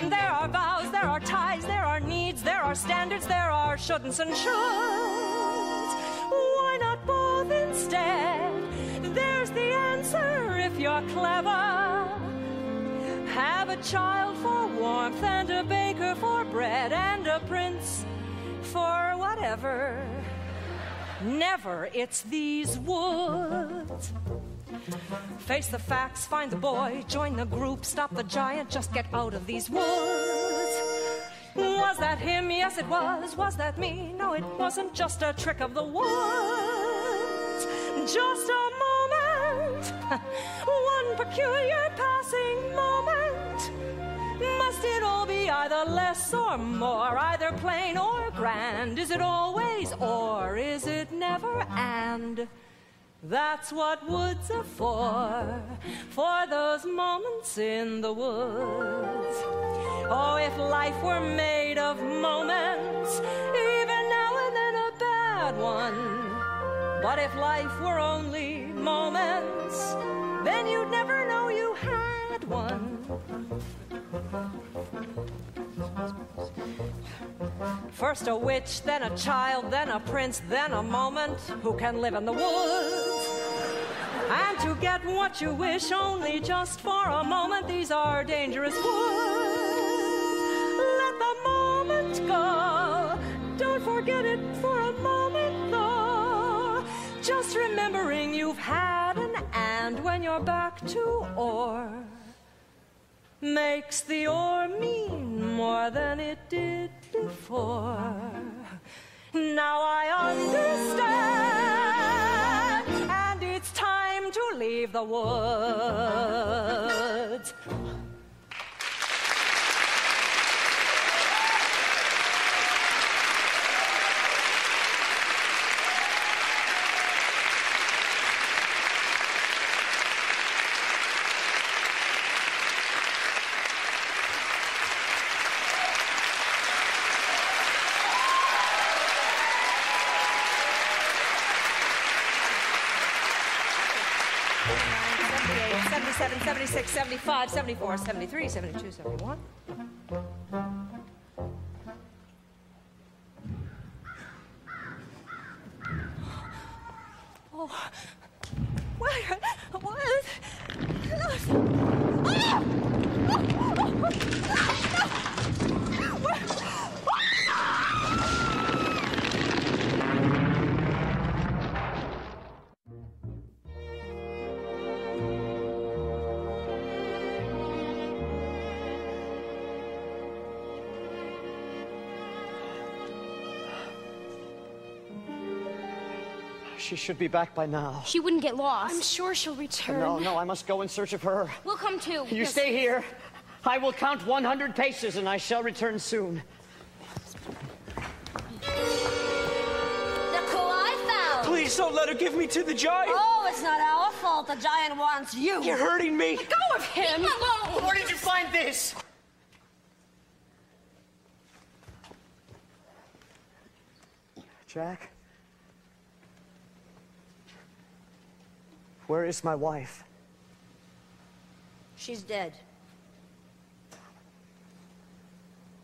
Speaker 14: There are vows, there are ties, there are needs, there are standards, there are shouldn'ts and shoulds. Why not both instead? There's the answer if you're clever. Have a child for warmth and a baker for bread and a prince for whatever. Never, it's these woods. Face the facts, find the boy, join the group, stop the giant, just get out of these woods. Was that him? Yes, it was. Was that me? No, it wasn't. Just a trick of the woods. Just a moment. One peculiar passing moment. Must it all be either less or more, either plain or grand? Is it always or is it never and? That's what woods are for those moments in the woods. Oh, if life were made of moments, even now and then a bad one. But if life were only moments, then you'd never know you had one. First a witch, then a child, then a prince, then a moment. Who can live in the woods? And to get what you wish only just for a moment, these are dangerous woods. Let the moment go. Don't forget it for a moment, though. Just remembering you've had an and when you're back to or. Makes the or mean more than it did before. Now I understand, and it's time to leave the woods. $78, $77, $76, $75, $74, $73, $72, $71. Oh, where was?
Speaker 3: She should be back by now.
Speaker 7: She wouldn't get lost.
Speaker 8: I'm sure she'll return.
Speaker 3: No, I must go in search of her.
Speaker 7: We'll come too.
Speaker 3: You stay here. I will count 100 paces and I shall return soon.
Speaker 9: Look who I found.
Speaker 15: Please don't let her give me to the giant.
Speaker 9: Oh, it's not our fault. The giant wants you.
Speaker 15: You're hurting me.
Speaker 8: Let go of him.
Speaker 9: Leave him alone.
Speaker 3: Where did you find this? Jack? Where is my wife?
Speaker 9: She's dead.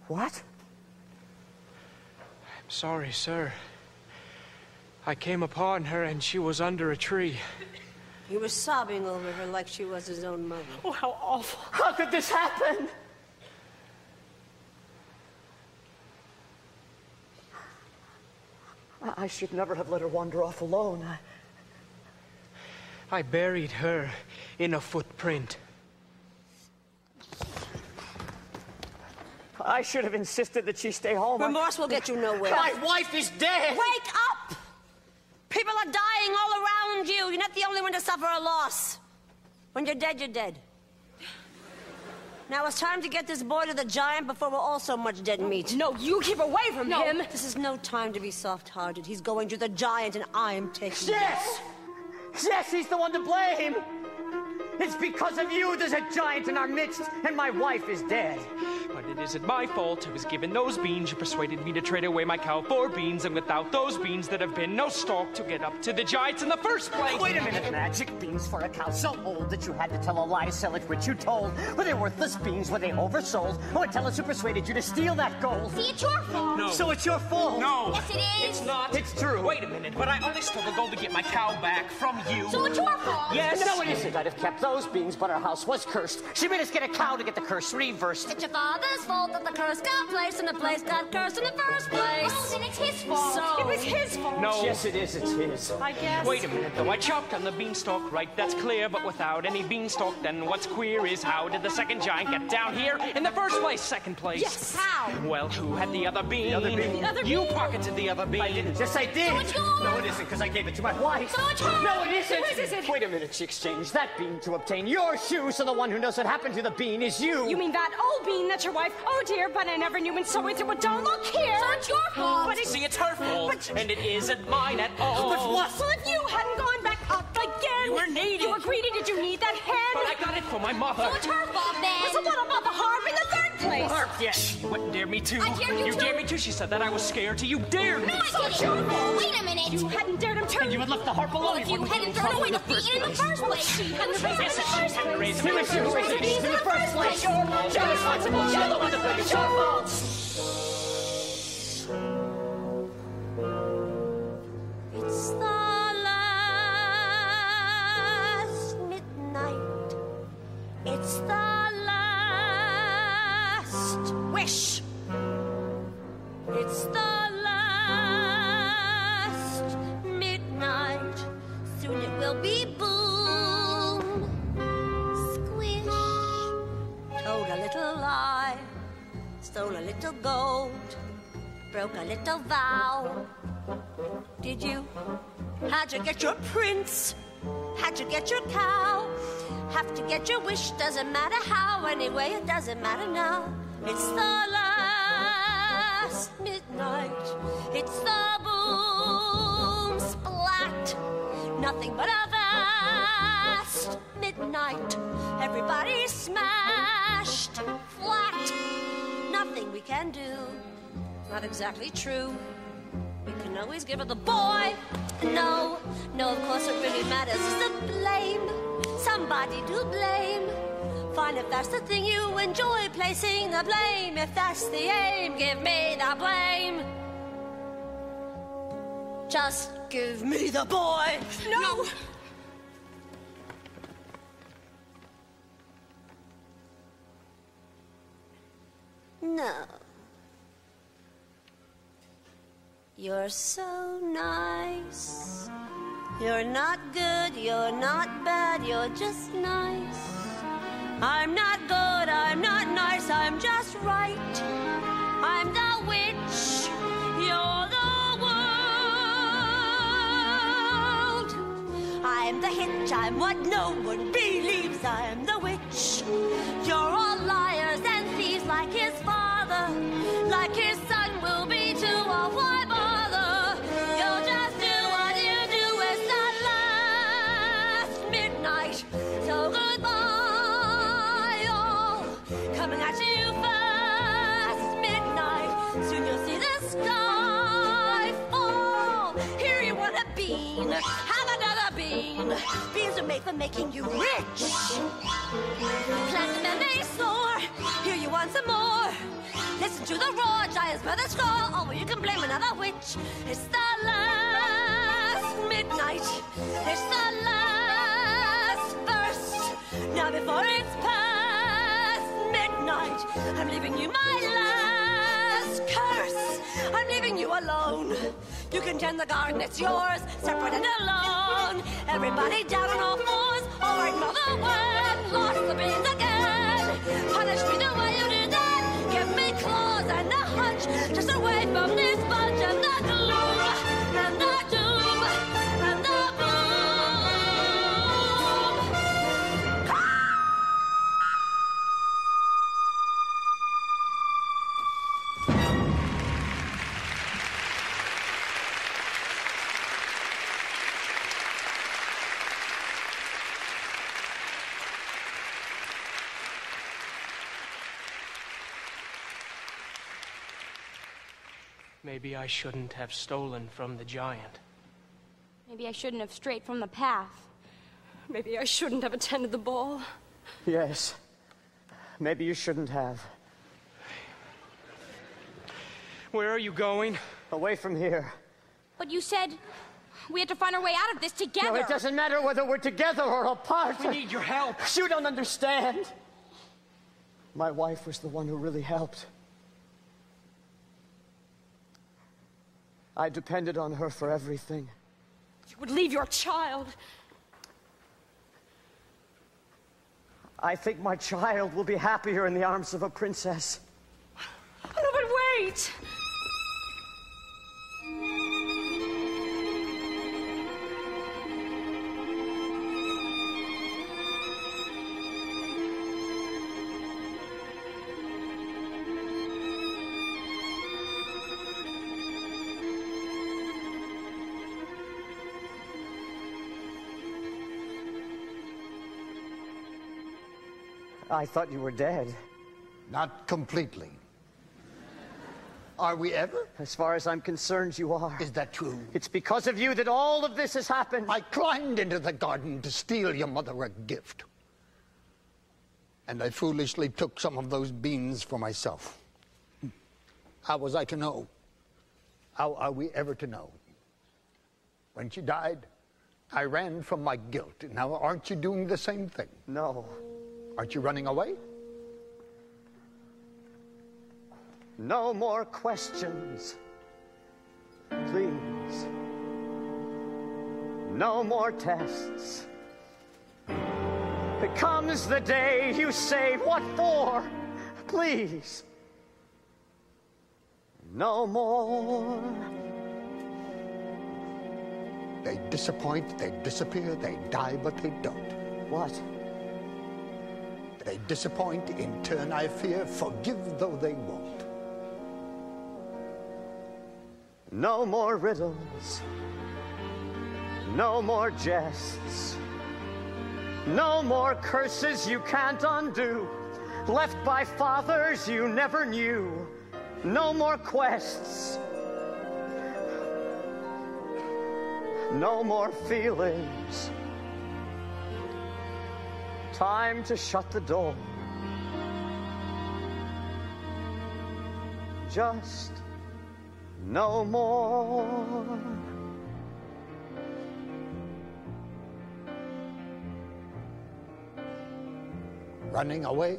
Speaker 3: What?
Speaker 15: I'm sorry, sir. I came upon her and she was under a tree.
Speaker 9: He was sobbing over her like she was his own mother.
Speaker 3: Oh, how awful. How could this happen? I should never have let her wander off alone.
Speaker 15: I buried her in a footprint.
Speaker 3: I should have insisted that she stay home.
Speaker 9: Remorse will get you nowhere.
Speaker 3: My wife is dead!
Speaker 9: Wake up! People are dying all around you. You're not the only one to suffer a loss. When you're dead, you're dead. Now it's time to get this boy to the giant before we're all so much dead meat.
Speaker 8: No, you keep away from him.
Speaker 9: This is no time to be soft-hearted. He's going to the giant, and I'm taking
Speaker 3: Yes! Yes, he's the one to blame! It's because of you there's a giant in our midst, and my wife is dead.
Speaker 15: But it isn't my fault. I was given those beans. You persuaded me to trade away my cow for beans, and without those beans, there'd have been no stalk to get up to the giants in the first place.
Speaker 3: Wait a minute, magic beans for a cow so old that you had to tell a lie to sell it, which you told. Were they worthless beans? Were they oversold? Oh, and tell us who persuaded you to steal that gold.
Speaker 7: See, it's your fault.
Speaker 15: No.
Speaker 3: So it's your fault.
Speaker 15: No.
Speaker 7: Yes, it is.
Speaker 15: It's not.
Speaker 3: It's true.
Speaker 15: Wait a minute, but I only stole the gold to get my cow back from you.
Speaker 7: So it's your fault.
Speaker 3: Yes. No, it isn't. I'd have kept those beans, but our house was cursed. She made us get a cow to get the curse reversed.
Speaker 9: It's your father's fault that the curse got placed, and the place got cursed in the first place.
Speaker 7: Well, then it's his fault.
Speaker 8: So, it was his fault.
Speaker 15: No.
Speaker 3: Yes, it is. It's his.
Speaker 8: I guess.
Speaker 15: Wait a minute, though. I chopped on the beanstalk, right? That's clear. But without any beanstalk, then what's queer is how did the second giant get down here in the first place? Second place.
Speaker 9: Yes, how?
Speaker 15: Well, who had the other bean?
Speaker 3: The other bean.
Speaker 8: The other
Speaker 15: You
Speaker 8: bean.
Speaker 15: pocketed the other bean.
Speaker 3: I didn't. Yes, I did.
Speaker 7: So it's yours.
Speaker 3: No, it isn't, because I gave it to my wife.
Speaker 7: So it's hers.
Speaker 3: No, it isn't.
Speaker 8: Whose is it?
Speaker 3: Wait a minute. She exchanged that bean to obtain your shoe, so the one who knows what happened to the bean is you.
Speaker 8: You mean that old bean that's your wife? Oh dear, but I never knew, and so it's well, don't look here.
Speaker 7: So it's your fault.
Speaker 8: But
Speaker 15: See, it's her fault, and it isn't mine at all.
Speaker 3: But what?
Speaker 8: Well, if you hadn't gone back up again,
Speaker 15: You were needed.
Speaker 8: You were greedy. Did you need that head?
Speaker 15: But I got it for my mother.
Speaker 7: So it's her fault then.
Speaker 8: So what about the harm in the third place?
Speaker 15: Harp, yes. She wouldn't dare me to.
Speaker 7: I dare you to.
Speaker 15: dared me to. She said that I was scared to. You dared me.
Speaker 7: No, I didn't. Wait a minute.
Speaker 8: You hadn't dared him to.
Speaker 3: And you had left the harp alone.
Speaker 7: Well, if you hadn't thrown away the bean in the first place, she hadn't raised it in the first place.
Speaker 3: Who is you? Who raised the beans in the first place? You're responsible. You're the one to blame. It's your fault.
Speaker 9: It's the last midnight. It's the last wish. It's the last midnight. Soon it will be boom, squish. Told a little lie, stole a little gold, broke a little vow. Did you? How'd you get your prince? How'd you get your cow? Have to get your wish, doesn't matter how. Anyway, it doesn't matter now. It's the last midnight. It's the boom splat. Nothing but a vast midnight. Everybody smashed flat. Nothing we can do. Not exactly true. We can always give it the boy. No, of course it really matters is the blame. Somebody to blame. Fine if that's the thing you enjoy, placing the blame. If that's the aim, give me the blame. Just give me the boy.
Speaker 8: No.
Speaker 9: No. You're so nice. You're not good, you're not bad, you're just nice. I'm not good, I'm not nice, I'm just right. I'm the witch, you're the world. I'm the hitch, I'm what no one believes. I'm the witch. You're all liars and thieves like his father, like his son will be too. Oh, why bother? You'll just do what you do. It's the last midnight. So goodbye, all coming at you fast. Midnight. Soon you'll see the sky fall. Here you want a bean. Have another bean. Beans are made for making you rich. Plant them and they soar. Here you want some more. Listen to the roar, giants by the score. Oh, well, you can blame another witch. It's the last midnight. It's the last I'm leaving you alone. You can tend the garden, it's yours, separate and alone. Everybody down on all fours, all right, mother, when lost the beans again. Punish me the way you did that. Give me claws and a hunch, just away from this bunch and the gloom and the doom and the
Speaker 15: Maybe I shouldn't have stolen from the giant.
Speaker 7: Maybe I shouldn't have strayed from the path.
Speaker 8: Maybe I shouldn't have attended the ball.
Speaker 3: Yes. Maybe you shouldn't have.
Speaker 15: Where are you going?
Speaker 3: Away from here.
Speaker 7: But you said we had to find our way out of this together.
Speaker 3: No, it doesn't matter whether we're together or apart.
Speaker 15: We need your help.
Speaker 3: You don't understand. My wife was the one who really helped. I depended on her for everything.
Speaker 8: You would leave your child.
Speaker 3: I think my child will be happier in the arms of a princess.
Speaker 8: Oh, no, but wait!
Speaker 3: I thought you were dead.
Speaker 1: Not completely. Are we ever?
Speaker 3: As far as I'm concerned, you are.
Speaker 1: Is that true?
Speaker 3: It's because of you that all of this has happened.
Speaker 1: I climbed into the garden to steal your mother a gift. And I foolishly took some of those beans for myself. How was I to know? How are we ever to know? When she died, I ran from my guilt. Now, aren't you doing the same thing?
Speaker 3: No.
Speaker 1: Aren't you running away?
Speaker 3: No more questions. Please. No more tests. It comes the day you say, what for? Please. No more.
Speaker 1: They disappoint, they disappear, they die, but they don't.
Speaker 3: What?
Speaker 1: They disappoint, in turn I fear, forgive though they won't.
Speaker 3: No more riddles. No more jests. No more curses you can't undo, left by fathers you never knew. No more quests. No more feelings. Time to shut the door. Just no more.
Speaker 1: Running away,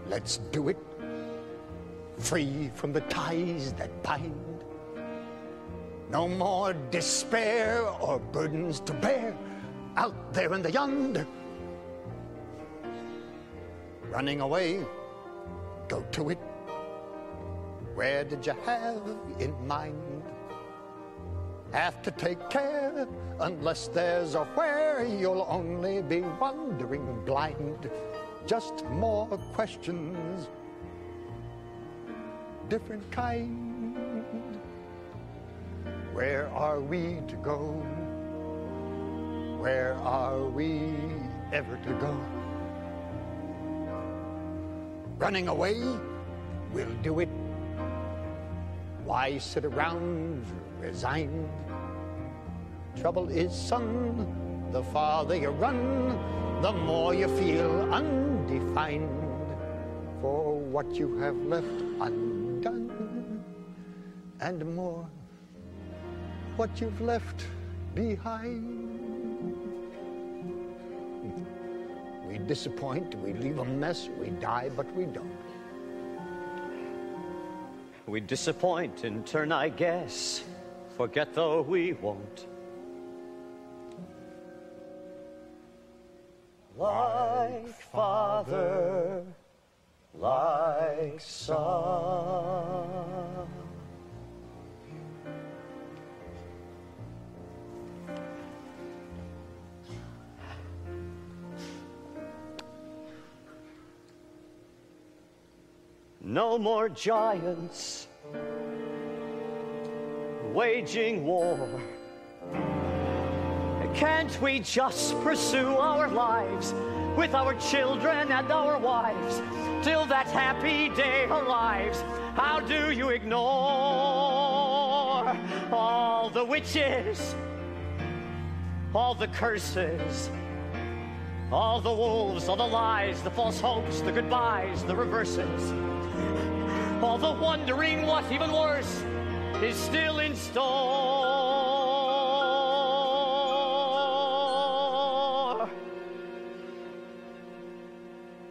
Speaker 1: let's do it. Free from the ties that bind. No more despair or burdens to bear out there in the yonder. Running away, go to it. Where did you have in mind? Have to take care, unless there's a where, you'll only be wandering blind. Just more questions, different kind. Where are we to go? Where are we ever to go? Running away, we'll do it. Why sit around resigned? Trouble is, son, the farther you run, the more you feel undefined. For what you have left undone, and more, what you've left behind. We disappoint, we leave a mess, we die, but we don't.
Speaker 3: We disappoint in turn, I guess. Forget though we won't. Like father, like son. No more giants waging war. Can't we just pursue our lives with our children and our wives till that happy day arrives? How do you ignore all the witches, all the curses, all the wolves, all the lies, the false hopes, the goodbyes, the reverses, all the wondering what even worse is still in store?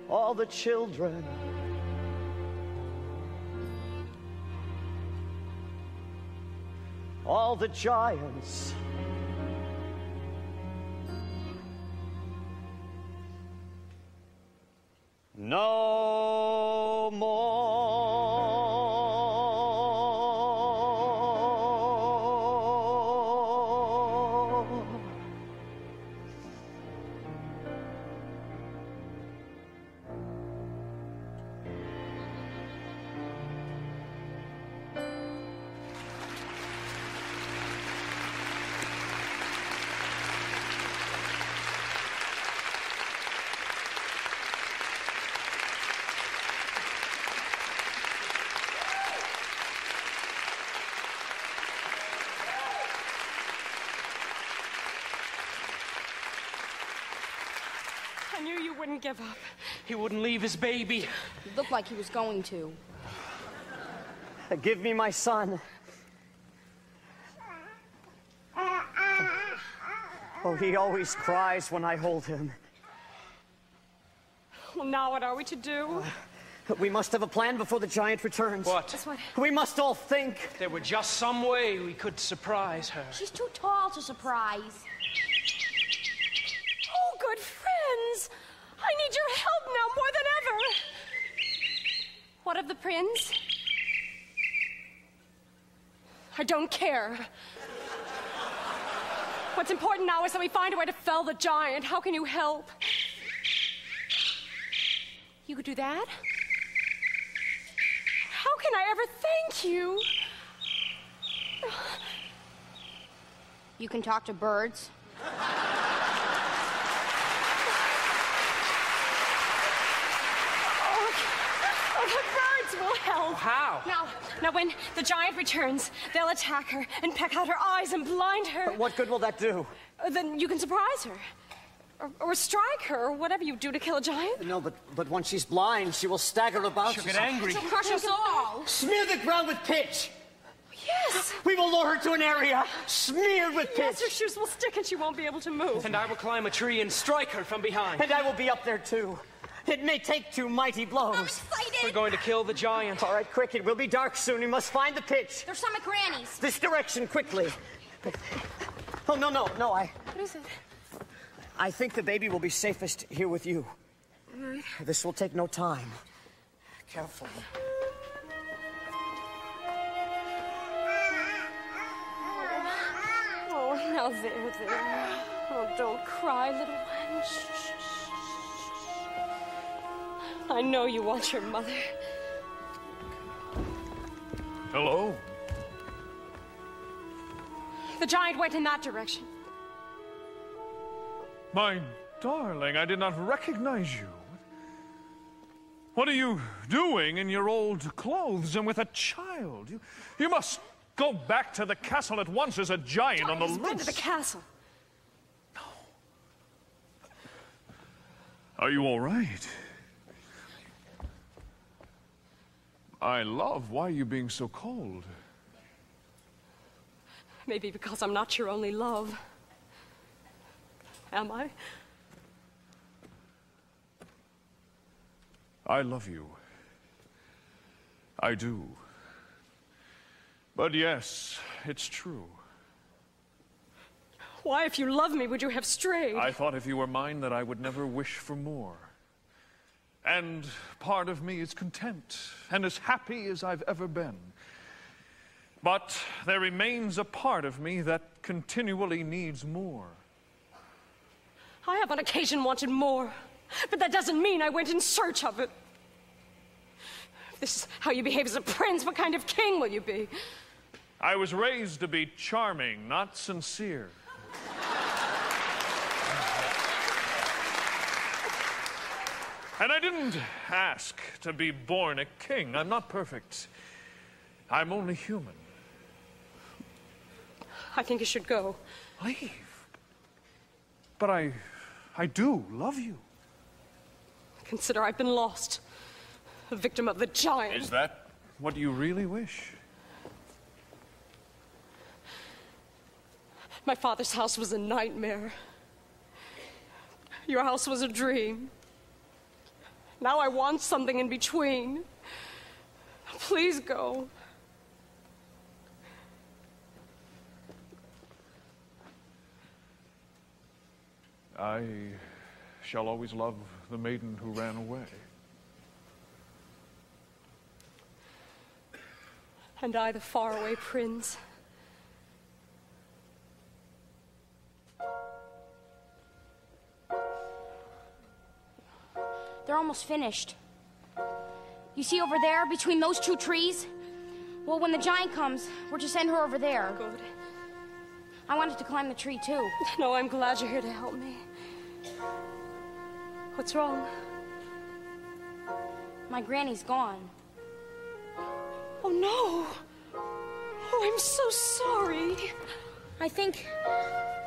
Speaker 3: All the children, all the giants, no more.
Speaker 8: I knew you wouldn't give up.
Speaker 15: He wouldn't leave his baby.
Speaker 19: It looked like he was going to.
Speaker 3: Give me my son. Oh, he always cries when I hold him.
Speaker 8: Well, now what are we to do?
Speaker 3: We must have a plan before the giant returns.
Speaker 15: What?
Speaker 3: We must all think.
Speaker 15: There were just some way we could surprise her.
Speaker 19: She's too tall to surprise.
Speaker 8: Oh, good friends! I need your help now more than ever. What of the prince? I don't care. What's important now is that we find a way to fell the giant. How can you help? You could do that? How can I ever thank you?
Speaker 19: You can talk to birds.
Speaker 8: Oh, the birds will help.
Speaker 15: How?
Speaker 8: Now, when the giant returns, they'll attack her and peck out her eyes and blind her.
Speaker 3: But what good will that do?
Speaker 8: Then you can surprise her. Or strike her, or whatever you do to kill a giant.
Speaker 3: No, but once she's blind, she will stagger about.
Speaker 15: She'll get angry.
Speaker 19: She'll crush us all.
Speaker 3: Smear the ground with pitch.
Speaker 8: Yes.
Speaker 3: We will lure her to an area smeared with pitch.
Speaker 8: Yes, her shoes will stick and she won't be able to move.
Speaker 15: And I will climb a tree and strike her from behind.
Speaker 3: And I will be up there too. It may take 2 mighty blows.
Speaker 19: I'm excited.
Speaker 15: We're going to kill the giant.
Speaker 3: All right, quick, it will be dark soon. We must find the pitch.
Speaker 19: There's some at Granny's.
Speaker 3: This direction, quickly. Oh, no,
Speaker 8: What is it?
Speaker 3: I think the baby will be safest here with you.
Speaker 8: All right.
Speaker 3: This will take no time. Careful.
Speaker 8: Oh, now there. Oh, don't cry, little one. Shh. I know you want your mother.
Speaker 11: Hello?
Speaker 8: The giant went in that direction.
Speaker 11: My darling, I did not recognize you. What are you doing in your old clothes and with a child? You must go back to the castle at once. There's a giant on the
Speaker 8: He's been to
Speaker 11: loose.
Speaker 8: the castle.
Speaker 11: Are you all right? I love. Why are you being so cold?
Speaker 8: Maybe because I'm not your only love. Am I?
Speaker 11: I love you. I do. But yes, it's true.
Speaker 8: Why, if you love me, would you have strayed?
Speaker 11: I thought if you were mine that I would never wish for more. And part of me is content and as happy as I've ever been. But there remains a part of me that continually needs more.
Speaker 8: I have on occasion wanted more, but that doesn't mean I went in search of it. If this is how you behave as a prince, what kind of king will you be?
Speaker 11: I was raised to be charming, not sincere. And I didn't ask to be born a king. I'm not perfect. I'm only human.
Speaker 8: I think you should go.
Speaker 11: Leave? But I do love you.
Speaker 8: Consider I've been lost. A victim of the giant.
Speaker 11: Is that what you really wish?
Speaker 8: My father's house was a nightmare. Your house was a dream. Now I want something in between. Please go.
Speaker 11: I shall always love the maiden who ran away.
Speaker 8: And I, the faraway prince.
Speaker 19: They're almost finished. You see over there, between those two trees? Well, when the giant comes, we're to send her over there.
Speaker 8: Good.
Speaker 19: I wanted to climb the tree, too.
Speaker 8: No, I'm glad you're here to help me. What's wrong?
Speaker 19: My granny's gone.
Speaker 8: Oh, no. Oh, I'm so sorry.
Speaker 19: I think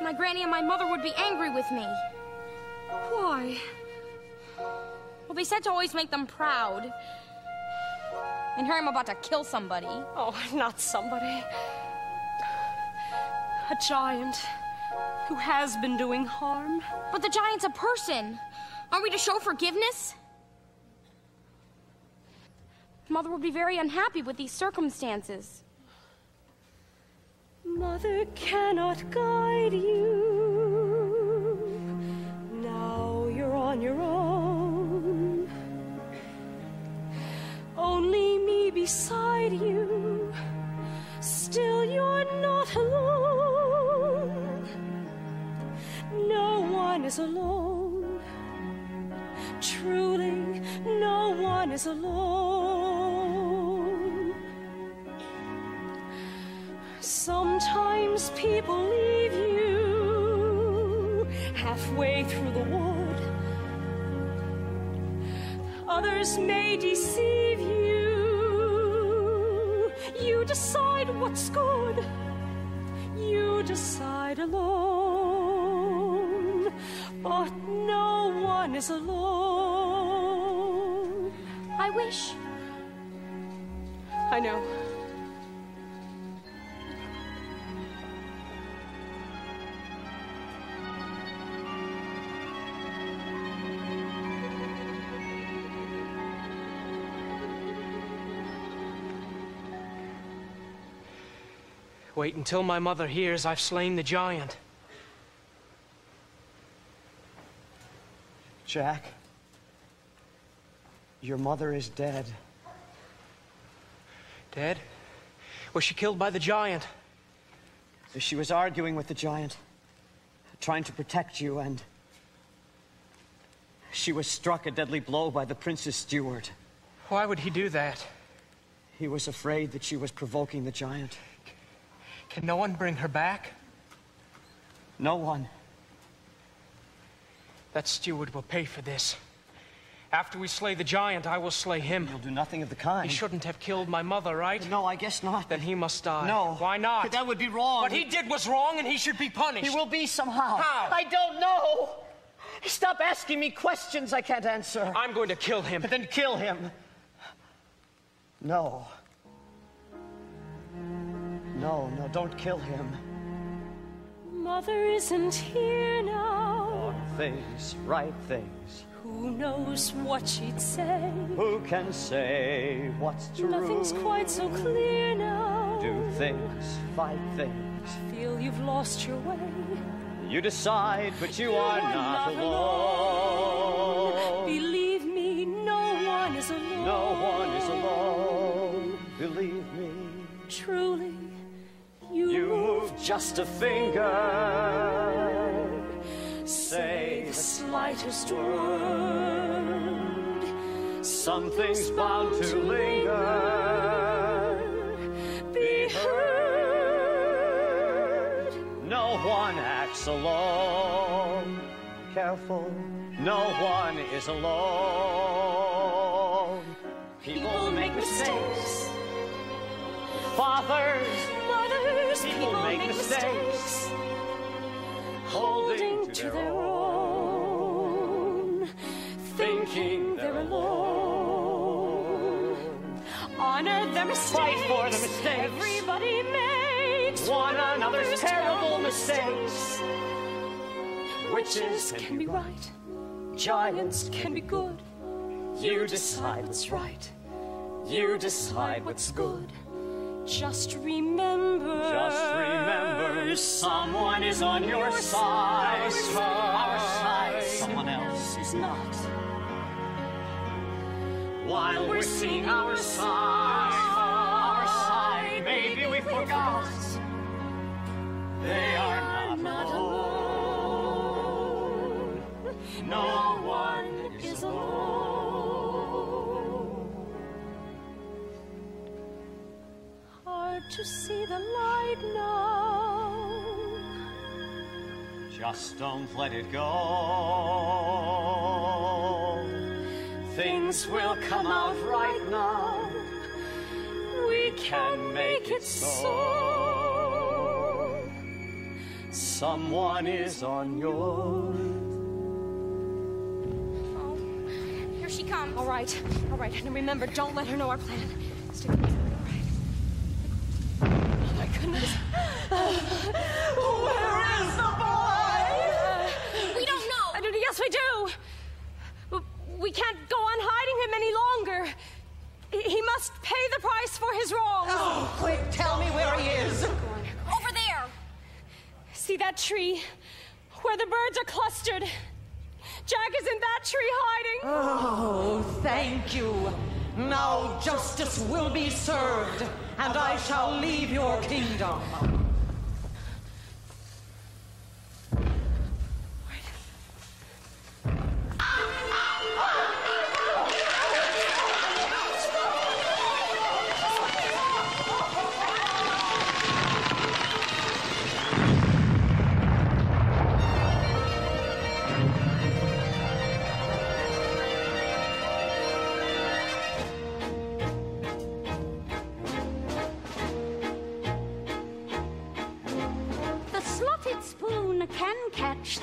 Speaker 19: my granny and my mother would be angry with me.
Speaker 8: Why?
Speaker 19: Well, they said to always make them proud. And here I'm about to kill somebody.
Speaker 8: Oh, not somebody. A giant who has been doing harm.
Speaker 19: But the giant's a person. Aren't we to show forgiveness? Mother would be very unhappy with these circumstances.
Speaker 8: Mother cannot guide you. Now you're on your own. Only me beside you. Still you're not alone. No one is alone. Truly, no one is alone. Sometimes people leave you halfway through the wood. Others may deceive you. You decide what's good. You decide alone. But no one is alone.
Speaker 19: I wish.
Speaker 8: I know.
Speaker 15: Wait until my mother hears I've slain the giant.
Speaker 3: Jack, your mother is dead.
Speaker 15: Dead? Was she killed by the giant?
Speaker 3: She was arguing with the giant, trying to protect you, and she was struck a deadly blow by the prince's steward.
Speaker 15: Why would he do that?
Speaker 3: He was afraid that she was provoking the giant.
Speaker 15: Can no one bring her back?
Speaker 3: No one.
Speaker 15: That steward will pay for this. After we slay the giant, I will slay him.
Speaker 3: You'll do nothing of the kind.
Speaker 15: He shouldn't have killed my mother, right?
Speaker 3: No, I guess not.
Speaker 15: Then he must die.
Speaker 3: No.
Speaker 15: Why not?
Speaker 3: But that would be wrong.
Speaker 15: What he did was wrong, and he should be punished.
Speaker 3: He will be somehow.
Speaker 15: How?
Speaker 3: I don't know. Stop asking me questions I can't answer.
Speaker 15: I'm going to kill him.
Speaker 3: Then kill him. No. No, don't kill him.
Speaker 8: Mother isn't here now.
Speaker 3: Things, right things.
Speaker 8: Who knows what she'd say?
Speaker 3: Who can say what's true?
Speaker 8: Nothing's quite so clear now.
Speaker 3: do things, fight things.
Speaker 8: Feel you've lost your way.
Speaker 3: You decide, but you are not alone.
Speaker 8: Believe me, no one is alone.
Speaker 3: No one is alone. Believe me.
Speaker 8: Truly, you
Speaker 3: move just a finger. Say the
Speaker 8: slightest word.
Speaker 3: Something's bound to linger.
Speaker 8: Be heard.
Speaker 3: No one acts alone. Careful, no one is alone. People make mistakes. Fathers,
Speaker 8: mothers,
Speaker 3: people make mistakes.
Speaker 8: Holding to their own, thinking they're alone. Honor their mistakes.
Speaker 3: Fight for the mistakes.
Speaker 8: Everybody makes
Speaker 3: one another's terrible mistakes.
Speaker 8: Witches can be right. Giants can be good. You decide what's right. You decide what's good. Just remember,
Speaker 3: someone is on your side. Our side, someone else is not. While we're seeing our side, maybe we forgot. They are not alone. No one is alone.
Speaker 8: To see the light now.
Speaker 3: Just don't let it go. Things will come out right now.
Speaker 8: We can make it so.
Speaker 3: Someone is on your.
Speaker 19: Oh, here she comes.
Speaker 8: All right. And remember, don't let her know our plan. Stick with me. Goodness. Where is the boy?
Speaker 19: We don't know.
Speaker 8: Yes, we do. We can't go on hiding him any longer. He must pay the price for his wrongs.
Speaker 6: Oh, quick, tell me where he is.
Speaker 19: Over there.
Speaker 8: See that tree where the birds are clustered? Jack is in that tree hiding.
Speaker 6: Oh, thank you. Now justice will be served, and I shall leave your kingdom.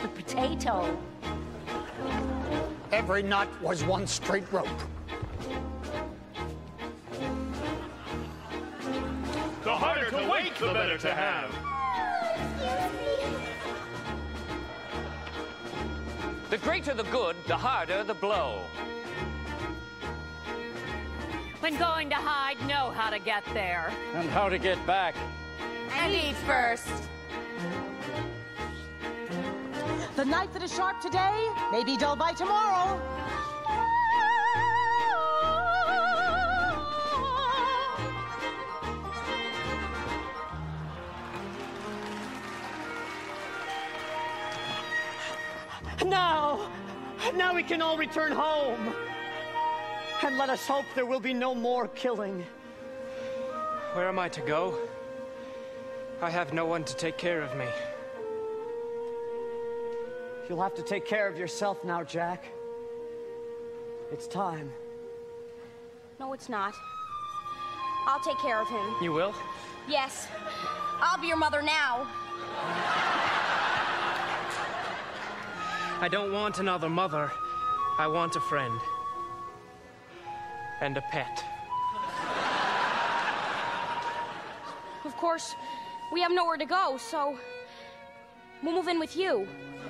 Speaker 2: The potato.
Speaker 1: Every knot was one straight rope.
Speaker 11: The harder to wake, the better to have.
Speaker 17: The greater the good, the harder the blow.
Speaker 5: When going to hide, know how to get there.
Speaker 16: And how to get back.
Speaker 5: And eat first.
Speaker 10: The knife that is sharp today may be dull by tomorrow.
Speaker 3: Now we can all return home. And let us hope there will be no more killing.
Speaker 15: Where am I to go? I have no one to take care of me.
Speaker 3: You'll have to take care of yourself now, Jack. It's time.
Speaker 19: No, it's not. I'll take care of him.
Speaker 15: You will?
Speaker 19: Yes. I'll be your mother now.
Speaker 15: I don't want another mother. I want a friend. And a pet.
Speaker 19: Of course, we have nowhere to go, so we'll move in with you.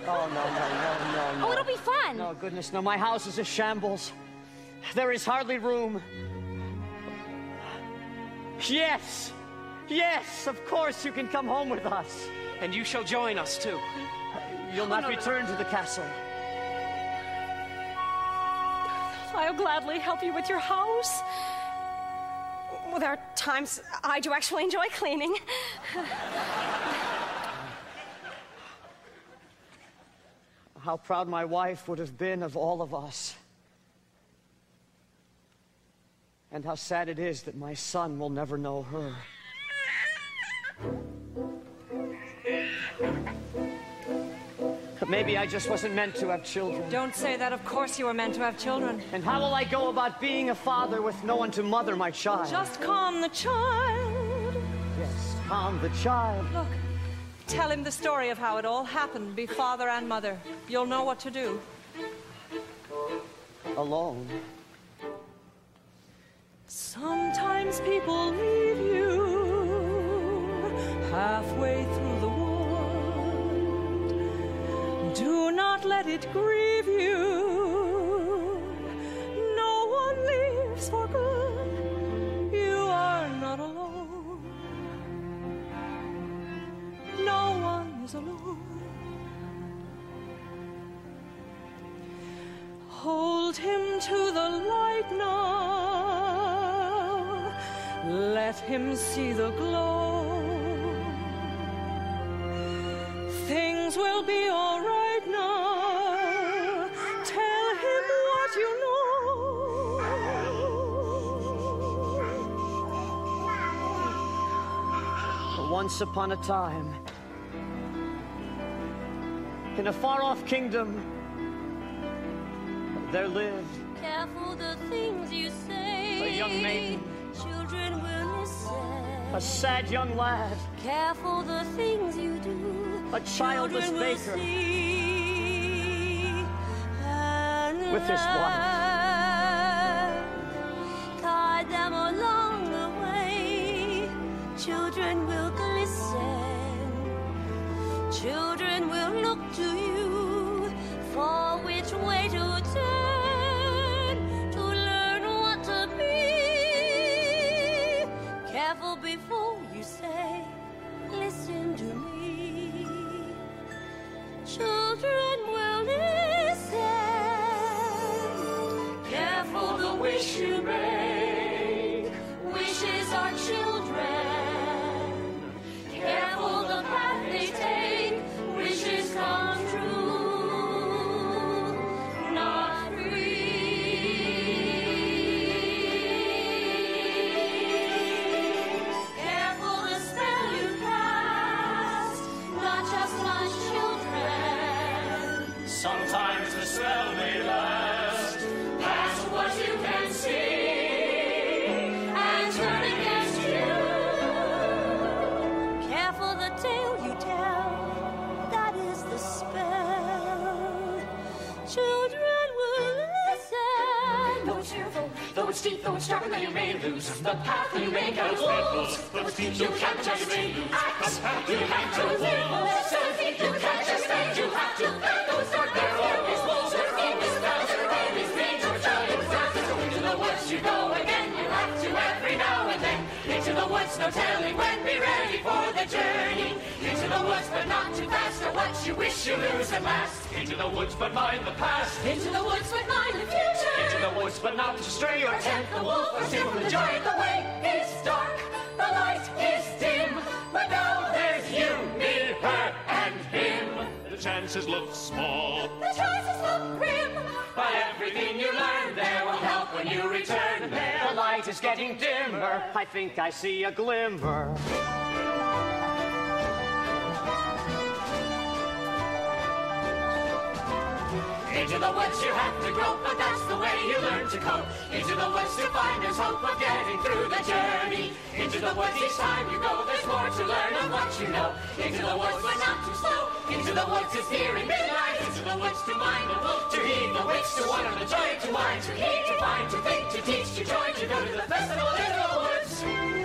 Speaker 3: Oh, no.
Speaker 19: Oh, it'll be fun.
Speaker 3: No, goodness, no. My house is a shambles. There is hardly room. Yes! Yes, of course you can come home with us.
Speaker 15: And you shall join us, too.
Speaker 3: You'll not return to the castle.
Speaker 8: I'll gladly help you with your house. Well, there are times I do actually enjoy cleaning.
Speaker 3: How proud my wife would have been of all of us. And how sad it is that my son will never know her. But maybe I just wasn't meant to have children.
Speaker 14: Don't say that. Of course you were meant to have children.
Speaker 3: And how will I go about being a father with no one to mother my child?
Speaker 14: Just calm the child.
Speaker 3: Yes, calm the child.
Speaker 14: Look, tell him the story of how it all happened. Be father and mother. You'll know what to do.
Speaker 3: Alone.
Speaker 14: Sometimes people leave you halfway through the world. Do not let it grieve you. No one leaves for good. You are not alone. No one is alone. Hold him to the light now. Let him see the glow. Things will be all right now. Tell him what you know.
Speaker 3: Once upon a time, in a far-off kingdom, there lived
Speaker 7: Careful the things you say.
Speaker 3: a young maiden,
Speaker 7: Children will listen.
Speaker 3: a sad young lad,
Speaker 7: Careful the things you do.
Speaker 3: a childless
Speaker 7: Children will
Speaker 3: baker
Speaker 7: see and
Speaker 3: with his wife.
Speaker 7: Guide them along the way. Children will glisten. Children will look to you for which way to turn to learn what to be. Careful before you say, listen to me. Children will listen. Careful the wish you make. Wishes are children. Careful the path they take. Wishes come true, not free. Careful the spell you cast, not just on children.
Speaker 4: Sometimes the spell may last past what you can see
Speaker 7: And turn against you. Careful the tale you tell, that is the spell. Children will listen.
Speaker 4: Though it's fearful, though it's deep, though it's dark, then you may lose the path you make out of wolves. You can't just act, you have to live. So deep you can't just stand, you have to fight those dark. There are always wolves, there are always spells, there are always danger, giants. So into the woods you go again, you have to every now and then. Into the woods, no telling when, be ready for the journey. Into the woods, but not too fast, or what you wish you lose at last. Into the woods, but mind the past.
Speaker 7: Into the woods, but mind the future.
Speaker 4: Into the woods, but not to stray or tempt the wolf or steal from the giant. The way is dark, the light is dim, but now there's you, me, her, and him.
Speaker 11: The chances look small.
Speaker 7: The chances look grim.
Speaker 4: But everything you learn there will help when you return there.
Speaker 3: The light is getting dimmer. I think I see a glimmer.
Speaker 4: Into the woods you have to grope, but that's the way you learn to cope. Into the woods to find there's hope of getting through the journey. Into the woods each time you go, there's more to learn of what you know. Into the woods, but not too slow. Into the woods is nearing midnight. Into the woods to mind the wolf, to heed the witch, to wonder the joy, to mind, to heed, to find, to think, to teach, to join, to go to the festival in the woods.